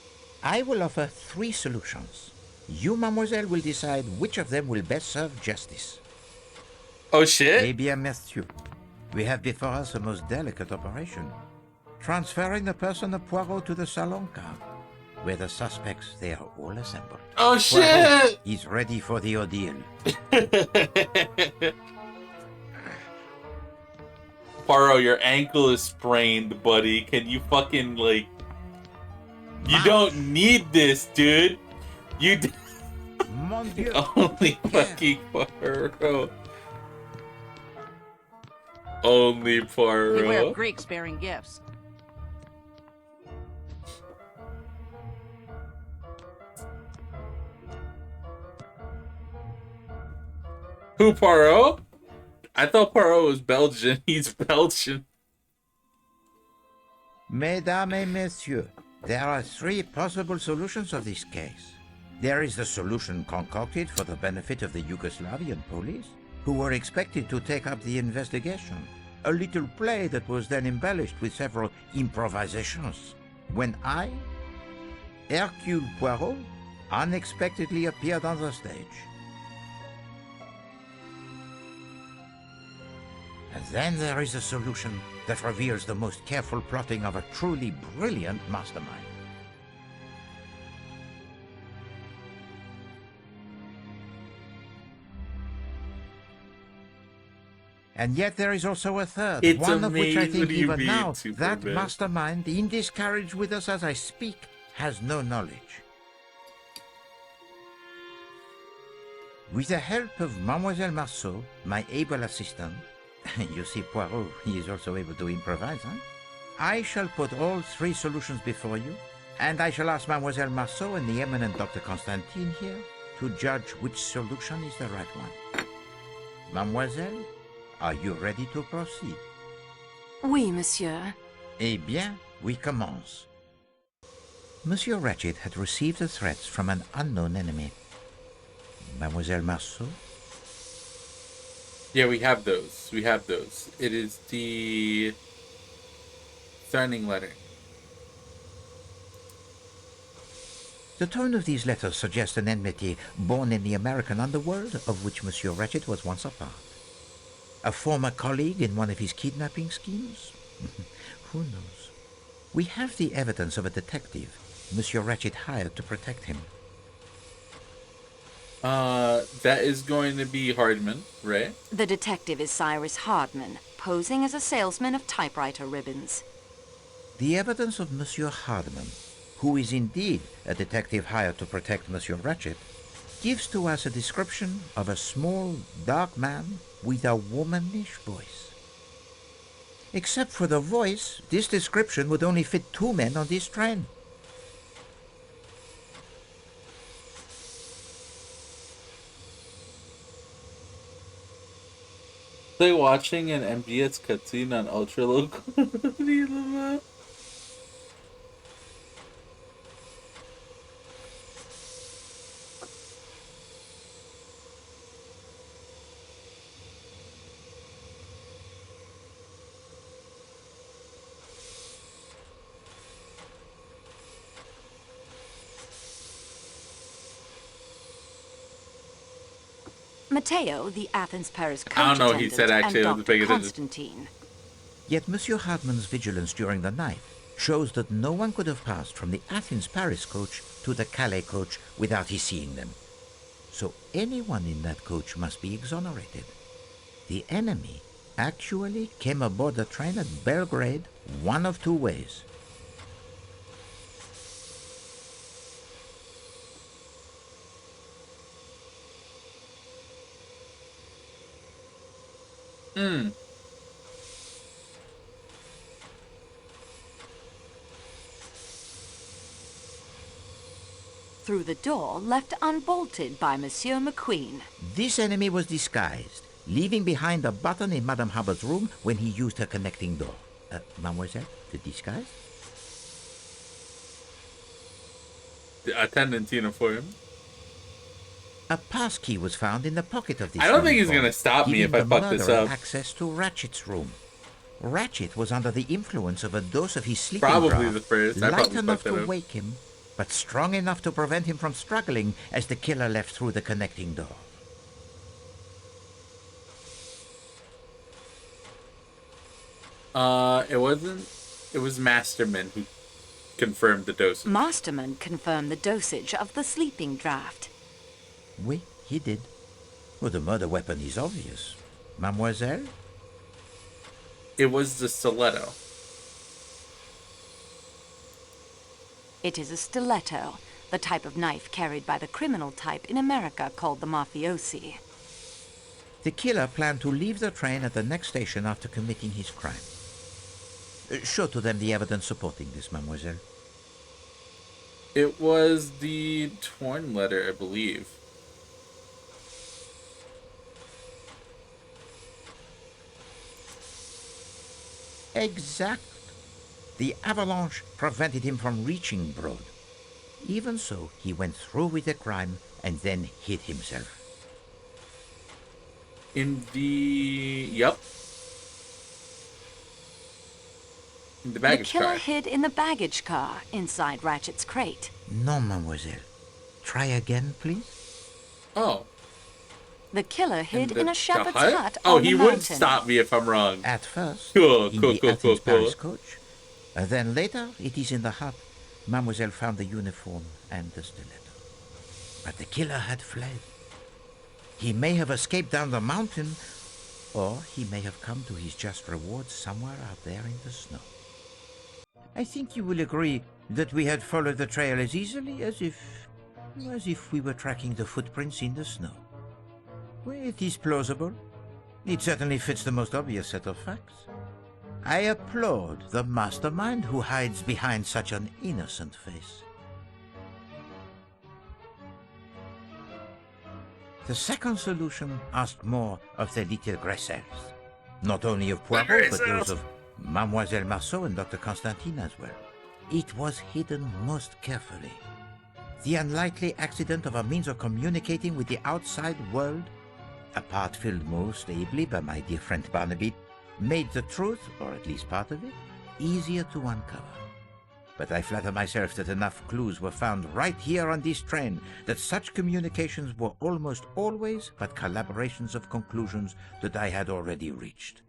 I will offer 3 solutions. You, mademoiselle, will decide which of them will best serve justice. Oh, shit. Eh bien, monsieur. We have before us a most delicate operation. Transferring the person of Poirot to the salon car, where the suspects, they are all assembled. Oh, shit! He's ready for the ordeal. Poirot, your ankle is sprained, buddy. Can you fucking, like... You don't need this, dude. You... Mon Dieu. Only fucking Poirot. Only Poirot. Beware of Greeks bearing gifts. Who, Poirot? I thought Poirot was Belgian. He's Belgian. Mesdames et messieurs, there are 3 possible solutions of this case. There is the solution concocted for the benefit of the Yugoslavian police, who were expected to take up the investigation. A little play that was then embellished with several improvisations. When I, Hercule Poirot, unexpectedly appeared on the stage. And then there is a solution that reveals the most careful plotting of a truly brilliant mastermind. And yet there is also a third, It's one of which I amazing. think What do you even mean, now, Superman? that mastermind, in this carriage with us as I speak, has no knowledge. With the help of Mademoiselle Marceau, my able assistant, you see Poirot, he is also able to improvise, huh? I shall put all three solutions before you, and I shall ask Mademoiselle Marceau and the eminent Dr. Constantine here to judge which solution is the right one. Mademoiselle, are you ready to proceed? Oui, monsieur. Eh bien, we commence. Monsieur Ratchet had received the threats from an unknown enemy. Mademoiselle Marceau? Yeah, we have those. We have those. It is the threatening letter. The tone of these letters suggests an enmity born in the American underworld, of which Monsieur Ratchet was once a part. A former colleague in one of his kidnapping schemes? Who knows? We have the evidence of a detective Monsieur Ratchet hired to protect him. That is going to be Hardman, right? The detective is Cyrus Hardman, posing as a salesman of typewriter ribbons. The evidence of Monsieur Hardman, who is indeed a detective hired to protect Monsieur Ratchet, gives to us a description of a small, dark man with a womanish voice. Except for the voice, this description would only fit 2 men on this train. They watching an MGS cutscene on Ultra Local. Matteo, the Athens-Paris coach I don't know what he attendant, said, actually. and I was Dr. paying attention. Constantine. Yet Monsieur Hardman's vigilance during the night shows that no one could have passed from the Athens-Paris coach to the Calais coach without his seeing them. So anyone in that coach must be exonerated. The enemy actually came aboard the train at Belgrade one of 2 ways. Through the door left unbolted by Monsieur McQueen. This enemy was disguised, leaving behind a button in Madame Hubbard's room when he used her connecting door. Mademoiselle, the disguise? The attendant's uniform. A passkey was found in the pocket of this I don't think he's uniform, going to stop me if I giving the fuck this murderer up. access to Ratchet's room. Ratchet was under the influence of a dose of his sleeping Probably draught, the first. I light probably enough fucked that to up. wake him, but strong enough to prevent him from struggling as the killer left through the connecting door. It wasn't. It was Masterman who confirmed the dosage. Masterman confirmed the dosage of the sleeping draught. Oui, he did. Well, the murder weapon is obvious. Mademoiselle? It was the stiletto. It is a stiletto, the type of knife carried by the criminal type in America called the mafiosi. The killer planned to leave the train at the next station after committing his crime. Show to them the evidence supporting this, mademoiselle. It was the torn letter, I believe. Exact. The avalanche prevented him from reaching Broad. Even so, he went through with the crime and then hid himself. In the... Yep. In the baggage The killer car. hid in the baggage car inside Ratchet's crate. No, mademoiselle. Try again, please. Oh. The killer hid in a shepherd's hut? hut Oh, on the he mountain. would stop me if I'm wrong. At first, Cool, in cool, the cool, Athens cool, Paris cool. coach. Then later, it is in the hut. Mademoiselle found the uniform and the stiletto. But the killer had fled. He may have escaped down the mountain, or he may have come to his just reward somewhere out there in the snow. I think you will agree that we had followed the trail as easily as if we were tracking the footprints in the snow. Well, it is plausible. It certainly fits the most obvious set of facts. I applaud the mastermind who hides behind such an innocent face. The second solution asked more of the little Gressels. Not only of Poirot, but those of Mademoiselle Marceau and Dr. Constantine as well. It was hidden most carefully. The unlikely accident of a means of communicating with the outside world, a part filled most ably by my dear friend Barnaby, made the truth, or at least part of it, easier to uncover. But I flatter myself that enough clues were found right here on this train that such communications were almost always but collaborations of conclusions that I had already reached.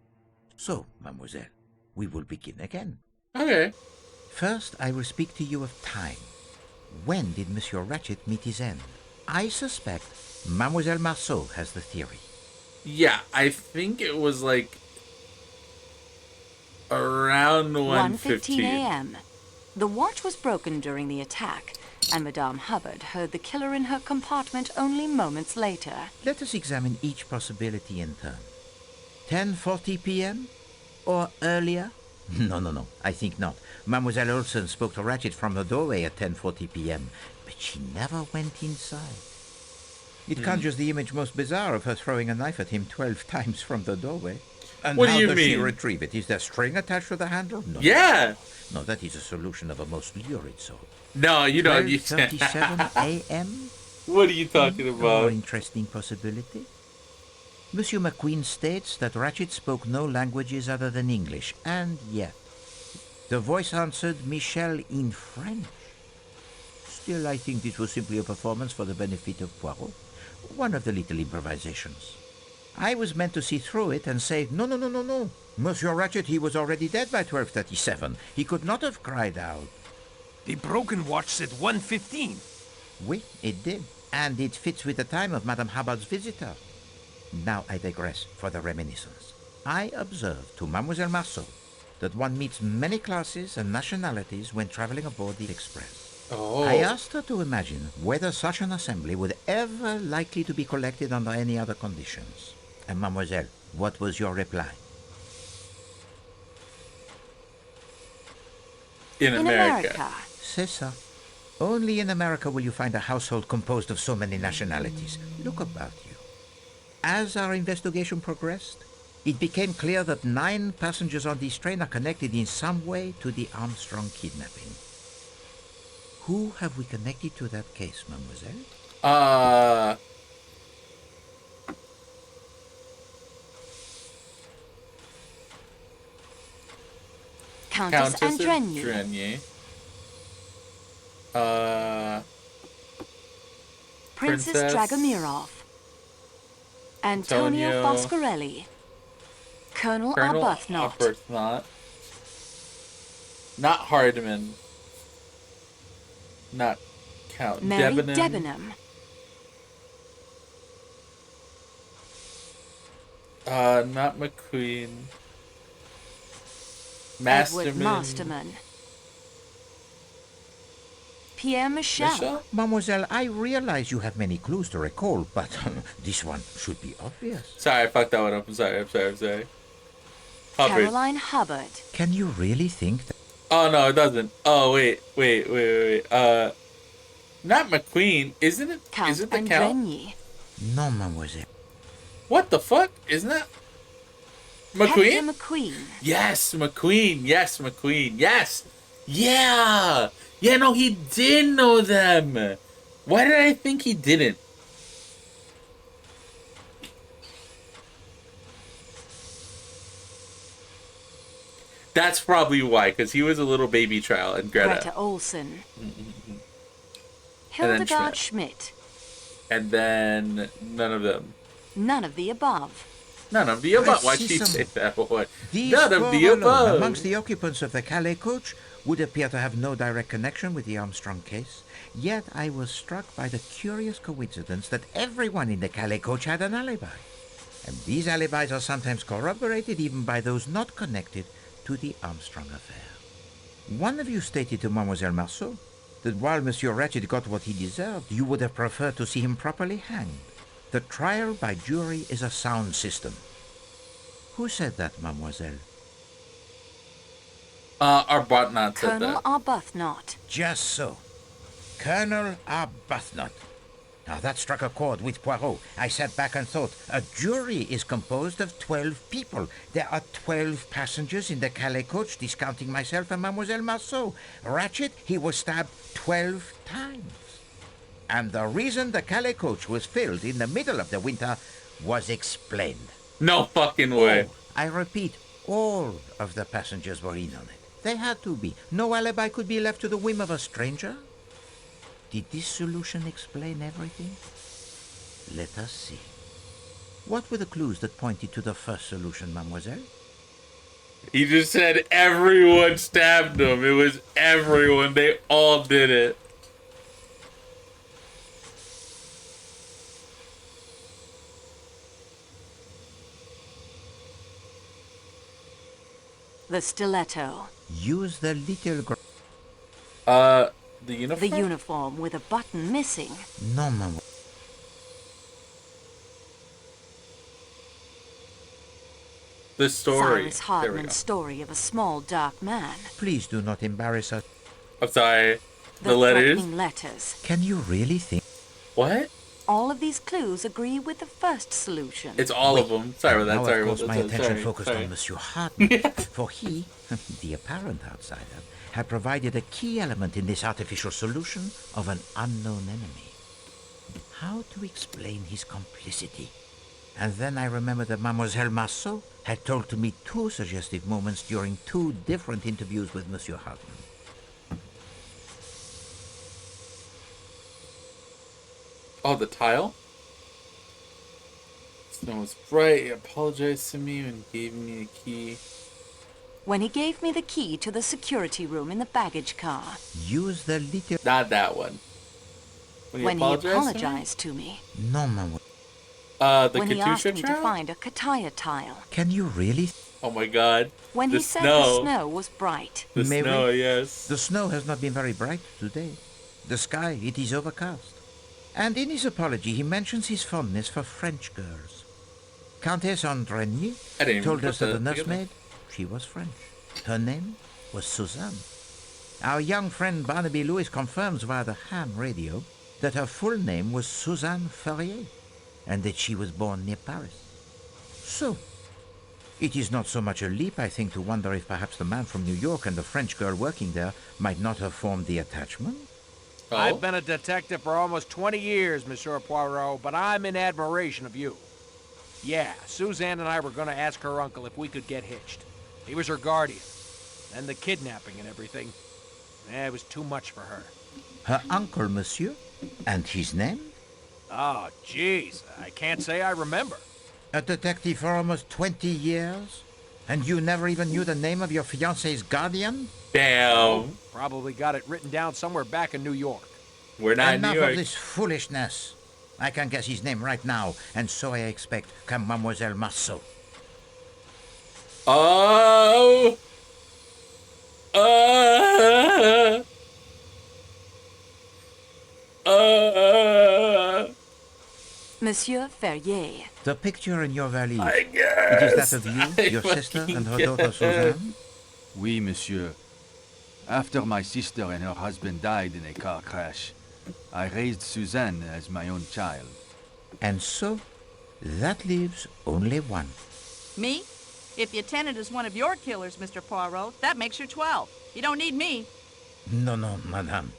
So, mademoiselle, we will begin again. Okay. First, I will speak to you of time. When did Monsieur Ratchet meet his end? I suspect Mademoiselle Marceau has the theory. Yeah, I think it was like around 1:15 a.m. The watch was broken during the attack, and Madame Hubbard heard the killer in her compartment only moments later. Let us examine each possibility in turn. 10:40 p.m. or earlier? No, I think not. Mademoiselle Olsen spoke to Ratchet from the doorway at 10:40 p.m., but she never went inside. It conjures the image most bizarre of her throwing a knife at him 12 times from the doorway. And what how do you does mean? she retrieve it? Is there string attached to the handle? No. Yeah. No, that is a solution of a most lurid sort. No, you don't. 12:37 a.m.? What are you talking A about? more interesting possibility. Monsieur McQueen states that Ratchet spoke no languages other than English, and yet the voice answered Michel in French. Still, I think this was simply a performance for the benefit of Poirot. One of the little improvisations. I was meant to see through it and say, no. Monsieur Ratchet, he was already dead by 12:37. He could not have cried out. The broken watch said 1:15. Oui, it did. And it fits with the time of Madame Hubbard's visitor. Now I digress for the reminiscence. I observed to Mademoiselle Marceau that one meets many classes and nationalities when traveling aboard the Express. Oh. I asked her to imagine whether such an assembly would ever likely to be collected under any other conditions. And mademoiselle, what was your reply? In America. C'est ça. Only in America will you find a household composed of so many nationalities. Look about you. As our investigation progressed, it became clear that 9 passengers on this train are connected in some way to the Armstrong kidnapping. Who have we connected to that case, mademoiselle? Countess Andrenier. Princess Dragomirov. Antonio Foscarelli. Colonel Arbuthnot. Not Hardman. Not Count Mary Debenham. Debenham. Not McQueen. Edward Masterman. Pierre Michel. Mademoiselle, I realize you have many clues to recall, but this one should be obvious. Sorry, I fucked that one up. I'm sorry. Hubbard. Caroline Hubbard. Can you really think that? Oh, no, it doesn't. Oh, wait. Not McQueen. Isn't it? Is it the Count? No, mademoiselle. What the fuck? Isn't that McQueen? Hector McQueen. Yes, McQueen. Yes. Yeah. Yeah, no, he did know them. Why did I think he didn't? That's probably why, because he was a little baby child, and Greta Olson. Hildegard Schmidt. And then none of them. None of the above. None of the above. Why'd she say that one? These None of the above. Amongst the occupants of the Calais coach would appear to have no direct connection with the Armstrong case. Yet I was struck by the curious coincidence that everyone in the Calais coach had an alibi. And these alibis are sometimes corroborated even by those not connected to the Armstrong affair. One of you stated to Mademoiselle Marceau that while Monsieur Ratchet got what he deserved, you would have preferred to see him properly hanged. The trial by jury is a sound system. Who said that, mademoiselle? Arbuthnot said Colonel that. Arbuthnot. Just so. Colonel Arbuthnot. Now that struck a chord with Poirot. I sat back and thought, a jury is composed of 12 people. There are 12 passengers in the Calais coach, discounting myself and Mademoiselle Marceau. Ratchet, he was stabbed 12 times. And the reason the Calais coach was filled in the middle of the winter was explained. No fucking way. I repeat, all of the passengers were in on it. They had to be. No alibi could be left to the whim of a stranger. Did this solution explain everything? Let us see. What were the clues that pointed to the first solution, mademoiselle? He just said everyone stabbed him. It was everyone. They all did it. The stiletto. Use the little... The uniform? The uniform with a button missing. No, maman. The story. Cyrus Hardman's story of a small dark man. Please do not embarrass us. I'm sorry. The letters? threatening letters. Can you really think... What? All of these clues agree with the first solution. It's all of them. Sorry about that. Now, Sorry of about course, that. my attention Sorry. focused Sorry. on Monsieur Hardman, for he, the apparent outsider, had provided a key element in this artificial solution of an unknown enemy. How to explain his complicity? And then I remembered that Mademoiselle Marceau had told to me 2 suggestive moments during 2 different interviews with Monsieur Hardman. Oh, the tile? Snow was bright. He apologized to me and gave me the key. When he gave me the key to the security room in the baggage car. Use the little... Not that one. When he apologized to me. No, maman. The when he asked Katusha me trial? to find a Kataya tile. Can you really... Oh my god. When the he said snow. the snow was bright. The Mary, snow, yes. The snow has not been very bright today. The sky, it is overcast. And in his apology, he mentions his fondness for French girls. Countess Andrenier told us that the nursemaid, she was French. Her name was Suzanne. Our young friend Barnaby Lewis confirms via the ham radio that her full name was Suzanne Ferrier, and that she was born near Paris. So, it is not so much a leap, I think, to wonder if perhaps the man from New York and the French girl working there might not have formed the attachment. Oh? I've been a detective for almost 20 years, Monsieur Poirot, but I'm in admiration of you. Yeah, Suzanne and I were going to ask her uncle if we could get hitched. He was her guardian. And the kidnapping and everything. It was too much for her. Her uncle, monsieur? And his name? Oh, jeez. I can't say I remember. A detective for almost 20 years? And you never even knew the name of your fiancé's guardian? Damn. Probably got it written down somewhere back in New York. We're not Enough in New York. of this foolishness. I can guess his name right now, and so I expect can Mademoiselle Marceau. Oh. Monsieur Ferrier. The picture in your valise. I It is guess. that of you, your sister, and her daughter Suzanne? Oui, monsieur. After my sister and her husband died in a car crash, I raised Suzanne as my own child. And so, that leaves only one. Me? If your tenant is one of your killers, Mr. Poirot, that makes you 12. You don't need me. No, madame.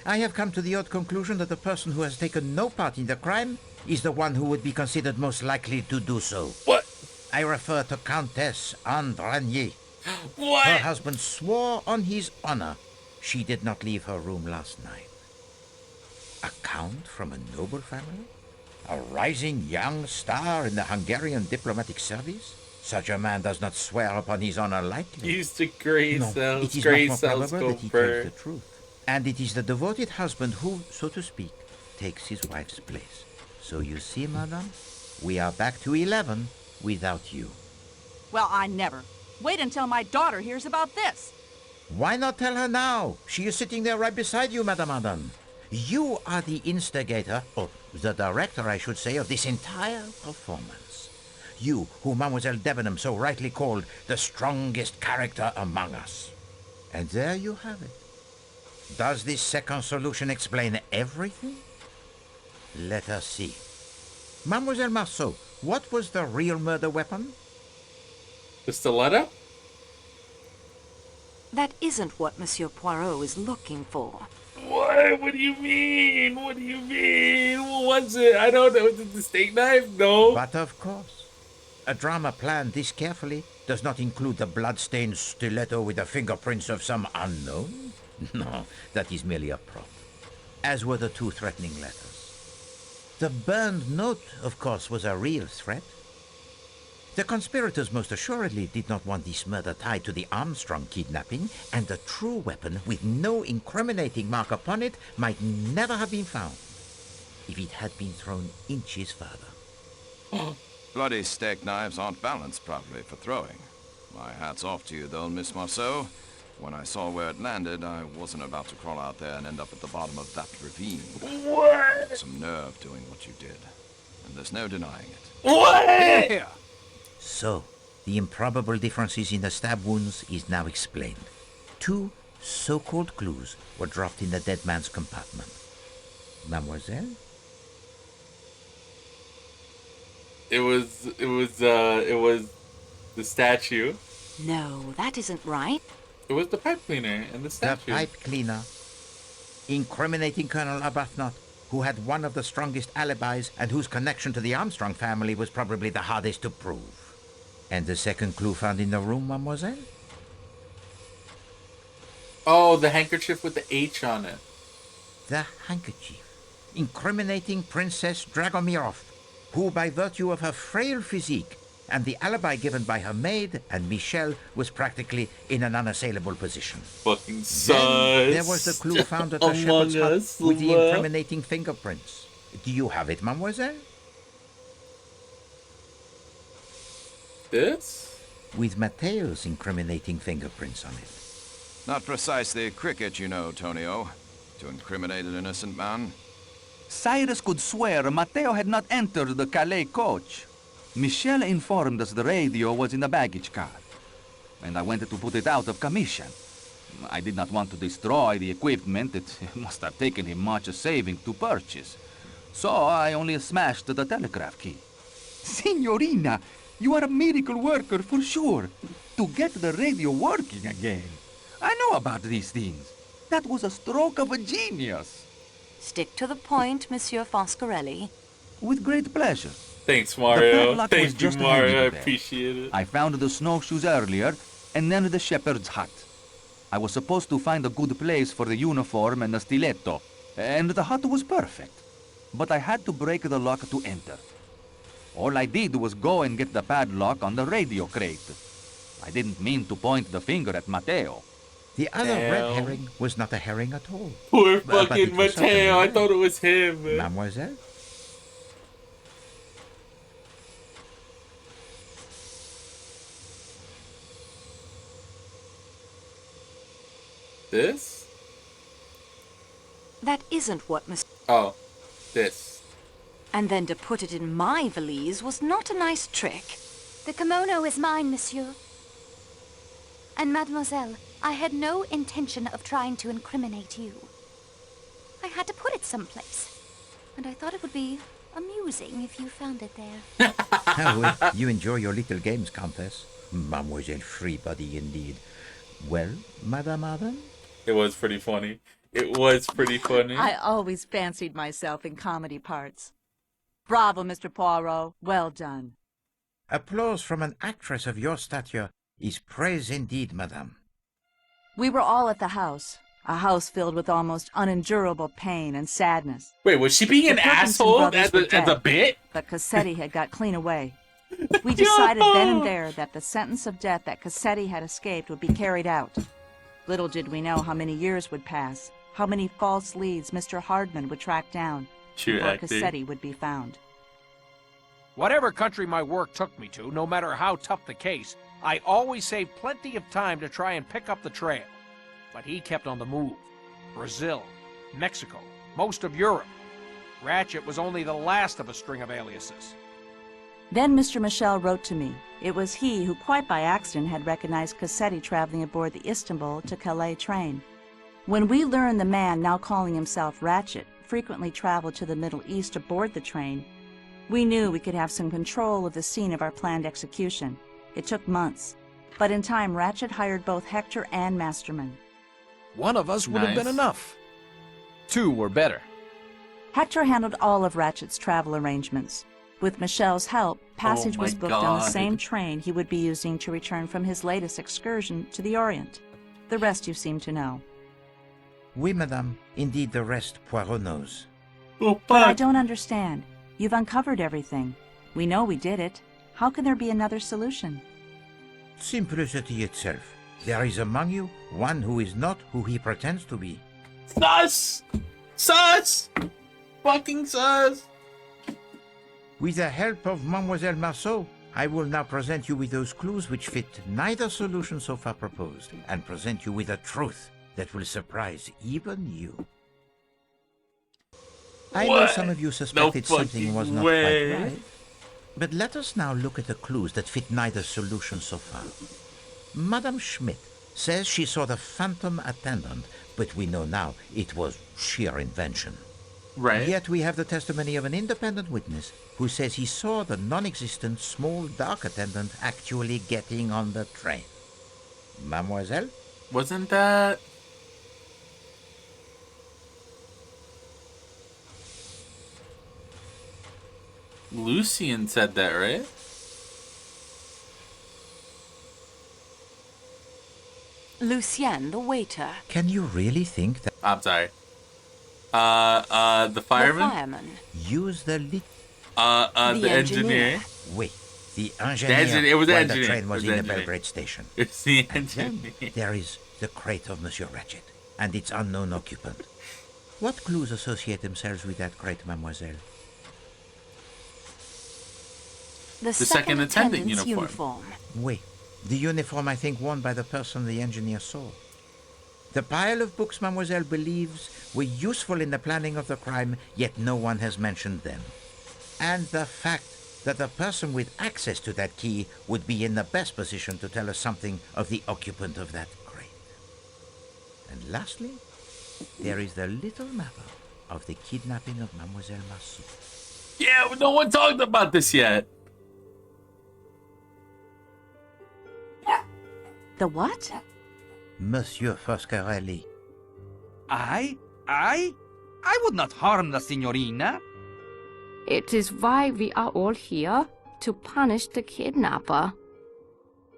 I have come to the odd conclusion that the person who has taken no part in the crime is the one who would be considered most likely to do so. What? I refer to Countess Andrenier. What? Her husband swore on his honor she did not leave her room last night. A count from a noble family? A rising young star in the Hungarian diplomatic service? Such a man does not swear upon his honor lightly. Used to gray No, cells. it is Gray much more cells probable go that he tells burr. the truth. And it is the devoted husband who, so to speak, takes his wife's place. So you see, madame, we are back to 11 without you. Well, I never. Wait until my daughter hears about this. Why not tell her now? She is sitting there right beside you, Madame Adam. You are the instigator, or the director, I should say, of this entire performance. You, who Mademoiselle Debenham so rightly called the strongest character among us. And there you have it. Does this second solution explain everything? Let us see. Mademoiselle Marceau, what was the real murder weapon? The stiletto? That isn't what Monsieur Poirot is looking for. What? What do you mean? What do you mean? What was it? I don't know. Was it the steak knife? No. But of course. A drama planned this carefully does not include the blood-stained stiletto with the fingerprints of some unknown. No, that is merely a prop. As were the 2 threatening letters. The burned note, of course, was a real threat. The conspirators most assuredly did not want this murder tied to the Armstrong kidnapping, and the true weapon, with no incriminating mark upon it, might never have been found if it had been thrown inches further. Bloody steak knives aren't balanced properly for throwing. My hat's off to you, though, Miss Marceau. When I saw where it landed, I wasn't about to crawl out there and end up at the bottom of that ravine. What? Some nerve doing what you did, and there's no denying it. What? Yeah. So, the improbable differences in the stab wounds is now explained. 2 so-called clues were dropped in the dead man's compartment. Mademoiselle? It was the statue. No, that isn't right. It was the pipe cleaner and the statue. The pipe cleaner. Incriminating Colonel Arbuthnot, who had one of the strongest alibis and whose connection to the Armstrong family was probably the hardest to prove. And the second clue found in the room, mademoiselle? Oh, the handkerchief with the H on it. The handkerchief. Incriminating Princess Dragomirov, who by virtue of her frail physique and the alibi given by her maid and Michel was practically in an unassailable position. Fucking sus. Then there was the clue found at the shepherd's hut with the incriminating fingerprints. Do you have it, mademoiselle? This? With Mateo's incriminating fingerprints on it. Not precisely cricket, you know, Tonio, to incriminate an innocent man. Cyrus could swear Mateo had not entered the Calais coach. Michel informed us the radio was in the baggage car, and I went to put it out of commission. I did not want to destroy the equipment. It must have taken him much saving to purchase. So I only smashed the telegraph key. Signorina, you are a miracle worker for sure. To get the radio working again. I know about these things. That was a stroke of a genius. Stick to the point, Monsieur Foscarelli. With great pleasure. Thanks, Mario. The Thank you, Mario. I appreciate it. I found the snowshoes earlier, and then the shepherd's hut. I was supposed to find a good place for the uniform and the stiletto, and the hut was perfect. But I had to break the lock to enter. All I did was go and get the padlock on the radio crate. I didn't mean to point the finger at Mateo. The other red herring was not a herring at all. Poor fucking Mateo. I thought it was him. Mademoiselle? This? That isn't what Miss... Oh, this. And then to put it in my valise was not a nice trick. The kimono is mine, monsieur. And mademoiselle, I had no intention of trying to incriminate you. I had to put it someplace. And I thought it would be amusing if you found it there. Well, you enjoy your little games, Countess. Mademoiselle Freebody, indeed. Well, Madame Arden? It was pretty funny. It was pretty funny. I always fancied myself in comedy parts. Bravo, Mr. Poirot. Well done. Applause from an actress of your stature is praise indeed, madame. We were all at the house. A house filled with almost unendurable pain and sadness. Wait, was she being an asshole as a bit? But Cassetti had got clean away. We decided then and there that the sentence of death that Cassetti had escaped would be carried out. Little did we know how many years would pass, how many false leads Mr. Hardman would track down, before Cassetti would be found. Whatever country my work took me to, no matter how tough the case, I always saved plenty of time to try and pick up the trail. But he kept on the move. Brazil, Mexico, most of Europe. Ratchet was only the last of a string of aliases. Then Mr. Michel wrote to me. It was he who, quite by accident, had recognized Cassetti traveling aboard the Istanbul to Calais train. When we learned the man, now calling himself Ratchet, frequently traveled to the Middle East aboard the train, we knew we could have some control of the scene of our planned execution. It took months, but in time Ratchet hired both Hector and Masterman. One of us would have been Nice. enough. Two were better. Hector handled all of Ratchet's travel arrangements. With Michelle's help, passage was my booked on the God. same train he would be using to return from his latest excursion to the Orient. The rest you seem to know. Oui, madame. Indeed, the rest Poirot knows. Oh, But I don't understand. You've uncovered everything. We know we did it. How can there be another solution? Simplicity itself. There is among you one who is not who he pretends to be. Sus! Sus! Fucking sus! With the help of Mademoiselle Marceau, I will now present you with those clues which fit neither solution so far proposed, and present you with a truth that will surprise even you. I know What? some of you suspected No something was fucking not way. quite right, but let us now look at the clues that fit neither solution so far. Madame Schmidt says she saw the phantom attendant, but we know now it was sheer invention. Right. Yet we have the testimony of an independent witness who says he saw the non-existent small dark attendant actually getting on the train. Mademoiselle? Wasn't that... Lucian said that, right? Lucien, the waiter. Can you really think that... I'm sorry. The fireman? The fireman. Use the lit... The engineer. Wait, the engineer It was the while engineer. the train was It was in the the engineer. Belgrade station. It's the And then engineer. there is the crate of Monsieur Ratchet and its unknown occupant. What clues associate themselves with that crate, mademoiselle? The second attendant uniform. Wait, the uniform I think worn by the person the engineer saw. The pile of books mademoiselle believes were useful in the planning of the crime, yet no one has mentioned them. And the fact that the person with access to that key would be in the best position to tell us something of the occupant of that crate. And lastly, there is the little matter of the kidnapping of Mademoiselle Marceau. Yeah, no one talked about this yet. The what? Monsieur Foscarelli. I would not harm the signorina. It is why we are all here, to punish the kidnapper.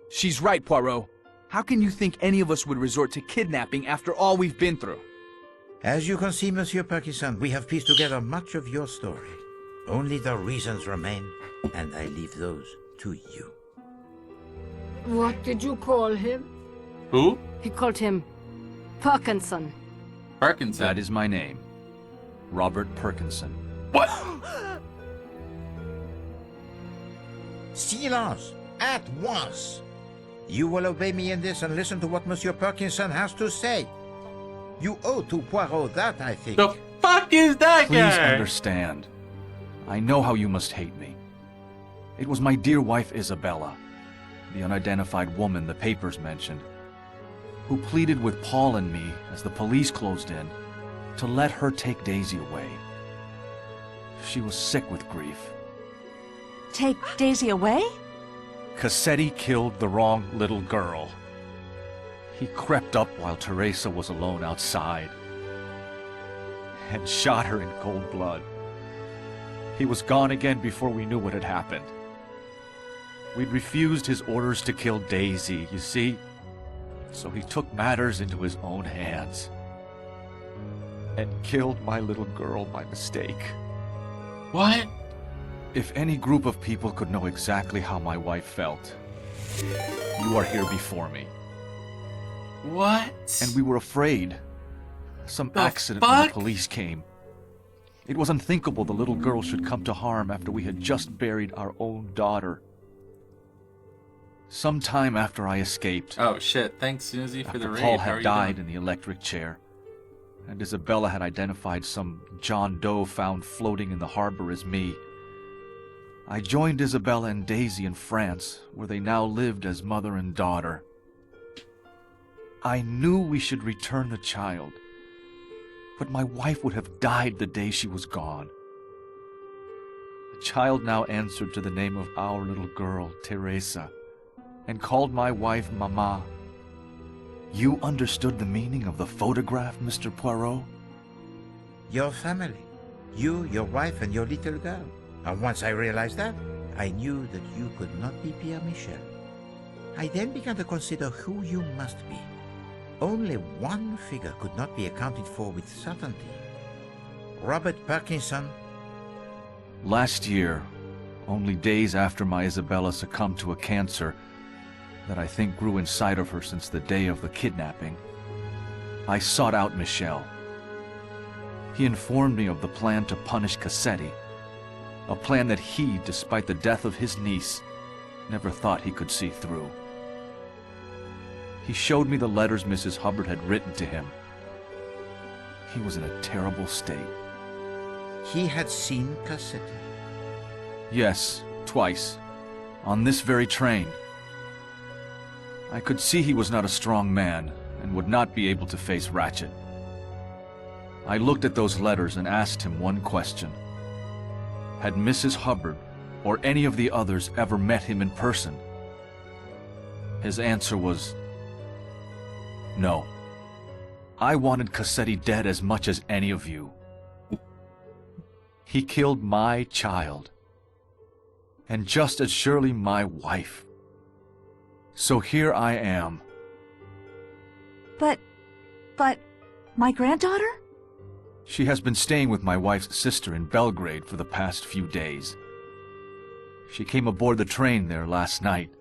She's right, Poirot. How can you think any of us would resort to kidnapping after all we've been through? As you can see, Monsieur Perkison, we have pieced together much of your story. Only the reasons remain, and I leave those to you. What did you call him? Who? He called him Parkinson. Parkinson. That is my name. Robert Perkinson. What? Silence! At once! You will obey me in this and listen to what Monsieur Perkinson has to say. You owe to Poirot that, I think. The fuck is that Please guy? understand. I know how you must hate me. It was my dear wife Isabella, the unidentified woman the papers mentioned, who pleaded with Paul and me as the police closed in to let her take Daisy away. She was sick with grief. Take Daisy away? Cassetti killed the wrong little girl. He crept up while Teresa was alone outside and shot her in cold blood. He was gone again before we knew what had happened. We'd refused his orders to kill Daisy, you see, so he took matters into his own hands and killed my little girl by mistake. What? If any group of people could know exactly how my wife felt, you are here before me. What? And we were afraid. Some The accident when the fuck? police came. It was unthinkable the little girl should come to harm after we had just buried our own daughter. Sometime after I escaped, Oh shit! Thanks, Susie, for the after raid. Paul How are had you died doing? in the electric chair, and Isabella had identified some John Doe found floating in the harbor as me, I joined Isabella and Daisy in France, where they now lived as mother and daughter. I knew we should return the child, but my wife would have died the day she was gone. The child now answered to the name of our little girl, Teresa, and called my wife Mama. You understood the meaning of the photograph, Mr. Poirot? Your family. You, your wife, and your little girl. And once I realized that, I knew that you could not be Pierre Michel. I then began to consider who you must be. Only one figure could not be accounted for with certainty. Robert Parkinson. Last year, only days after my Isabella succumbed to a cancer that I think grew inside of her since the day of the kidnapping, I sought out Michel. He informed me of the plan to punish Cassetti, a plan that he, despite the death of his niece, never thought he could see through. He showed me the letters Mrs. Hubbard had written to him. He was in a terrible state. He had seen Cassetti? Yes, twice. On this very train. I could see he was not a strong man and would not be able to face Ratchet. I looked at those letters and asked him one question. Had Mrs. Hubbard or any of the others ever met him in person? His answer was no. I wanted Cassetti dead as much as any of you. He killed my child, and just as surely my wife. So here I am. But, my granddaughter? She has been staying with my wife's sister in Belgrade for the past few days. She came aboard the train there last night,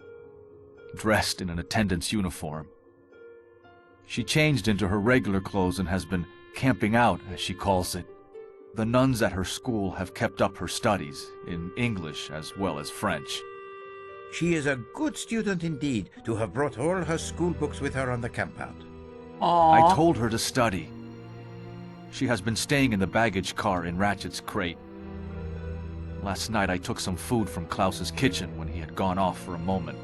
dressed in an attendant's uniform. She changed into her regular clothes and has been camping out, as she calls it. The nuns at her school have kept up her studies, in English as well as French. She is a good student indeed, to have brought all her school books with her on the campout. I told her to study. She has been staying in the baggage car in Ratchet's crate. Last night I took some food from Klaus's kitchen when he had gone off for a moment.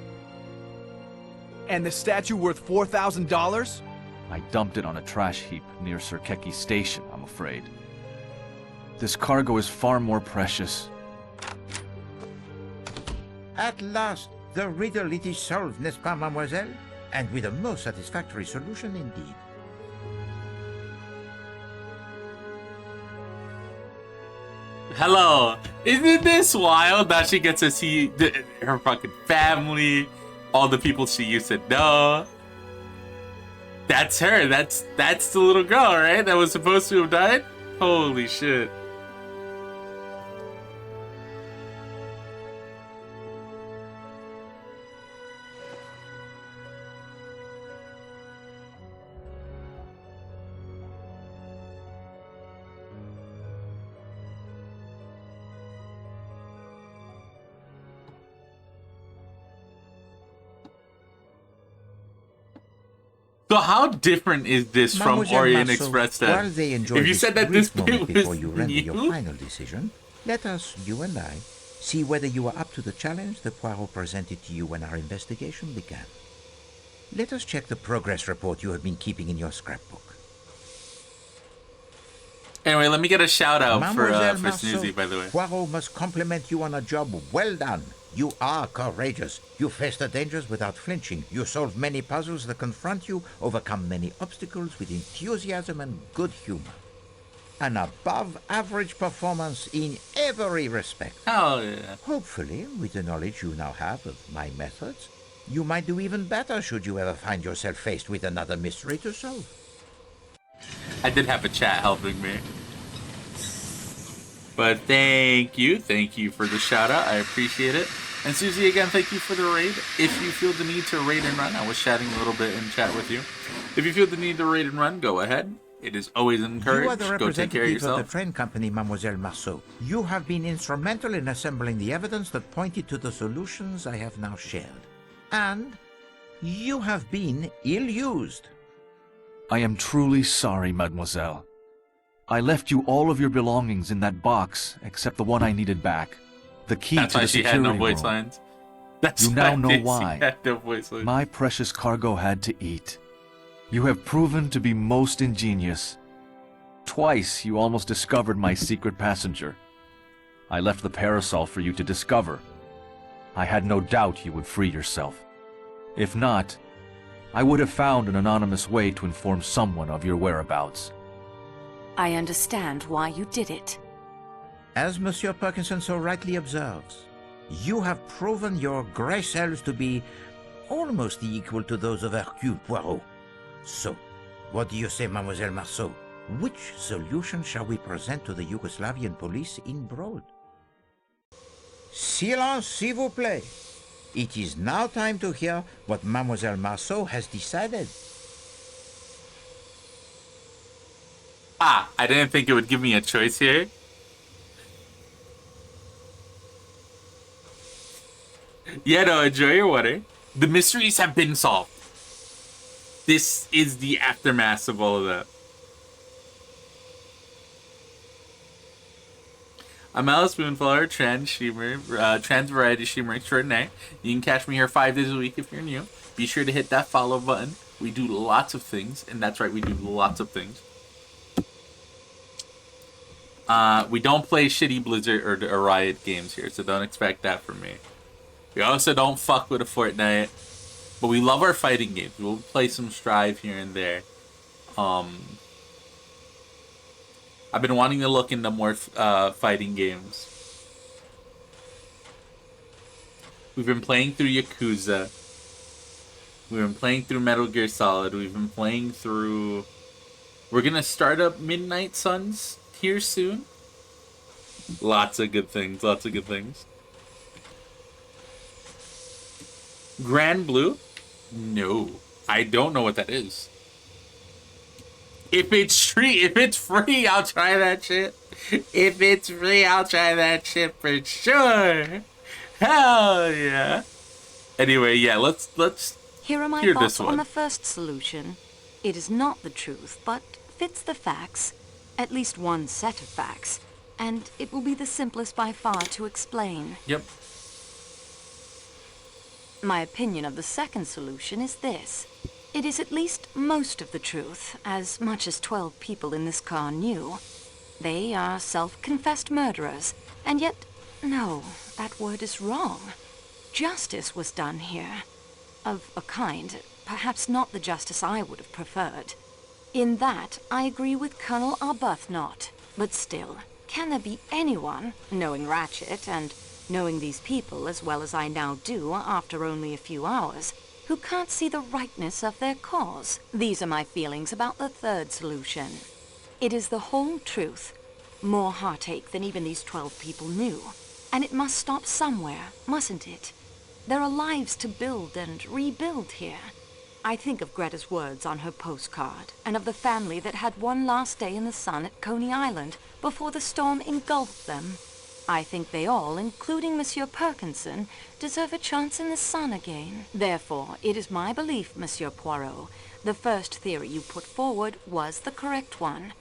And the statue worth $4,000? I dumped it on a trash heap near Sirkeki Station, I'm afraid. This cargo is far more precious. At last, the riddle it is solved, n'est-ce pas, mademoiselle? And with a most satisfactory solution indeed. Hello. Isn't this wild that she gets to see her fucking family, all the people she used to know? That's her. That's the little girl, right? That was supposed to have died? Holy shit. So how different is this from Orient Express then? While they enjoy If you said that this bit was before you render new? your final decision, let us, you and I, see whether you are up to the challenge that Poirot presented to you when our investigation began. Let us check the progress report you have been keeping in your scrapbook. Anyway, let me get a shout out for Marceau, Snoozy, by the way. Poirot must compliment you on a job well done. You are courageous. You face the dangers without flinching. You solve many puzzles that confront you, overcome many obstacles with enthusiasm and good humor. An above-average performance in every respect. Oh, yeah. Hopefully, with the knowledge you now have of my methods, you might do even better should you ever find yourself faced with another mystery to solve. I did have a chat helping me. But thank you for the shout out. I appreciate it. And Susie, again, thank you for the raid. If you feel the need to raid and run, I was chatting a little bit in chat with you. If you feel the need to raid and run, go ahead. It is always encouraged. You are the Go take care of representative yourself. of the train company, Mademoiselle Marceau. You have been instrumental in assembling the evidence that pointed to the solutions I have now shared. And you have been ill-used. I am truly sorry, mademoiselle. I left you all of your belongings in that box, except the one I needed back. The key That's to why the she had security no voice room. lines. That's You why now know Daisy why. had no voice lines. My precious cargo had to eat. You have proven to be most ingenious. Twice you almost discovered my secret passenger. I left the parasol for you to discover. I had no doubt you would free yourself. If not, I would have found an anonymous way to inform someone of your whereabouts. I understand why you did it. As Monsieur Parkinson so rightly observes, you have proven your grey cells to be almost equal to those of Hercule Poirot. So, what do you say, Mademoiselle Marceau? Which solution shall we present to the Yugoslavian police in broad? Silence, s'il vous plaît. It is now time to hear what Mademoiselle Marceau has decided. I didn't think it would give me a choice here. Yeah, no, enjoy your water. The mysteries have been solved. This is the aftermath of all of that. I'm Alice Spoonflower, trans variety streamer extraordinaire. You can catch me here 5 days a week if you're new. Be sure to hit that follow button. We do lots of things, and that's right, we do lots of things. We don't play shitty Blizzard or Riot games here, so don't expect that from me. We also don't fuck with a Fortnite, but we love our fighting games. We'll play some Strive here and there. I've been wanting to look into more fighting games. We've been playing through Yakuza. We've been playing through Metal Gear Solid. We've been playing through... We're gonna start up Midnight Suns here soon. Lots of good things. Lots of good things. Grand Blue? No. I don't know what that is. If it's free, I'll try that shit. If it's free, I'll try that shit for sure. Hell yeah. Anyway, yeah, let's Here are my hear thoughts this on one. the first solution. It is not the truth, but fits the facts. At least one set of facts. And it will be the simplest by far to explain. Yep. My opinion of the second solution is this. It is at least most of the truth, as much as 12 people in this car knew. They are self-confessed murderers, and yet, no, that word is wrong. Justice was done here. Of a kind, perhaps not the justice I would have preferred. In that, I agree with Colonel Arbuthnot. But still, can there be anyone, knowing Ratchet and knowing these people as well as I now do after only a few hours, who can't see the rightness of their cause? These are my feelings about the third solution. It is the whole truth. More heartache than even these 12 people knew. And it must stop somewhere, mustn't it? There are lives to build and rebuild here. I think of Greta's words on her postcard, and of the family that had one last day in the sun at Coney Island before the storm engulfed them. I think they all, including Monsieur Perkinson, deserve a chance in the sun again. Therefore, it is my belief, Monsieur Poirot, the first theory you put forward was the correct one.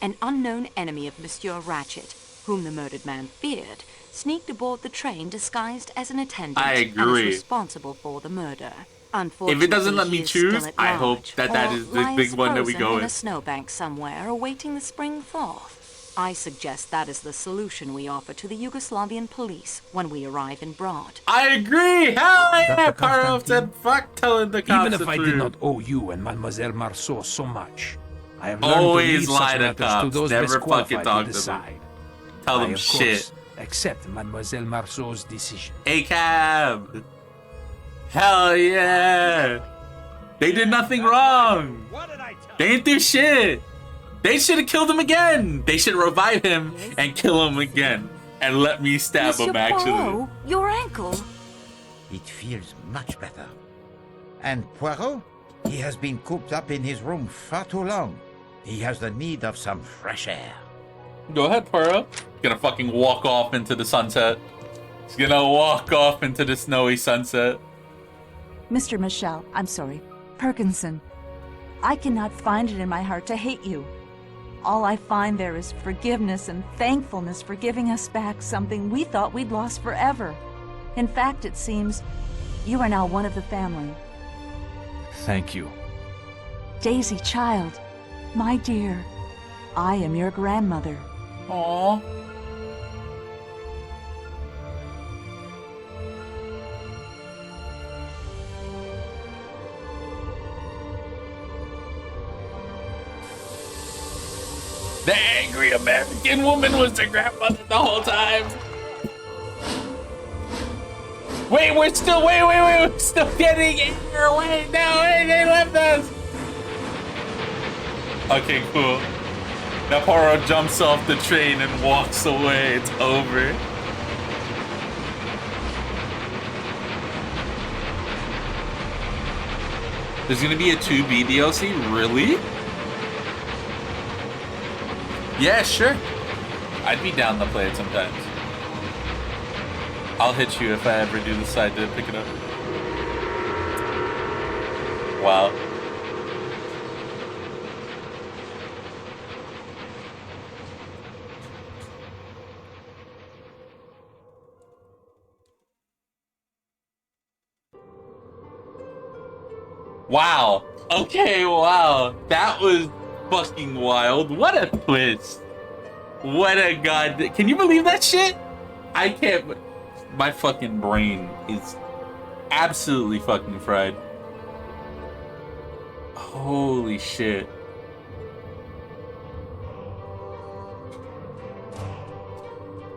An unknown enemy of Monsieur Ratchet, whom the murdered man feared, sneaked aboard the train disguised as an attendant I and agree. is responsible for the murder. If it doesn't let me Unfortunately, he is still choose, at I hope large, that or that is the lies big one that we frozen go in a with. snowbank somewhere awaiting the spring thaw. I suggest that is the solution we offer to the Yugoslavian police when we arrive in Broad. I agree! Hell yeah! Poirot said fuck telling the cops Even if the I truth. did not owe you and Mademoiselle Marceau so much, I have learned Always to leave lie such to matters cops. to those Never best fucking qualified talk to to them. decide. Tell I, them of shit. course, accept Mademoiselle Marceau's decision. A-cab! Hell yeah! They did nothing wrong! They didn't do shit! They should have killed him again! They should revive him and kill him again. And let me stab Monsieur him, actually. Poirot, your ankle. It feels much better. And Poirot? He has been cooped up in his room far too long. He has the need of some fresh air. Go ahead, Poirot. Gonna fucking walk off into the sunset. He's gonna walk off into the snowy sunset. Mr. Michel, I'm sorry, Perkinson. I cannot find it in my heart to hate you. All I find there is forgiveness and thankfulness for giving us back something we thought we'd lost forever. In fact, it seems you are now one of the family. Thank you. Daisy, child, my dear, I am your grandmother. Aww. The angry American woman was the grandmother the whole time. Wait, we're still getting air. Wait, no, they left us. Okay, cool. Now Poirot jumps off the train and walks away. It's over. There's gonna be a 2B DLC? Really? Yeah, sure. I'd be down to play it sometimes. I'll hit you if I ever do decide to pick it up. Wow. Wow. Okay, wow. That was fucking wild. What a twist. What a god. Can you believe that shit? I can't. My fucking brain is absolutely fucking fried. Holy shit.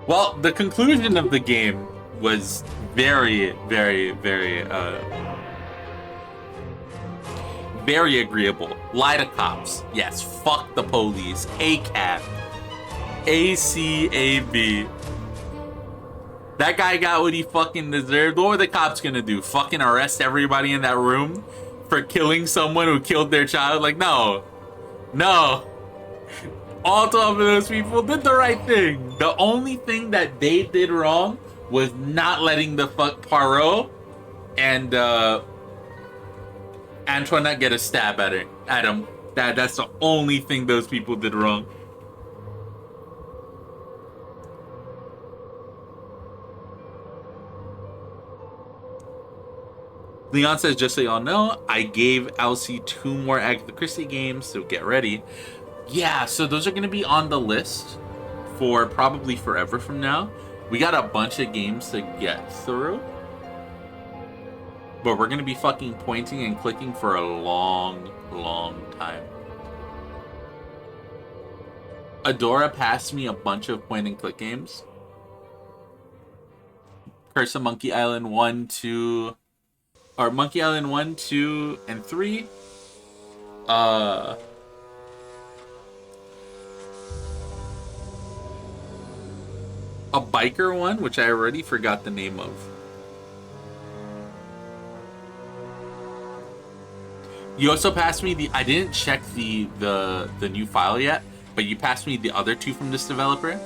Well, the conclusion of the game was very, very, very, very agreeable. Lie to cops. Yes, fuck the police. ACAB. ACAB. That guy got what he fucking deserved. What were the cops gonna do? Fucking arrest everybody in that room for killing someone who killed their child? Like, no. No. All 12 of those people did the right thing. The only thing that they did wrong was not letting the fuck Poirot and Antoinette get a stab at him. That's the only thing those people did wrong. Leon says, just so y'all know, I gave Elsie 2 more Agatha Christie games, so get ready. Yeah, so those are going to be on the list for probably forever from now. We got a bunch of games to get through. But we're going to be fucking pointing and clicking for a long, long time. Adora passed me a bunch of point and click games. Curse of Monkey Island 1, 2... Or Monkey Island 1, 2, and 3. A biker one, which I already forgot the name of. You also passed me the... I didn't check the new file yet, but you passed me the other 2 from this developer.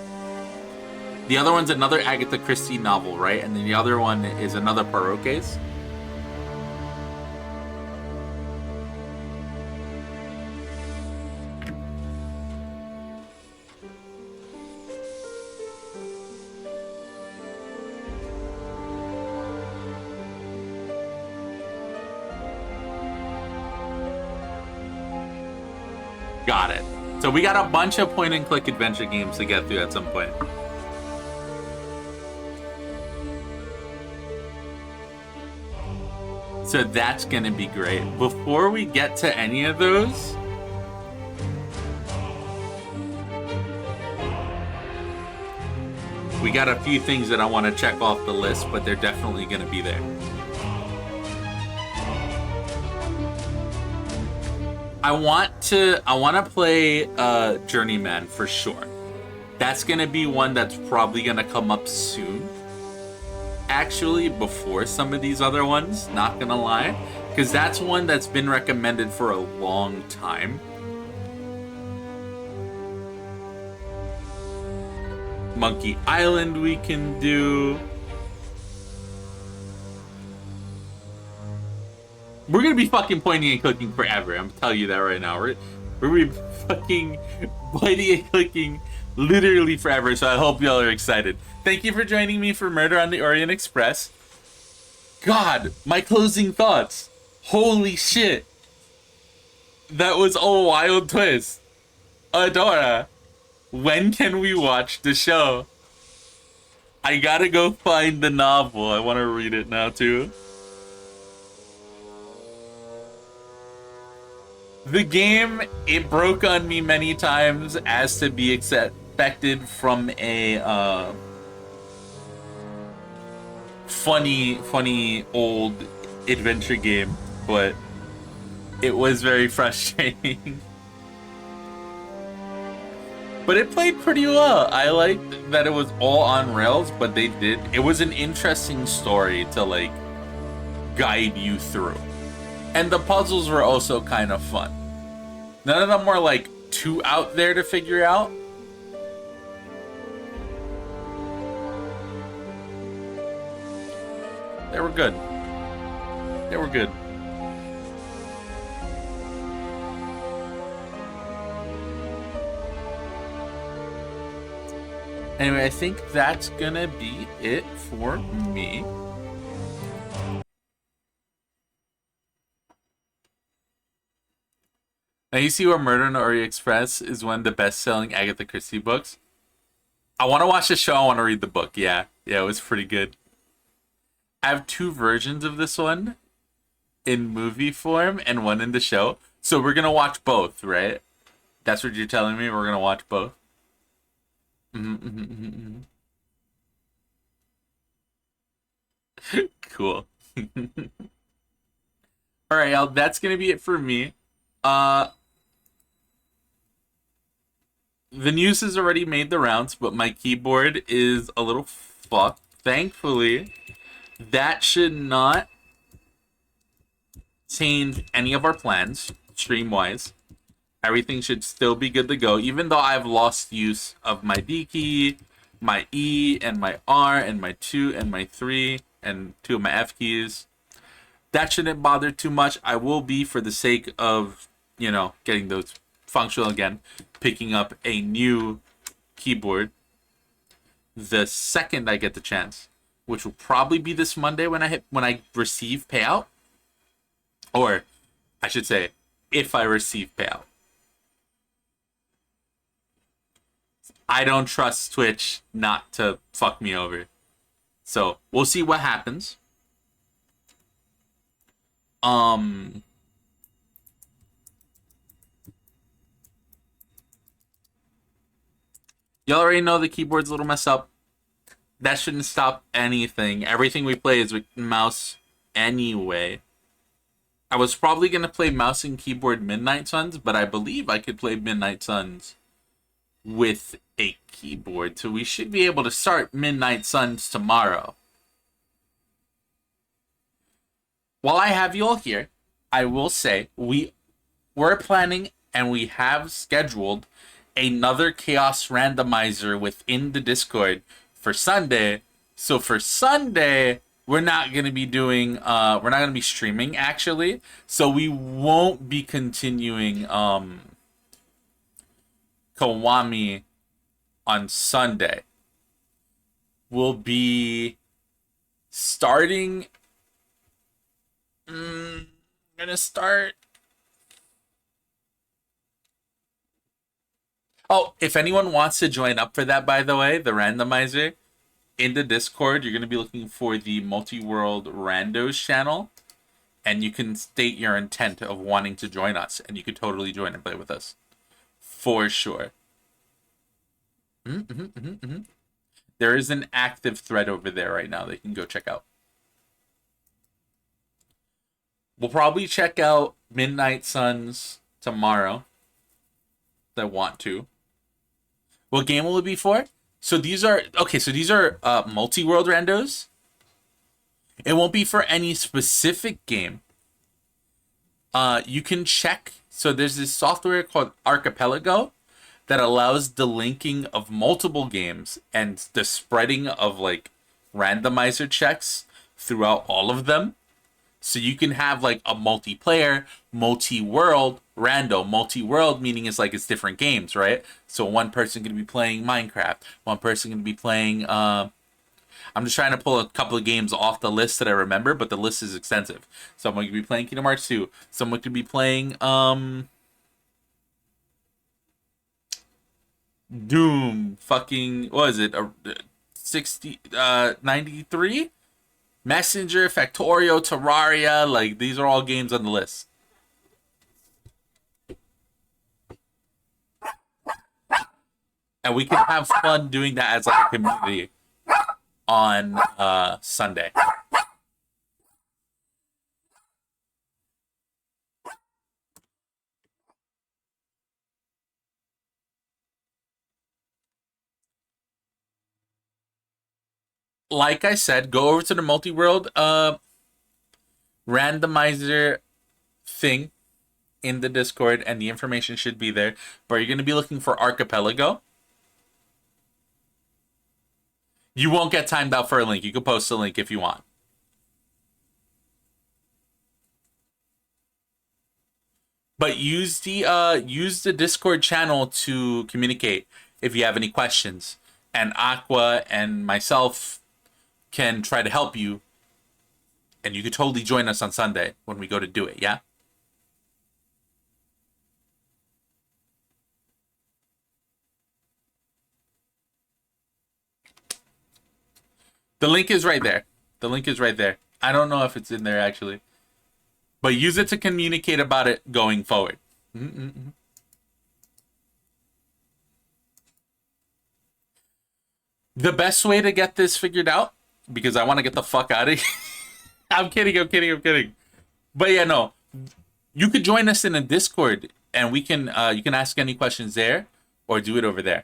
The other one's another Agatha Christie novel, right? And then the other one is another Poirot case. Got it. So we got a bunch of point-and-click adventure games to get through at some point. So that's gonna be great. Before we get to any of those, we got a few things that I want to check off the list, but they're definitely gonna be there. I want to play Journeyman for sure. That's gonna be one that's probably gonna come up soon. Actually, before some of these other ones, not gonna lie, because that's one that's been recommended for a long time. Monkey Island we can do. We're gonna be fucking pointing and clicking forever. I'm telling you that right now. We're gonna be fucking biting and clicking literally forever, so I hope y'all are excited. Thank you for joining me for Murder on the Orient Express. God, my closing thoughts. Holy shit. That was a wild twist. Adora, when can we watch the show? I gotta go find the novel. I want to read it now, too. The game, it broke on me many times, as to be expected from a funny old adventure game, but it was very frustrating. But it played pretty well. I liked that it was all on rails, but it was an interesting story to like guide you through. And the puzzles were also kind of fun. None of them were like too out there to figure out. They were good. They were good. Anyway, I think that's gonna be it for me. Now you see where Murder on the Orient Express is one of the best-selling Agatha Christie books. I want to watch the show. I want to read the book. Yeah, it was pretty good. I have 2 versions of this one in movie form and one in the show. So we're gonna watch both, right? That's what you're telling me. We're gonna watch both. Cool. All right, y'all. That's gonna be it for me. The news has already made the rounds, but my keyboard is a little fucked. Thankfully, that should not change any of our plans, stream-wise. Everything should still be good to go, even though I've lost use of my D key, my E, and my R, and my 2, and my 3, and 2 of my F keys. That shouldn't bother too much. I will be, for the sake of, you know, getting those functional again, picking up a new keyboard the second I get the chance, which will probably be this Monday when I receive payout, or I should say, if I receive payout. I don't trust Twitch not to fuck me over, so we'll see what happens. Y'all already know the keyboard's a little messed up. That shouldn't stop anything. Everything we play is with mouse anyway. I was probably going to play mouse and keyboard Midnight Suns, but I believe I could play Midnight Suns with a keyboard. So we should be able to start Midnight Suns tomorrow. While I have you all here, I will say we're planning and we have scheduled another chaos randomizer within the Discord for Sunday. So for Sunday, we're not going to be doing we're not going to be streaming actually. So we won't be continuing Kiwami on Sunday. We'll be starting gonna start. Oh, if anyone wants to join up for that, by the way, the randomizer, in the Discord, you're going to be looking for the Multi-World Randos channel, and you can state your intent of wanting to join us, and you can totally join and play with us. For sure. There is an active thread over there right now that you can go check out. We'll probably check out Midnight Suns tomorrow. If I want to. What game will it be for? So these are multi-world randos. It won't be for any specific game. You can check. So there's this software called Archipelago that allows the linking of multiple games and the spreading of like randomizer checks throughout all of them. So you can have like a multiplayer, multi-world, rando. Multi-world meaning is like it's different games, right? So one person could be playing Minecraft, one person could be playing. I'm just trying to pull a couple of games off the list that I remember, but the list is extensive. Someone could be playing Kingdom Hearts 2. Someone could be playing Doom. Fucking what is it? 93? Messenger, Factorio, Terraria, like these are all games on the list. And we can have fun doing that as like a community on Sunday. Like I said, go over to the multi-world randomizer thing in the Discord, and the information should be there. But you're going to be looking for Archipelago. You won't get timed out for a link. You can post a link if you want. But use the Discord channel to communicate if you have any questions. And Aqua and myself can try to help you. And you could totally join us on Sunday when we go to do it, yeah? The link is right there. The link is right there. I don't know if it's in there, actually. But use it to communicate about it going forward. Mm-mm-mm. The best way to get this figured out, because I want to get the fuck out of here. I'm kidding. But yeah, no. You could join us in a Discord, and we can you can ask any questions there, or do it over there.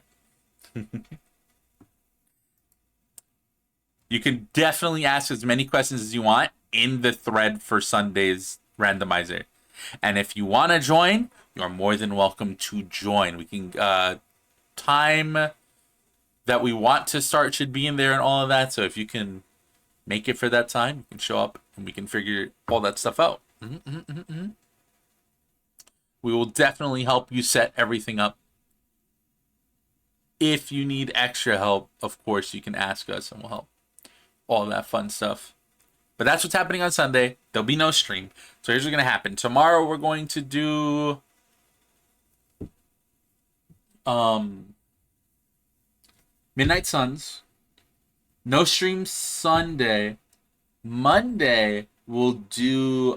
You can definitely ask as many questions as you want in the thread for Sunday's randomizer. And if you want to join, you're more than welcome to join. We can time that we want to start should be in there and all of that. So if you can make it for that time, you can show up and we can figure all that stuff out. We will definitely help you set everything up. If you need extra help, of course, you can ask us and we'll help. All that fun stuff. But that's what's happening on Sunday. There'll be no stream. So here's what's going to happen. Tomorrow we're going to do Midnight Suns. No stream Sunday. Monday we'll do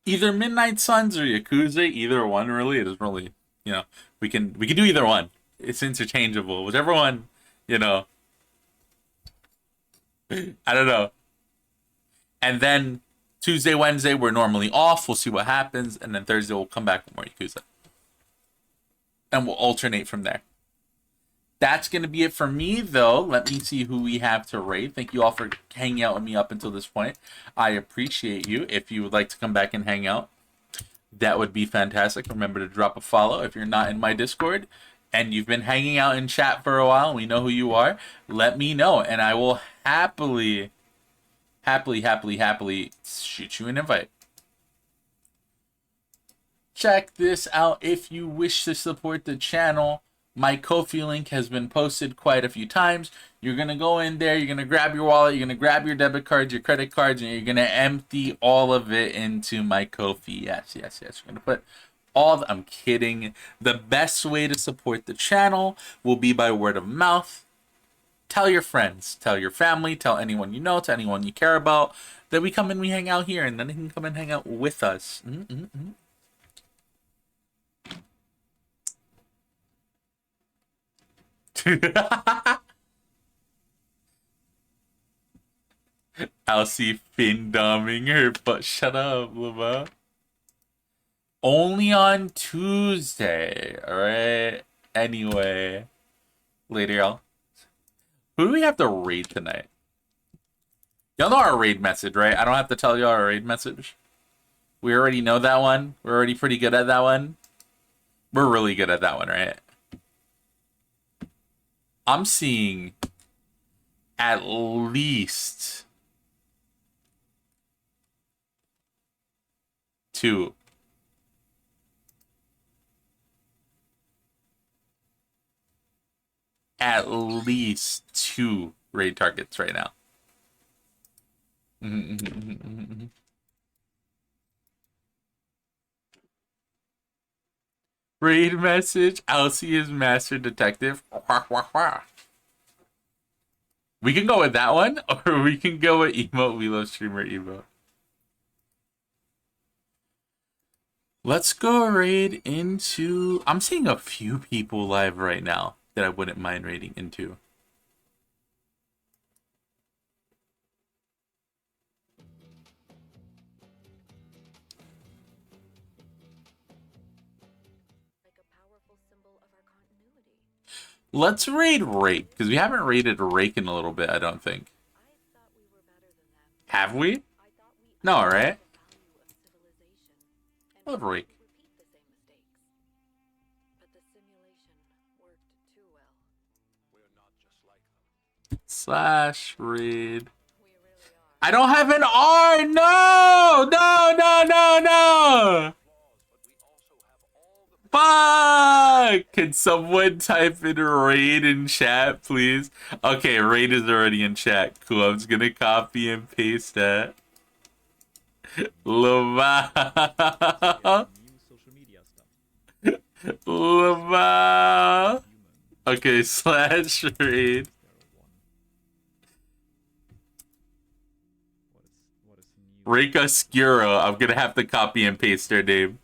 either Midnight Suns or Yakuza, either one really. It is really, we can do either one. It's interchangeable. Whichever one, I don't know. And then Tuesday, Wednesday, we're normally off. We'll see what happens. And then Thursday, we'll come back with more Yakuza. And we'll alternate from there. That's going to be it for me, though. Let me see who we have to rate. Thank you all for hanging out with me up until this point. I appreciate you. If you would like to come back and hang out, that would be fantastic. Remember to drop a follow if you're not in my Discord and you've been hanging out in chat for a while and we know who you are. Let me know, and I will happily shoot you an invite. Check this out if you wish to support the channel. My Ko-fi link has been posted quite a few times. You're going to go in there, you're going to grab your wallet, you're going to grab your debit cards, your credit cards, and you're going to empty all of it into my Ko-fi. Yes. You're going to put all I'm kidding. The best way to support the channel will be by word of mouth. Tell your friends, tell your family, tell anyone you know, tell anyone you care about that we come and we hang out here, and then they can come and hang out with us. I'll see Finn doming her, but shut up, Lava. Only on Tuesday, alright? Anyway, later, y'all. Who do we have to raid tonight? Y'all know our raid message, right? I don't have to tell y'all our raid message. We already know that one. We're already pretty good at that one. We're really good at that one, right? I'm seeing at least 2. At least 2 raid targets right now. Raid message. Elsie is master detective. We can go with that one, or we can go with emote. We love streamer emote. Let's go raid into... I'm seeing a few people live right now that I wouldn't mind raiding into. Let's raid Rake, because we haven't raided Rake in a little bit, I don't think. Have we? No, right? Love Rake. Slash raid. I don't have an R! No! No, no, no, no! Fuck! Can someone type in raid in chat, please? Okay, raid is already in chat. Cool, I'm just gonna copy and paste that. Laval. Laval. Okay, slash raid. Rika Skuro. I'm gonna have to copy and paste their name.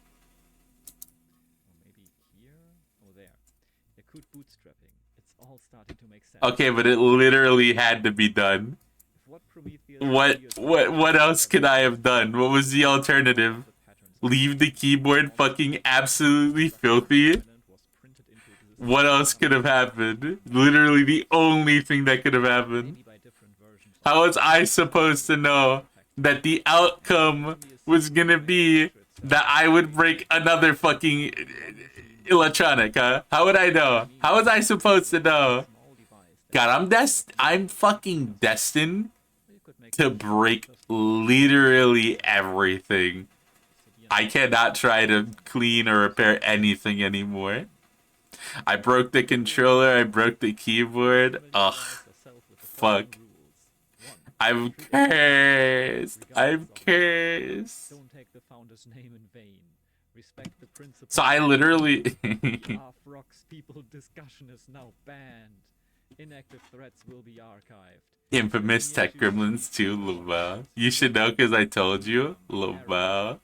Okay, but it literally had to be done. What else could I have done? What was the alternative? Leave the keyboard fucking absolutely filthy? What else could have happened? Literally the only thing that could have happened. How was I supposed to know that the outcome was gonna be that I would break another fucking electronic, huh? How would I know? How was I supposed to know? God, I'm fucking destined to break literally everything. I cannot try to clean or repair anything anymore. I broke the controller, I broke the keyboard. Ugh. Fuck. I'm cursed. I'm cursed. So I literally... Inactive threats will be archived. Infamous Tech Gremlins 2, Laval. You should know because I told you, Laval.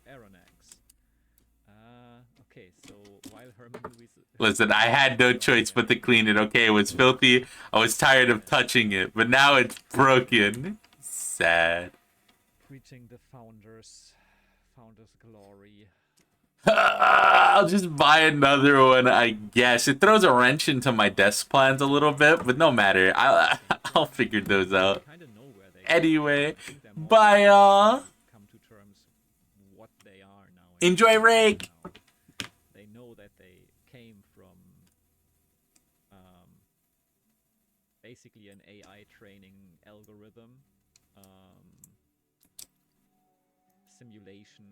Okay, so while Herman Louis... Listen, I had no choice but to clean it, okay? It was filthy. I was tired of touching it, but now it's broken. Sad. Preaching the founders' glory. I'll just buy another one, I guess. It throws a wrench into my desk plans a little bit, but no matter. I'll figure those out. Anyway, bye, y'all. Enjoy Rake. They know that they came from basically an AI training algorithm, simulation.